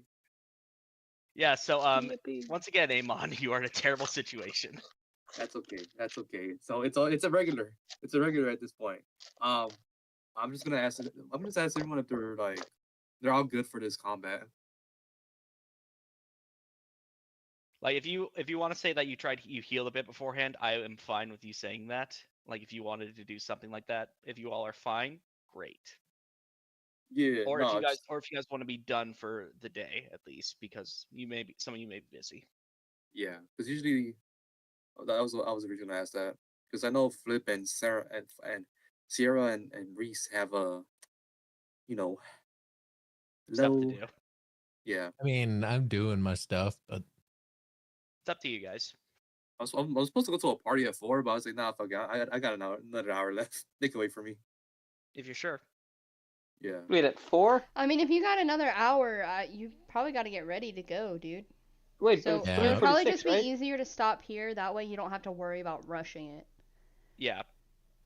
Yeah. So Yippee. once again, Amon, you are in a terrible situation. That's okay. That's okay. So it's a regular. It's a regular at this point. I'm just gonna ask. I'm just ask everyone if they're all good for this combat. Like if you want to say that you healed a bit beforehand, I am fine with you saying that. Like if you wanted to do something like that, if you all are fine, great. Yeah. Or no, if you guys it's- want to be done for the day at least, because some of you may be busy. yeah, because usually I was originally gonna ask that because I know Flip and Sarah and Sierra and Reese have a Stuff to low. do. Yeah, I mean, I'm doing my stuff, but It's up to you guys. I was supposed to go to a party at 4, but I was like, nah, fuck, I got another hour left. They can wait for me. If you're sure. Yeah. Wait, at 4? I mean, if you got another hour, you probably got to get ready to go, dude. Wait, So but it's Yeah. it would probably 3:46, just be right? easier to stop here. That way you don't have to worry about rushing it. Yeah.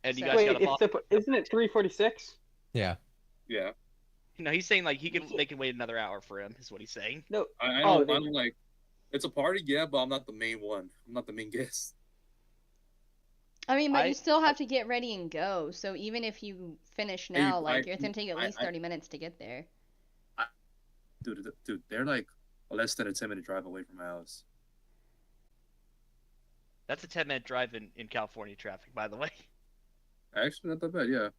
And you So- guys Wait, got a boss. isn't it 3:46? yeah. Yeah. No, he's saying they can wait another hour for him, is what he's saying. No. I Oh, don't, they- I don't like. It's a party, yeah, but I'm not the main one. I'm not the main guest. I mean, but I- you still have to get ready and go. So even if you finish now, I- it's gonna take at I- least 30 minutes to get there. Dude, they're like less than a 10-minute drive away from my house. That's a 10-minute drive in California traffic, by the way. Actually, not that bad, yeah.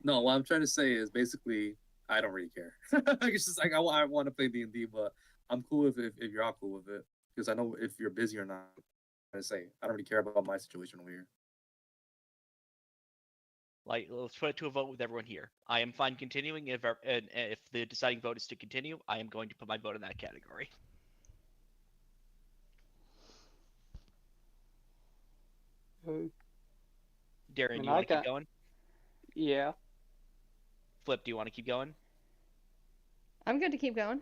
No, what I'm trying to say is basically I don't really care. It's just like I want to play D&D, but I'm cool if you're all cool with it because I know if you're busy or not. I say I don't really care about my situation over here. Like, let's put it to a vote with everyone here. I am fine continuing. If the deciding vote is to continue, I am going to put my vote in that category. Darren, And do you I want to keep got- going? Yeah. Flip, do you want to keep going? I'm good to keep going.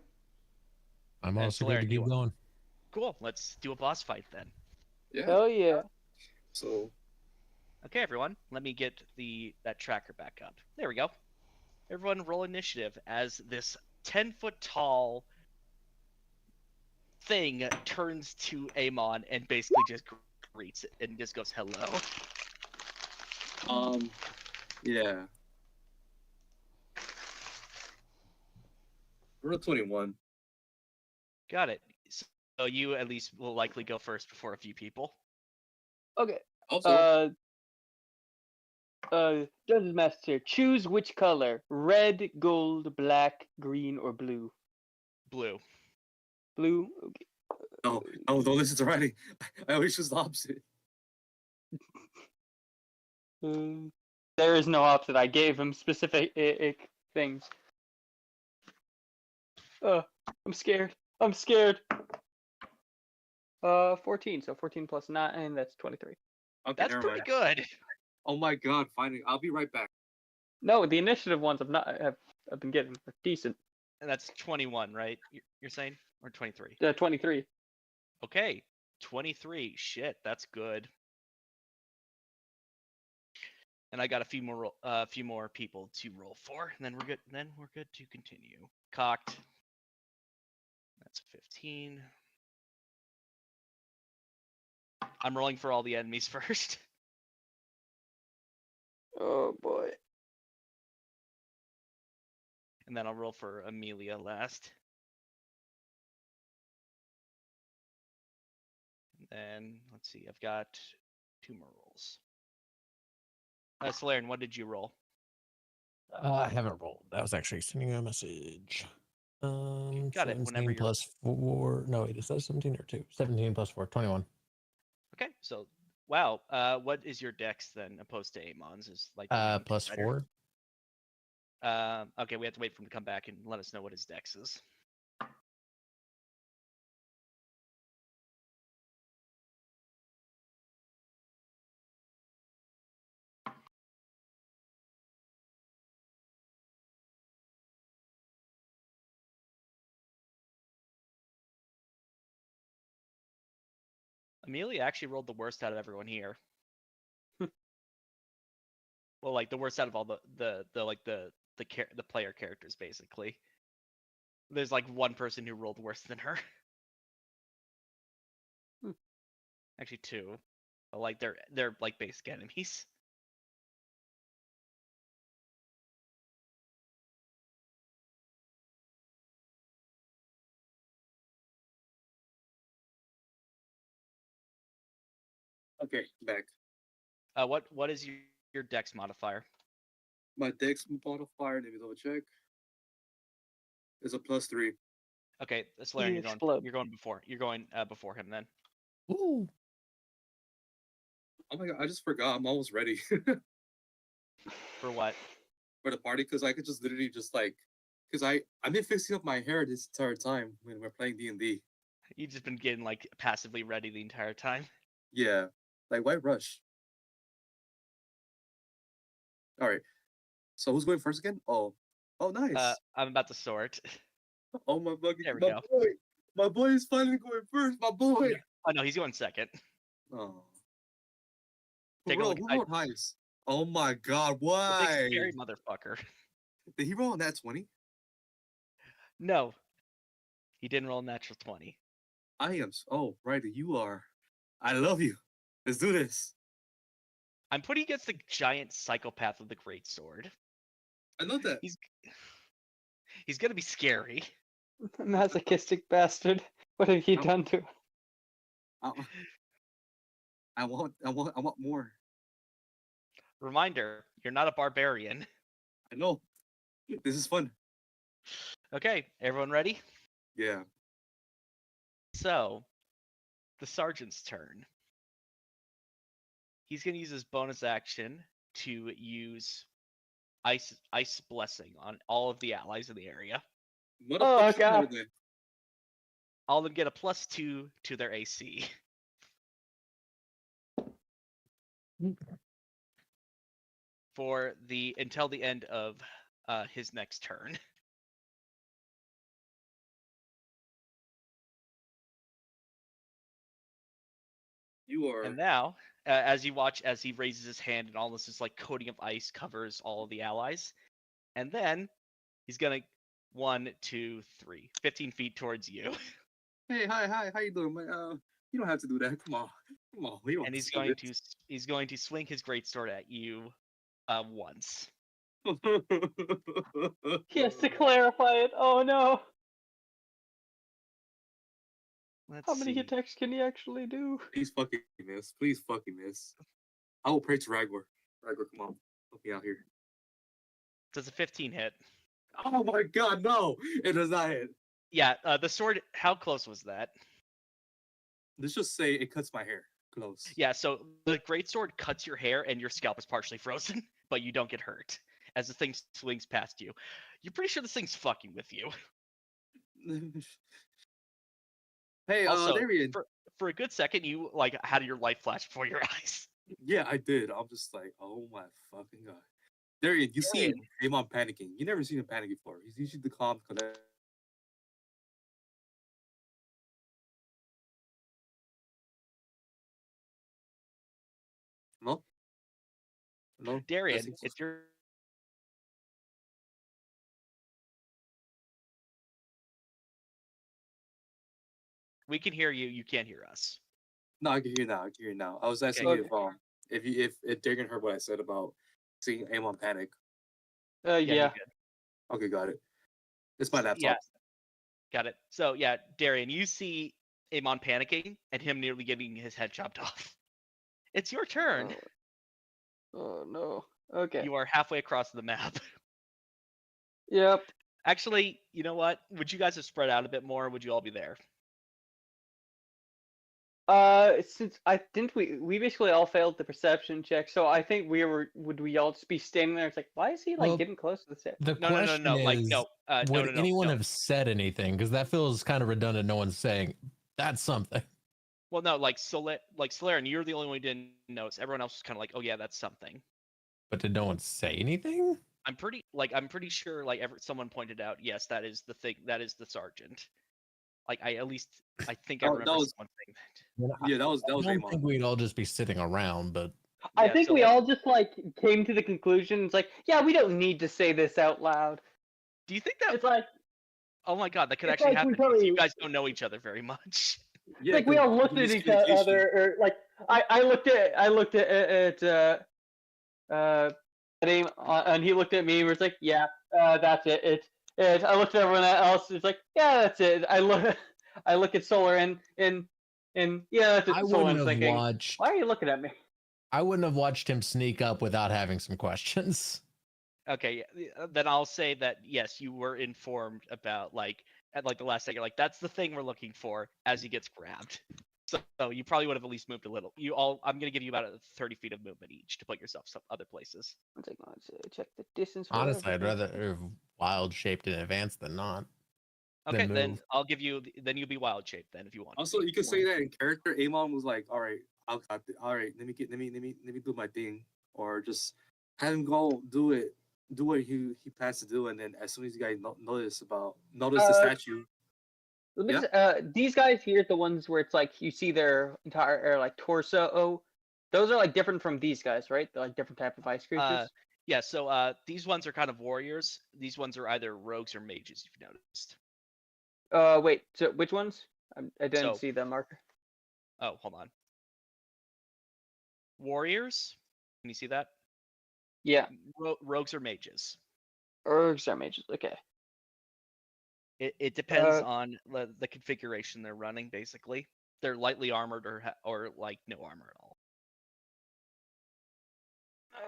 I'm And also good Solarian, to do you keep going. Cool. Let's do a boss fight then. Yeah. Hell yeah. So Okay, everyone. Let me get that tracker back up. There we go. Everyone, roll initiative as this 10-foot tall thing turns to Amon and basically just greets it and just goes hello. yeah. We're at 21. Got it. So you at least will likely go first before a few people. Okay. Also, Dungeon Master, choose which color: red, gold, black, green, or blue. Blue. Blue. Okay. no, don't listen to writing. I always choose the opposite. There is no opposite. I gave him specific things. I'm scared. I'm scared. 14. So 14 plus 9, that's 23. Okay, That's never pretty mind. good. Oh my god, finally. I'll be right back. No, the initiative ones I've been getting are decent. And that's 21, right? You're saying? Or 23? 23. Okay. 23. Shit, that's good. And I got a few more people to roll for, and then we're good. Then we're good to continue. Cocked. That's 15. I'm rolling for all the enemies first. Oh boy. And then I'll roll for Amelia last. And then, let's see, I've got 2 more rolls. Solarian, what did you roll? I haven't rolled. I was actually sending you a message. Got it, whenever 17 you're... plus 4. No, wait, is that 17 or 2? 17 plus 4, 21. Okay, so, wow. What is your dex then, opposed to Amon's? Is like the main Plus decider? 4. Okay, we have to wait for him to come back and let us know what his dex is. Amelia actually rolled the worst out of everyone here. Well, like the worst out of all the player characters, basically. There's like one person who rolled worse than her. Actually, 2. But, like they're like basic enemies. Okay, back. What is your dex modifier? My dex modifier, let me double check, is a +3. Okay, Solarian, you're explode. going before him then. Ooh. Oh my god, I just forgot. I'm almost ready For what? for the party because I could just literally just like, because I've been fixing up my hair this entire time when we're playing D&D. You've just been getting like passively ready the entire time. Yeah, like why rush? All right, so who's going first again? Oh, nice. I'm about to sort. Oh my fucking, There we my go. boy, my boy is finally going first. My boy. Oh no, he's going second. Oh, Take a look. who rolled highest? Oh my god, The big why? scary motherfucker. Did he roll on that 20? No, he didn't roll a natural 20. I am. Oh, right, you are. I love you. Let's do this. I'm putting against the giant psychopath with the great sword. I know that. He's gonna be scary. Masochistic bastard. What have you Oh. done to him? I want more. Reminder, you're not a barbarian. I know. This is fun. Okay, everyone ready? Yeah. So, the sergeant's turn. He's gonna use his bonus action to use ice blessing on all of the allies in the area. What Oh, the fuck God. are they? All of them get a +2 to their AC. For until the end of his next turn. You are. And now, as you watch as he raises his hand and all this is like coating of ice covers all of the allies, and then he's gonna 1, 2, 3, 15 feet towards you, Hey, hi, how you doing, man? You don't have to do that. Come on. We don't and have he's to do going to swing his greatsword at you, once. this. He has to clarify it. Oh no. Let's How many see. attacks can he actually do? Please fucking miss. Please fucking miss. I will pray to Ragor. Ragor, come on. Help me out here. Does a 15 hit? Oh my god, no! It does not hit. Yeah, the sword. How close was that? Let's just say it cuts my hair. Close. Yeah, so the greatsword cuts your hair and your scalp is partially frozen, but you don't get hurt as the thing swings past you. You're pretty sure this thing's fucking with you. Hey, Also, Darian. for a good second, you like had your life flash before your eyes. Yeah, I did. I'm just like, oh my fucking god. Darian, you see him on panicking. You never seen him panic before. He's usually the calm, collected. Hello? Hello? Darian, Testing. it's your. We can hear you. You can't hear us. No, I can hear you now. I can hear you now. I was asking Okay. you if Dagan heard what I said about seeing Amon panic. Yeah, Yeah. you're good. Okay, got it. It's my laptop. Yeah, got it. So yeah, Darian, you see Amon panicking and him nearly getting his head chopped off. It's your turn. Oh no. Okay. You are halfway across the map. Yep. Actually, you know what? Would you guys have spread out a bit more? Or would you all be there? Since I didn't we basically all failed the perception check, so I think would we all just be standing there? It's like, why is he like Well, getting close to the stairs? The No. question Like is, no. would anyone No. have said anything? Because that feels kind of redundant. No one's saying that's something. Well, no. Like Solarian, you're the only one who didn't notice. Everyone else was kind of like, oh yeah, that's something. But did no one say anything? I'm pretty sure like someone pointed out, yes, that is the thing. That is the sergeant. Like I think I Oh, remember that was- someone saying that. Yeah, that was I don't Amon. think we'd all just be sitting around, but I Yeah, think so, we like, all just like came to the conclusion. It's like, yeah, we don't need to say this out loud. Do you think that? It's like, Oh my god, that could it's actually like we happen because probably- you guys don't know each other very much. Yeah, like we all 'cause looked at each other, or like I looked at him, and he looked at me and was like, yeah, that's it. It's I looked at everyone else. It's like, yeah, that's it. I look at Solar and yeah, that's it. I Solar wouldn't and have thinking, watched. why are you looking at me? I wouldn't have watched him sneak up without having some questions. Okay, then I'll say that yes, you were informed about like at like the last second, like that's the thing we're looking for as he gets grabbed. So you probably would have at least moved a little. I'm gonna give you about 30 feet of movement each to put yourself some other places. Let's check the distance. for Honestly, I'd everything. rather have wild shaped in advance than not. Okay, then move. I'll give you. Then you'll be wild shaped then if you want. to Also, be. you can say that in character. Amon was like, "All right, all right. Let me do my thing," or just have him go do it, do what he plans to do, and then as soon as you guys notice the statue. Let me Yeah. just, these guys here, the ones where it's like you see their entire like torso. Those are like different from these guys, right? They're like different type of ice creatures. Yeah. So these ones are kind of warriors. These ones are either rogues or mages. If you noticed. Wait. So which ones? I didn't So- see the marker. Oh, hold on. Warriors. Can you see that? Yeah, Rogues or mages. Urgs are mages. Okay. It depends Uh, on the configuration they're running. Basically, they're lightly armored or like no armor at all.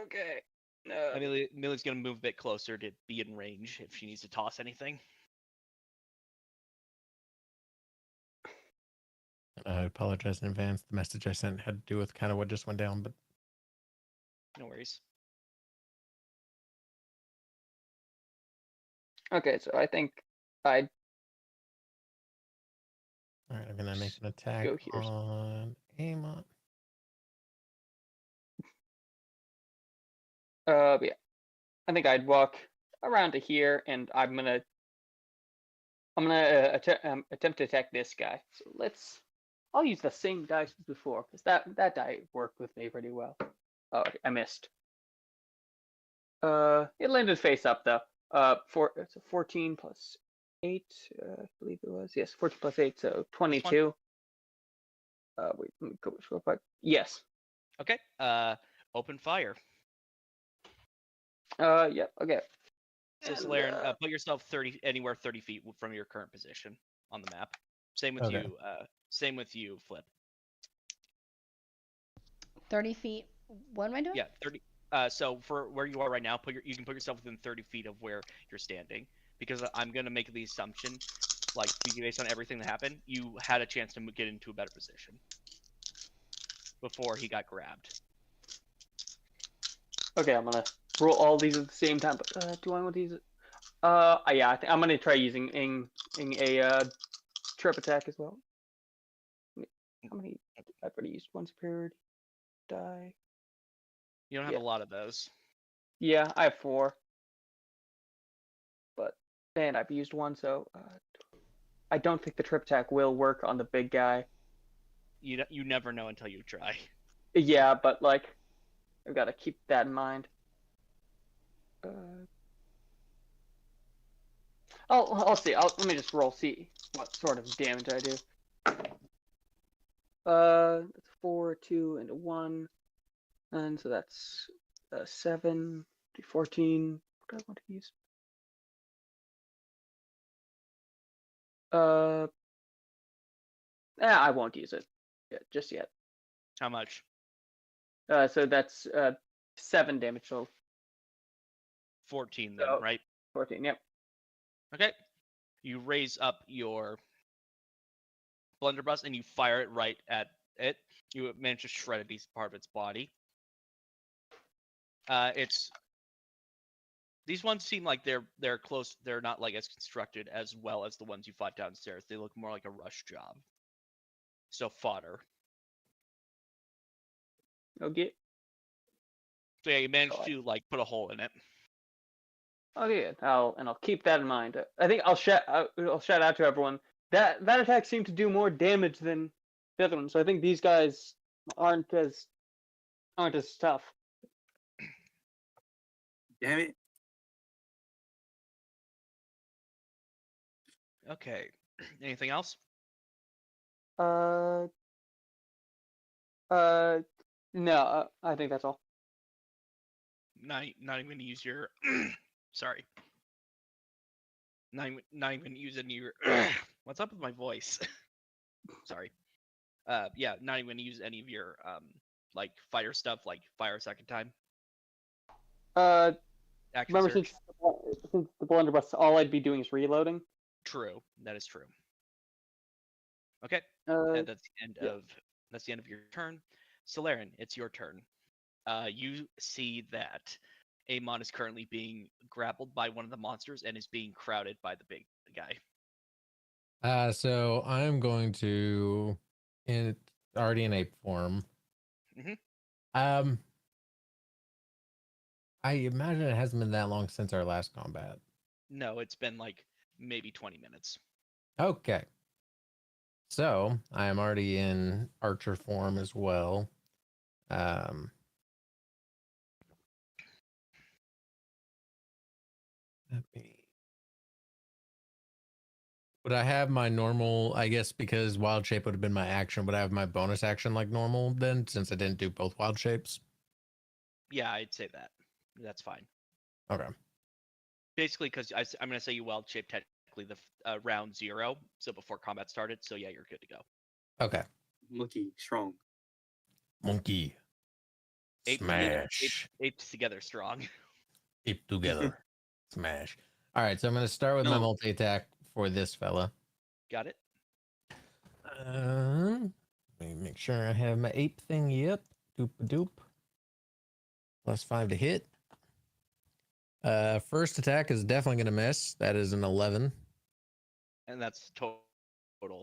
Okay. Millie's gonna move a bit closer to be in range if she needs to toss anything. I apologize in advance. The message I sent had to do with kind of what just went down, but No worries. Okay, so I think I'd all right, I'm gonna make an attack go here. on Amon. Yeah. I think I'd walk around to here, and I'm gonna attempt to attack this guy. So I'll use the same dice as before because that die worked with me pretty well. Oh, okay, I missed. It landed face up though. It's a 14 plus 8, I believe it was. Yes, 14 plus 8, so 22. Wait, let me go real quick. Yes. Okay. Open fire. Yep. Okay. So And, Solarian, put yourself anywhere 30 feet from your current position on the map. Same with Okay. you. Same with you, Flip. 30 feet. What am I doing? Yeah, 30. So for where you are right now, you can put yourself within 30 feet of where you're standing, because I'm gonna make the assumption, like based on everything that happened, you had a chance to get into a better position before he got grabbed. Okay, I'm gonna roll all these at the same time. But do I want these? Yeah, I think I'm gonna try using a trip attack as well. How many? I've already used one superiority die. You don't have Yeah. a lot of those. Yeah, I have 4. But and I've used one, so I don't think the trip attack will work on the big guy. You never know until you try. Yeah, but like I've got to keep that in mind. I'll see. Let me just roll, see what sort of damage I do. That's 4, 2, and a 1. And so that's 7, 14. What do I want to use? I won't use it just yet. How much? So that's 7 damage total. 14 then, So- right? 14, yep. Okay. You raise up your blunderbuss and you fire it right at it. You manage to shred a decent part of its body. These ones seem like they're close. They're not like as constructed as well as the ones you fought downstairs. They look more like a rush job. So fodder. Okay. So yeah, you managed to like put a hole in it. Okay, I'll keep that in mind. I think I'll shout out to everyone. That attack seemed to do more damage than the other one, so I think these guys aren't as tough. Damn it. Okay. Anything else? No, I think that's all. Not even gonna use your sorry. Not even gonna use any of your what's up with my voice? Sorry. Yeah, not even gonna use any of your like fire stuff, like fire a second time. Action Remember surge. since the blunderbuss, all I'd be doing is reloading. True. That is true. Okay. Uh, And that's the end yeah. of your turn. Solarian, it's your turn. You see that Amon is currently being grappled by one of the monsters and is being crowded by the big guy. So I'm going to, it's already in ape form. Mhm. I imagine it hasn't been that long since our last combat. No, it's been like maybe 20 minutes. Okay. So I am already in archer form as well. Would I have my normal, I guess because wild shape would have been my action, would I have my bonus action like normal then, since I didn't do both wild shapes? Yeah, I'd say that. That's fine. Okay. Basically, because I'm going to say you wild shape technically the round 0, so before combat started. So yeah, you're good to go. Okay. Monkey, strong. Monkey. Smash. Apes together strong. Ape together. Smash. All right, so I'm going to start with my No. multi-attack for this fella. Got it? Let me make sure I have my ape thing. Yep. Doop doop. +5 to hit. First attack is definitely going to miss. That is an 11. And that's total.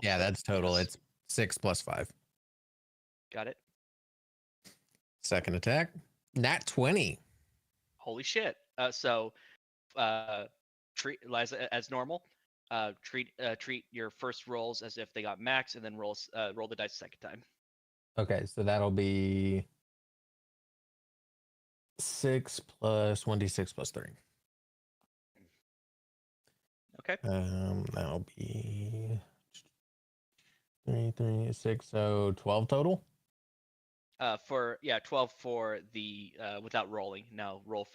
Yeah, so that's total. yes. It's 6 + 5. Got it. Second attack, nat 20. Holy shit. Treat as normal. Treat your first rolls as if they got max, and then roll the dice second time. Okay, so that'll be 6 plus 1d6 plus 3. Okay. That'll be 3, 3, 6, so 12 total. 12 for the without rolling. Now roll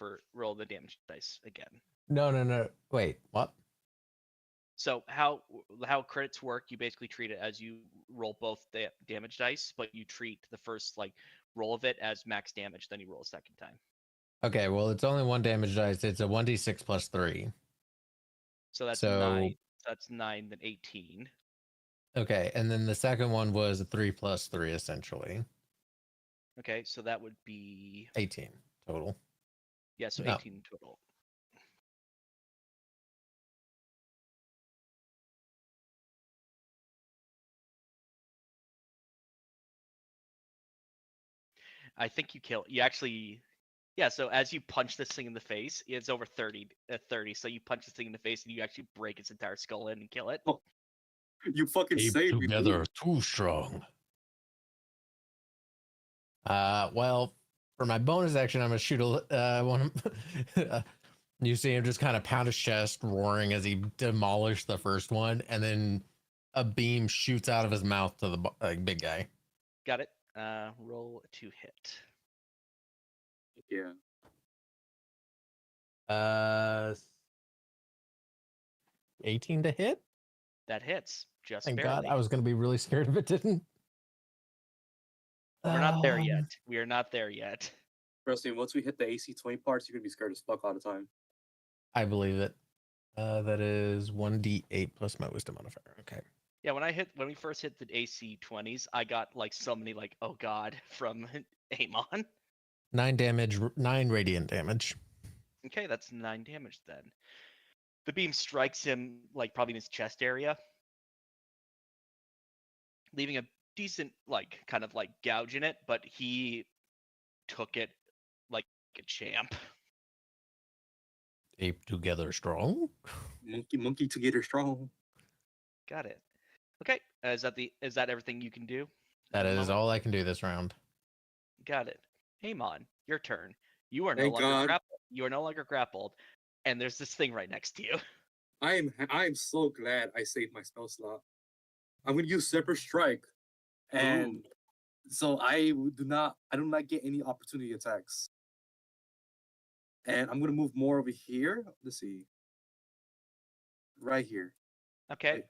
the damage dice again. No. Wait, what? So how credits work? You basically treat it as you roll both the damage dice, but you treat the first like roll of it as max damage. Then you roll a second time. Okay, well, it's only 1 damage dice. It's a 1d6 plus 3. So that's So- 9. That's 9, then 18. Okay, and then the second one was a 3 plus 3, essentially. Okay, so that would be 18 total. yeah, so No. 18 total. I think you actually yeah, so as you punch this thing in the face, it's over 30 so you punch this thing in the face and you actually break its entire skull in and kill it. Oh, you fucking Ape saved me. together, dude. too strong. Well, for my bonus action, I'm gonna shoot one. You see him just kind of pound his chest, roaring as he demolished the first one, and then a beam shoots out of his mouth to the big guy. Got it. Roll to hit. Yeah. 18 to hit. That hits just Thank barely. God. I was going to be really scared if it didn't. We're not there Um, yet. We are not there yet. Trust me, once we hit the AC 20 parts, you're gonna be scared as fuck all the time. I believe it. That is 1d8 plus my wisdom modifier. Okay. Yeah, when we first hit the AC 20s, I got like so many like oh god from Amon. 9 damage, 9 radiant damage. Okay, that's 9 damage then. The beam strikes him like probably in his chest area, leaving a decent like kind of like gouge in it, but he took it like a champ. Ape together strong. Monkey together strong. Got it. Okay, is that everything you can do? That at the is moment? all I can do this round. Got it. Amon, your turn. You are no Thank longer God. grappled. You are no longer grappled, and there's this thing right next to you. I am so glad I saved my spell slot. I'm gonna use Separate Strike, and so I do not get any opportunity attacks. And I'm gonna move more over here. Let's see, right here. Okay,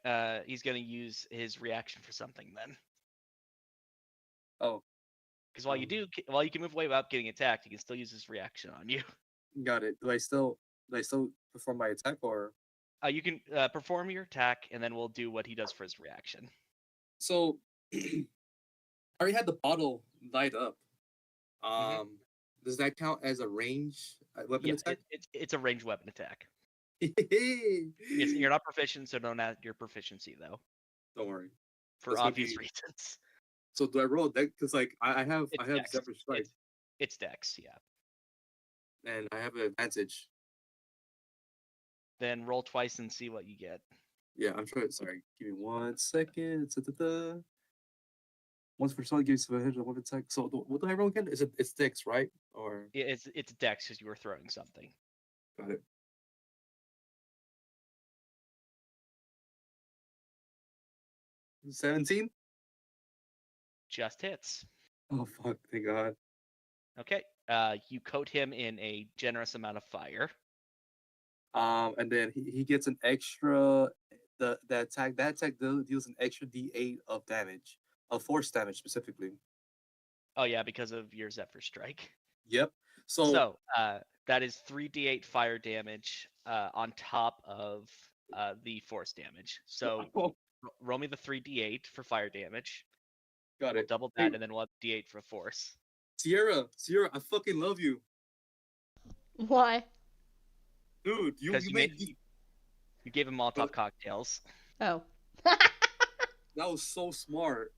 he's gonna use his reaction for something then. Oh, Because while you can move away without getting attacked, he can still use his reaction on you. got it. Do I still perform my attack, or You can perform your attack, and then we'll do what he does for his reaction. so? I already had the bottle light up. Does that count as a range weapon Yeah, attack? it's a ranged weapon attack. Don't You're not proficient, so don't add your proficiency though, worry. for That's gonna obvious be- reasons. So do I roll deck? Because like I have It's have dex. Separate Strike It's dex, yeah. and I have an advantage. Then roll twice and see what you get. Yeah, I'm trying. Sorry, give me 1 second. Da-da-da. Once per solid gives you a hit on one attack. So what do I roll again? It's dex, right? Or It's dex because you were throwing something. got it. $17? Just hits. Oh fuck! Thank God. Okay. You coat him in a generous amount of fire. And then he gets an extra. That attack deals an extra D8 of damage, of force damage specifically. Oh yeah, because of your Zephyr Strike. Yep. So that is 3d8 fire damage on top of the force damage. So roll me the 3d8 for fire damage. Got We'll it. double that, and then we'll have d8 for force. Sierra, I fucking love you, Why? dude. You Because you made you gave him Molotov cocktails. Oh. that was so smart.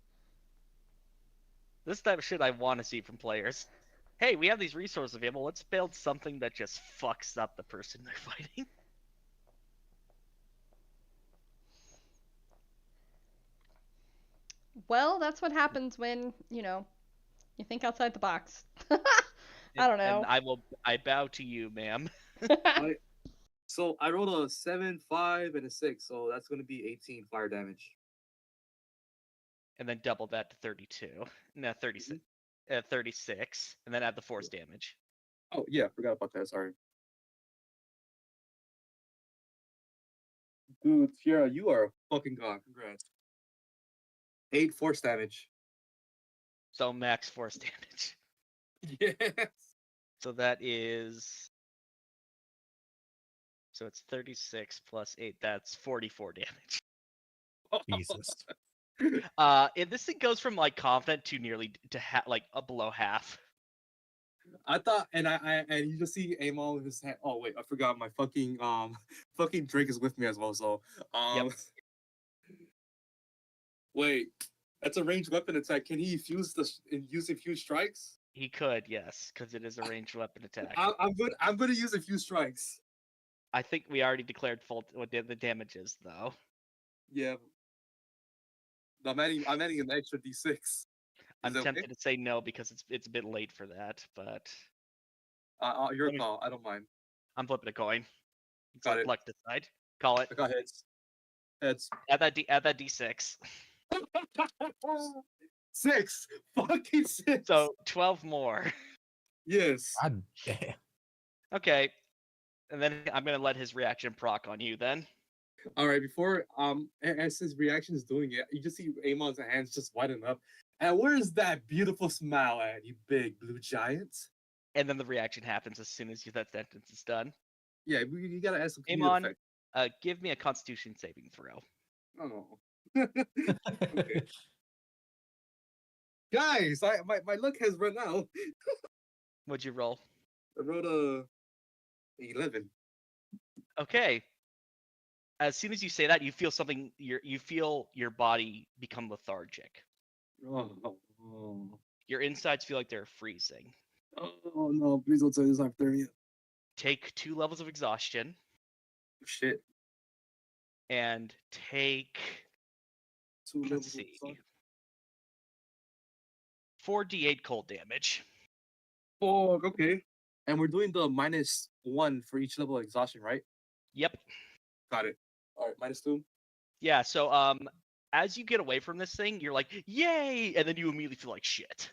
This type of shit I want to see from players. Hey, we have these resources available. Let's build something that just fucks up the person they're fighting. Well, that's what happens when, you think outside the box. I don't know. And I bow to you, ma'am. So I rolled a 7, 5, and a 6, so that's gonna be 18 fire damage. And then double that to 32. No, 36. 36, and then add the force damage. Oh yeah, forgot about that. Sorry, dude. Sierra, you are a fucking god. Congrats. 8 force damage. So max force damage. Yes. So that is. So it's 36 plus 8. That's 44 damage. Jesus. This thing goes from like confident to nearly to like below half. I thought, and and you just see Amon with his hand. Oh wait, I forgot my fucking fucking Drake is with me as well. So Yep. Wait, that's a ranged weapon attack. Can he use infused strikes? He could, yes, because it is a ranged weapon attack. I'm gonna use infused strikes. I think we already declared what the damage is, though. Yeah. I'm adding an extra D6. I'm that tempted okay? to say no because it's a bit late for that, but Your Let me- call. I don't mind. I'm flipping a coin. It's Got like it. luck decide. Call it. I got heads. Heads. Add that D6. 6. Fucking 6. So 12 more. Yes. God damn. Okay. And then I'm gonna let his reaction proc on you then. All right. Before as his reaction is doing it, you just see Amon's hands just widen up. And where's that beautiful smile at, you big blue giant? And then the reaction happens as soon as that sentence is done. Yeah, you gotta add some comedic Amon, effect. give me a Constitution saving throw. Oh. Okay. Guys, my luck has run out. What'd you roll? I wrote a 11. Okay. As soon as you say that, you feel something. You feel your body become lethargic. Oh, Your insides feel like they're freezing. oh no! Please don't say this hypothermia. Take 2 levels of exhaustion Shit. and take. 2 Let's levels of see. exhaustion. 4d8 cold damage. Oh, okay. And we're doing the -1 for each level of exhaustion, right? Yep. Got it. All right, -2. Yeah. So as you get away from this thing, you're like, yay, and then you immediately feel like shit.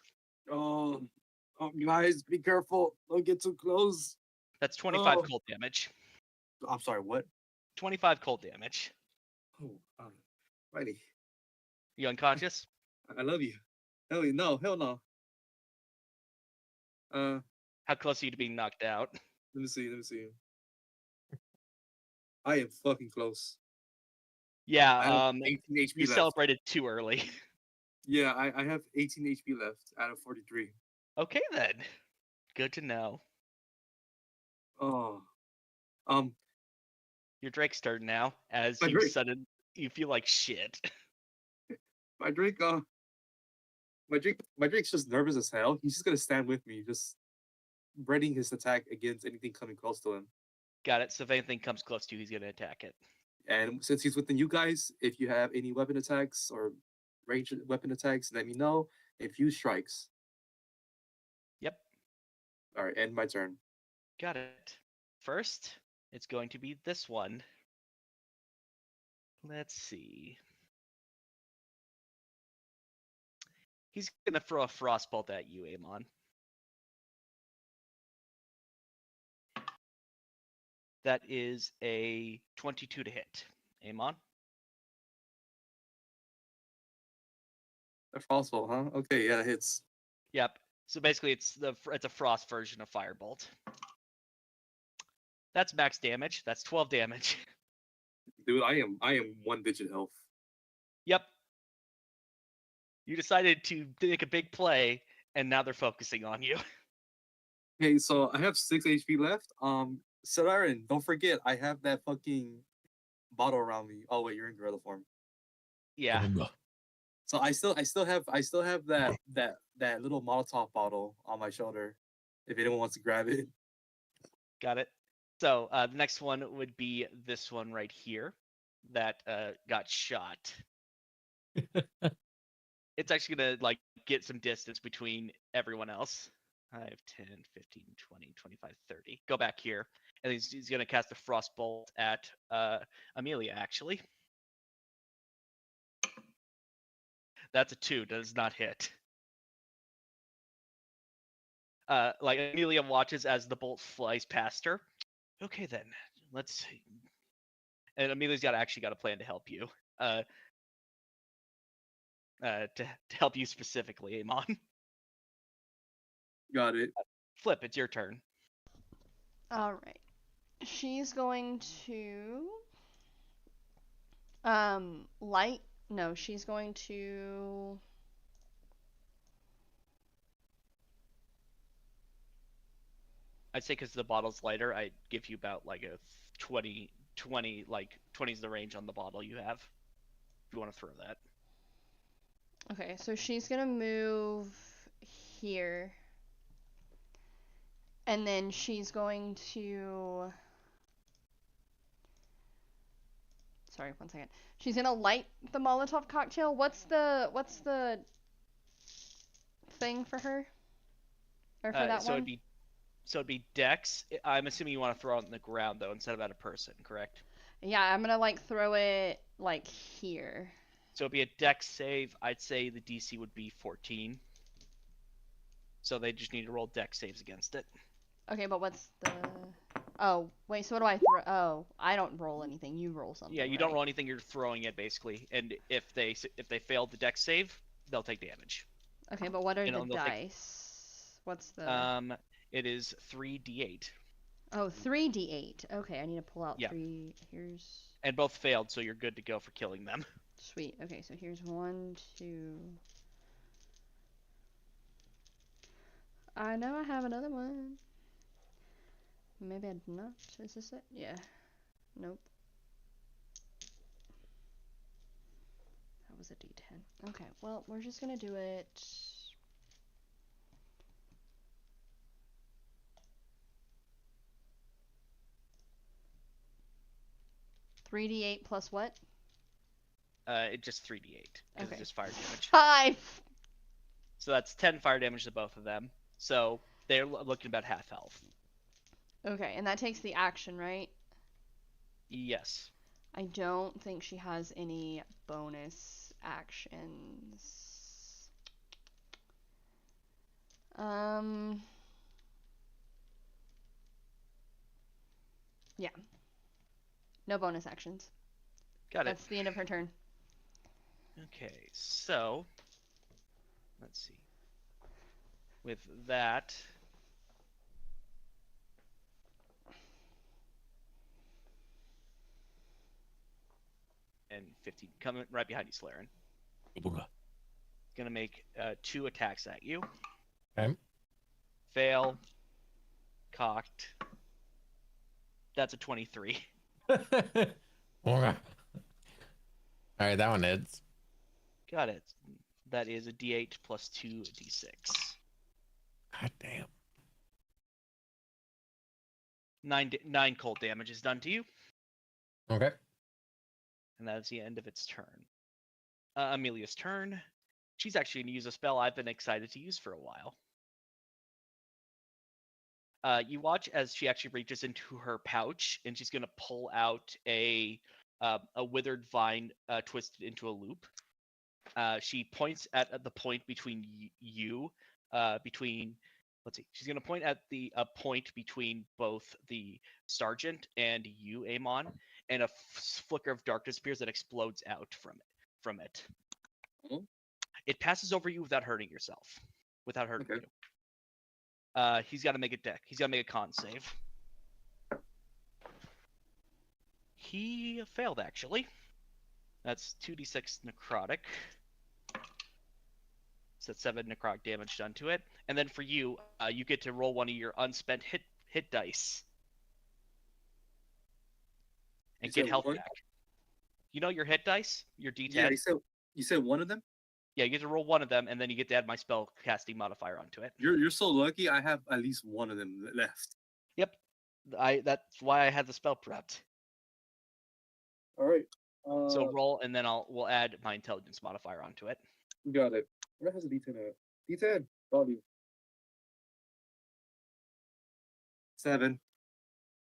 Oh, guys, be careful! Don't get too close. That's 25 Oh. cold damage. I'm sorry. What? 25 cold damage. Oh, righty. You unconscious? I love you. Hell no, hell no. How close are you to being knocked out? Let me see. I am fucking close. Yeah. I have 18 HP You left. celebrated too early. Yeah, I have 18 HP left out of 43. Okay then. Good to know. Oh, Your Drake's turn now, as My Drake. you feel like shit. my Drake, my Drake's just nervous as hell. He's just gonna stand with me, just readying his attack against anything coming close to him. Got it. So if anything comes close to you, he's gonna attack it. And since he's within you guys, if you have any weapon attacks or range weapon attacks, let me know. A few strikes. Yep. All right, end my turn. Got it. First, it's going to be this one. Let's see. He's gonna throw a frostbolt at you, Amon. That is a 22 to hit. Amon? A frostbolt, huh? Okay, yeah, it hits. Yep. So basically, it's a frost version of firebolt. That's max damage. That's 12 damage. Dude, I am 1-digit health. Yep. You decided to make a big play, and now they're focusing on you. Okay, so I have 6 HP left. Sararin, don't forget, I have that fucking bottle around me. Oh wait, you're in gorilla form. Yeah. So I still have that little Molotov bottle on my shoulder. If anyone wants to grab it. Got it. So the next one would be this one right here that got shot. It's actually going to like get some distance between everyone else. 5, 10, 15, 20, 25, 30. Go back here. And he's going to cast a frostbolt at Amelia, actually. That's a 2. Does not hit. Like Amelia watches as the bolt flies past her. Okay, then. Let's see. And Amelia's got a plan to help you. To help you specifically, Amon. Got it. Flip, it's your turn. All right. She's going to she's going to I'd say because the bottle's lighter, I'd give you about like a 20, like 20 is the range on the bottle you have. If you want to throw that. Okay, so she's gonna move here. And then she's going to sorry, one second. She's gonna light the Molotov cocktail. What's the thing for her? Or for that so one? it'd be Dex. I'm assuming you want to throw it on the ground though, instead of at a person, correct? Yeah, I'm gonna like throw it like here. So it'd be a dex save. I'd say the DC would be 14. So they just need to roll dex saves against it. Okay, but what's the? Oh, wait. So what do I throw? Oh, I don't roll anything. You roll something. Yeah, you right? don't roll anything. You're throwing it basically, and if they fail the dex save, they'll take damage. Okay, but what are And the they'll take- dice? What's the? It is 3d8. Oh, 3d8. Okay, I need to pull out Yeah. 3. Here's. And both failed, so you're good to go for killing them. Sweet. Okay, so here's 1, 2. I know I have another one. Maybe I did not. Is this it? Yeah. Nope. That was a d10. Okay, well, we're just gonna do it. Three d8 plus what? It just 3d8 because Okay. it's just fire damage. 5. So that's 10 fire damage to both of them. So they're looking about half health. Okay, and that takes the action, right? Yes. I don't think she has any bonus actions. Yeah. No bonus actions. Got it. That's the end of her turn. Okay, so let's see. With that, and 15 coming right behind you, Slaren. Gonna make 2 attacks at you. Okay. Fail. Cocked. That's a 23. All right, that one hits. Got it. That is a d8 plus 2 d6. God damn. 9 cold damage is done to you, Okay. and that is the end of its turn. Amelia's turn. She's actually going to use a spell I've been excited to use for a while. You watch as she actually reaches into her pouch, and she's going to pull out a withered vine twisted into a loop. She points at the point between you, let's see. She's going to point at the point between both the sergeant and you, Amon, and a flicker of darkness appears that explodes out from it. Oh. It passes over you without hurting yourself, without hurting Okay. you. He's got to make a deck. He's got to make a con save. He failed, actually. That's 2d6 necrotic. So that's 7 necrotic damage done to it. And then for you, you get to roll one of your unspent hit dice. And You get said health one? back. You know your hit dice? Your d10? Yeah, you said one of them? Yeah, you get to roll one of them, and then you get to add my spell casting modifier onto it. You're so lucky. I have at least one of them left. Yep. That's why I had the spell prepped. All right. So roll, and then we'll add my intelligence modifier onto it. Got it. Where has a D10 at? D10. Volume. 7.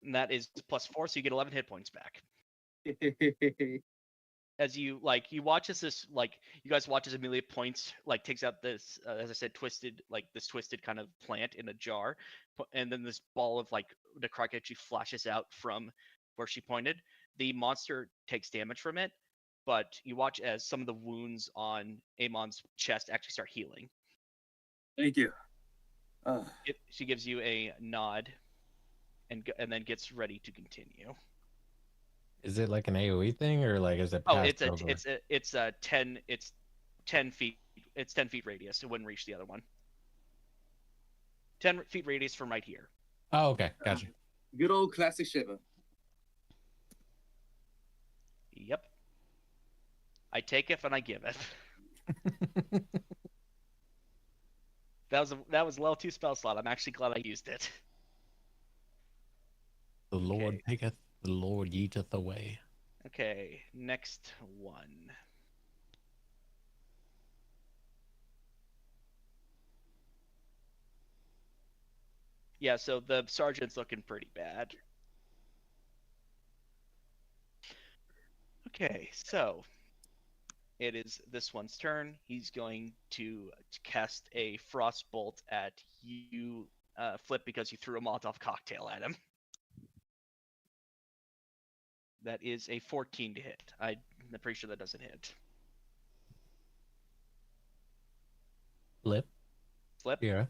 And that is +4, so you get 11 hit points back. As you watch as this, you guys watch as Amelia points, takes out this, as I said, twisted kind of plant in a jar, and then this ball of necrotic actually flashes out from where she pointed. The monster takes damage from it, but you watch as some of the wounds on Amon's chest actually start healing. Thank you. She gives you a nod, and then gets ready to continue. Is it like an AoE thing, or is it? Oh, it's a 10 feet. It's 10 feet radius. It wouldn't reach the other one. 10 feet radius from right here. Oh, okay, gotcha. Good old classic Shiva. Yep. I take it and I give it. That was level 2 spell slot. I'm actually glad I used it. The Lord taketh, the Lord eateth away. Okay, next one. Yeah, so the sergeant's looking pretty bad. Okay, so it is this one's turn. He's going to cast a frostbolt at you, Flip, because you threw a Molotov cocktail at him. That is a 14 to hit. I'm pretty sure that doesn't hit. Flip. Flip. Yeah.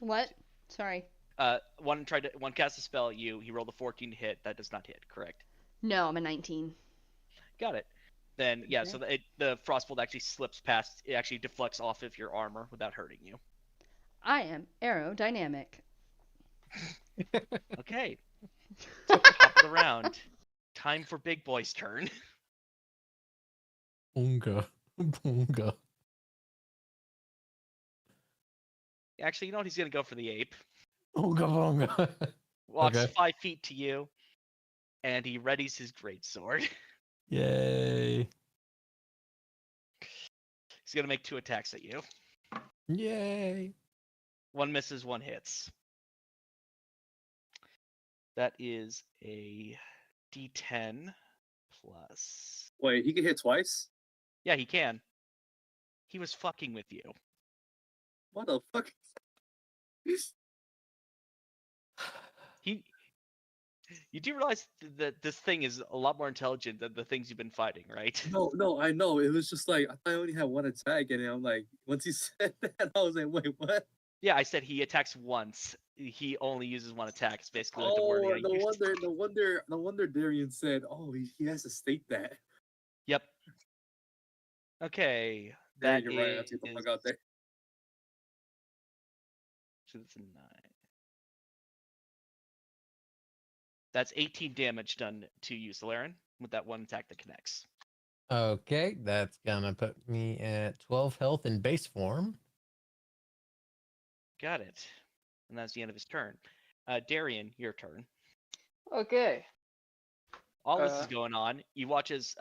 What? Sorry. One cast a spell at you. He rolled a 14 to hit. That does not hit. Correct. No, I'm a 19. Got it. Then yeah, Okay. so the frostbolt actually slips past. It actually deflects off of your armor without hurting you. I am aerodynamic. Okay. Top of the round. Time for Big Boy's turn. Bunga. Bunga. Actually, you know what? He's gonna go for the ape. Bunga bunga. Walks Okay. 5 feet to you, and he readies his greatsword. Yay. He's gonna make 2 attacks at you. Yay. One misses, one hits. That is a D10 plus. Wait, he can hit twice? Yeah, he can. He was fucking with you. What the fuck? You do realize that this thing is a lot more intelligent than the things you've been fighting, right? No, I know. It was just like I thought I only had one attack, and I'm like, once he said that, I was like, wait, what? Yeah, I said he attacks once. He only uses one attack. It's basically like the word Oh, I used. no wonder Darian said, oh, he has to state that. Yep. Okay. Yeah, That you're right. I have to get the fuck out there. So that's a 9. That's 18 damage done to you, Solaren, with that one attack that connects. Okay, that's gonna put me at 12 health in base form. Got it. And that's the end of his turn. Darian, your turn. Okay. All this is going on. You watch as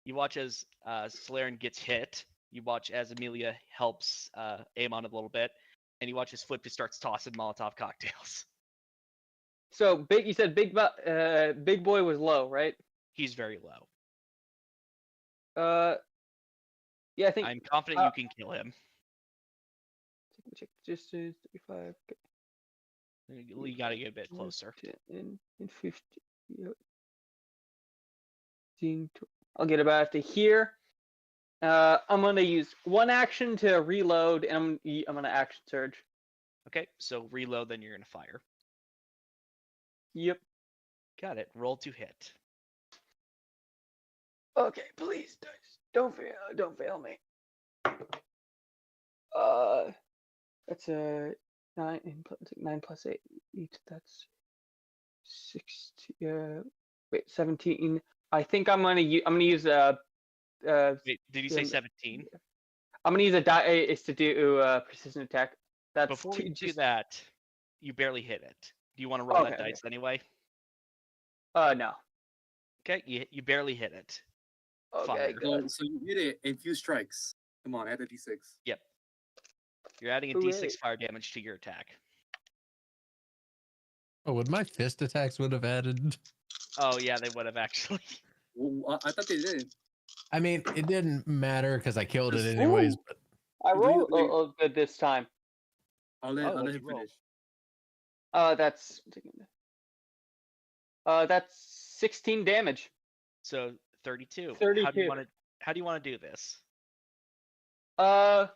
Solaren gets hit. You watch as Amelia helps aim on it a little bit, and you watch as Flip just starts tossing Molotov cocktails. So big. You said big boy was low, right? He's very low. Yeah, I think. I'm confident you can kill him. Check distance. 35. You gotta get a bit closer. 10 and 50. 15. I'll get about to here. I'm gonna use one action to reload, and I'm gonna action surge. Okay, so reload, then you're gonna fire. Yep. Got it. Roll to hit. Okay, please, dice. Don't fail me. That's a 9 plus 8. That's 16. Wait, 17. I think I'm gonna use Wait, did you say 17? I'm gonna use a die. Is to do precision attack. That's Before you do that, you barely hit it. Do you want to roll that dice anyway? No. Okay, you barely hit it. Okay, Fire. good. So you hit it in few strikes. Come on, add a d6. Yep. You're adding a Hooray. d6 fire damage to your attack. Oh, would my fist attacks would have added? Oh yeah, they would have actually. Well, I thought they did. I mean, it didn't matter because I killed it Ooh. anyways. But I Do you- rolled good this time. I'll let what'd him you roll? finish. That's 16 damage. So 32. 32. How do you want to do this? I'm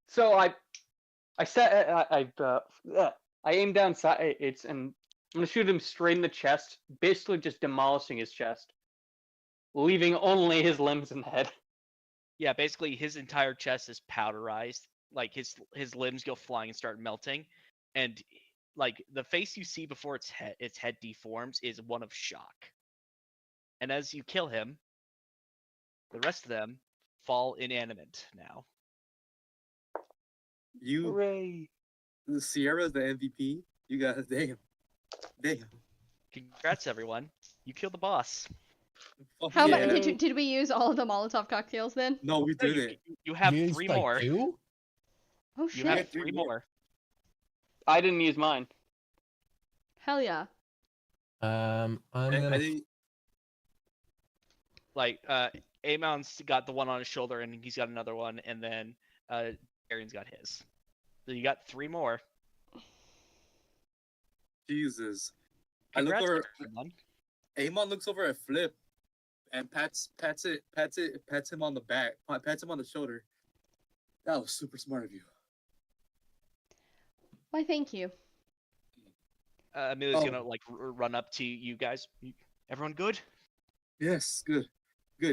so I aim down side. I'm gonna shoot him straight in the chest, basically just demolishing his chest, leaving only his limbs and head. Yeah, basically his entire chest is powderized. Like his limbs go flying and start melting, and like the face you see before its head deforms is one of shock. And as you kill him, the rest of them fall inanimate now. Hooray! Sierra's the MVP. You got damn. Congrats, everyone! You killed the boss. Fuck How yeah. much did we use all of the Molotov cocktails then? No, we No, did it. you have you used, 3 like, more. 2? Oh You shit. have 3 3 more. more. I didn't use mine. Hell yeah. I'm I gonna. didn't. Like Amon's got the one on his shoulder, and he's got another one, and then Arian's got his. So you got 3 more. Jesus. Congrats, I look over. everyone. Amon looks over at Flip, and pats him on the back, pats him on the shoulder. That was super smart of you. Why, thank you. Amelia's Oh. gonna like run up to you guys. Everyone good? Yes, good.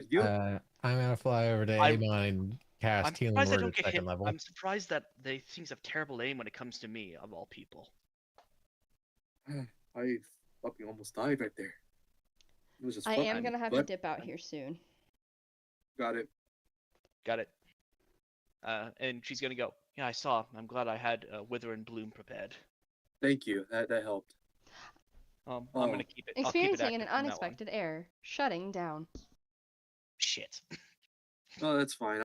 You? I'm gonna fly over to I'm- Amon and cast I'm healing surprised I word don't at get second hit. level. I'm surprised that they things have terrible aim when it comes to me, of all people. I fucking almost died right there. It was just I fucking am gonna have to butt. dip out here soon. Got it. Got it. And she's gonna go. Yeah, I saw. I'm glad I had Wither and Bloom prepared. Thank you. That helped. I'm Oh. gonna keep it. I'll keep it Experiencing an active from now on. unexpected error. Shutting down. Shit. Oh, that's fine.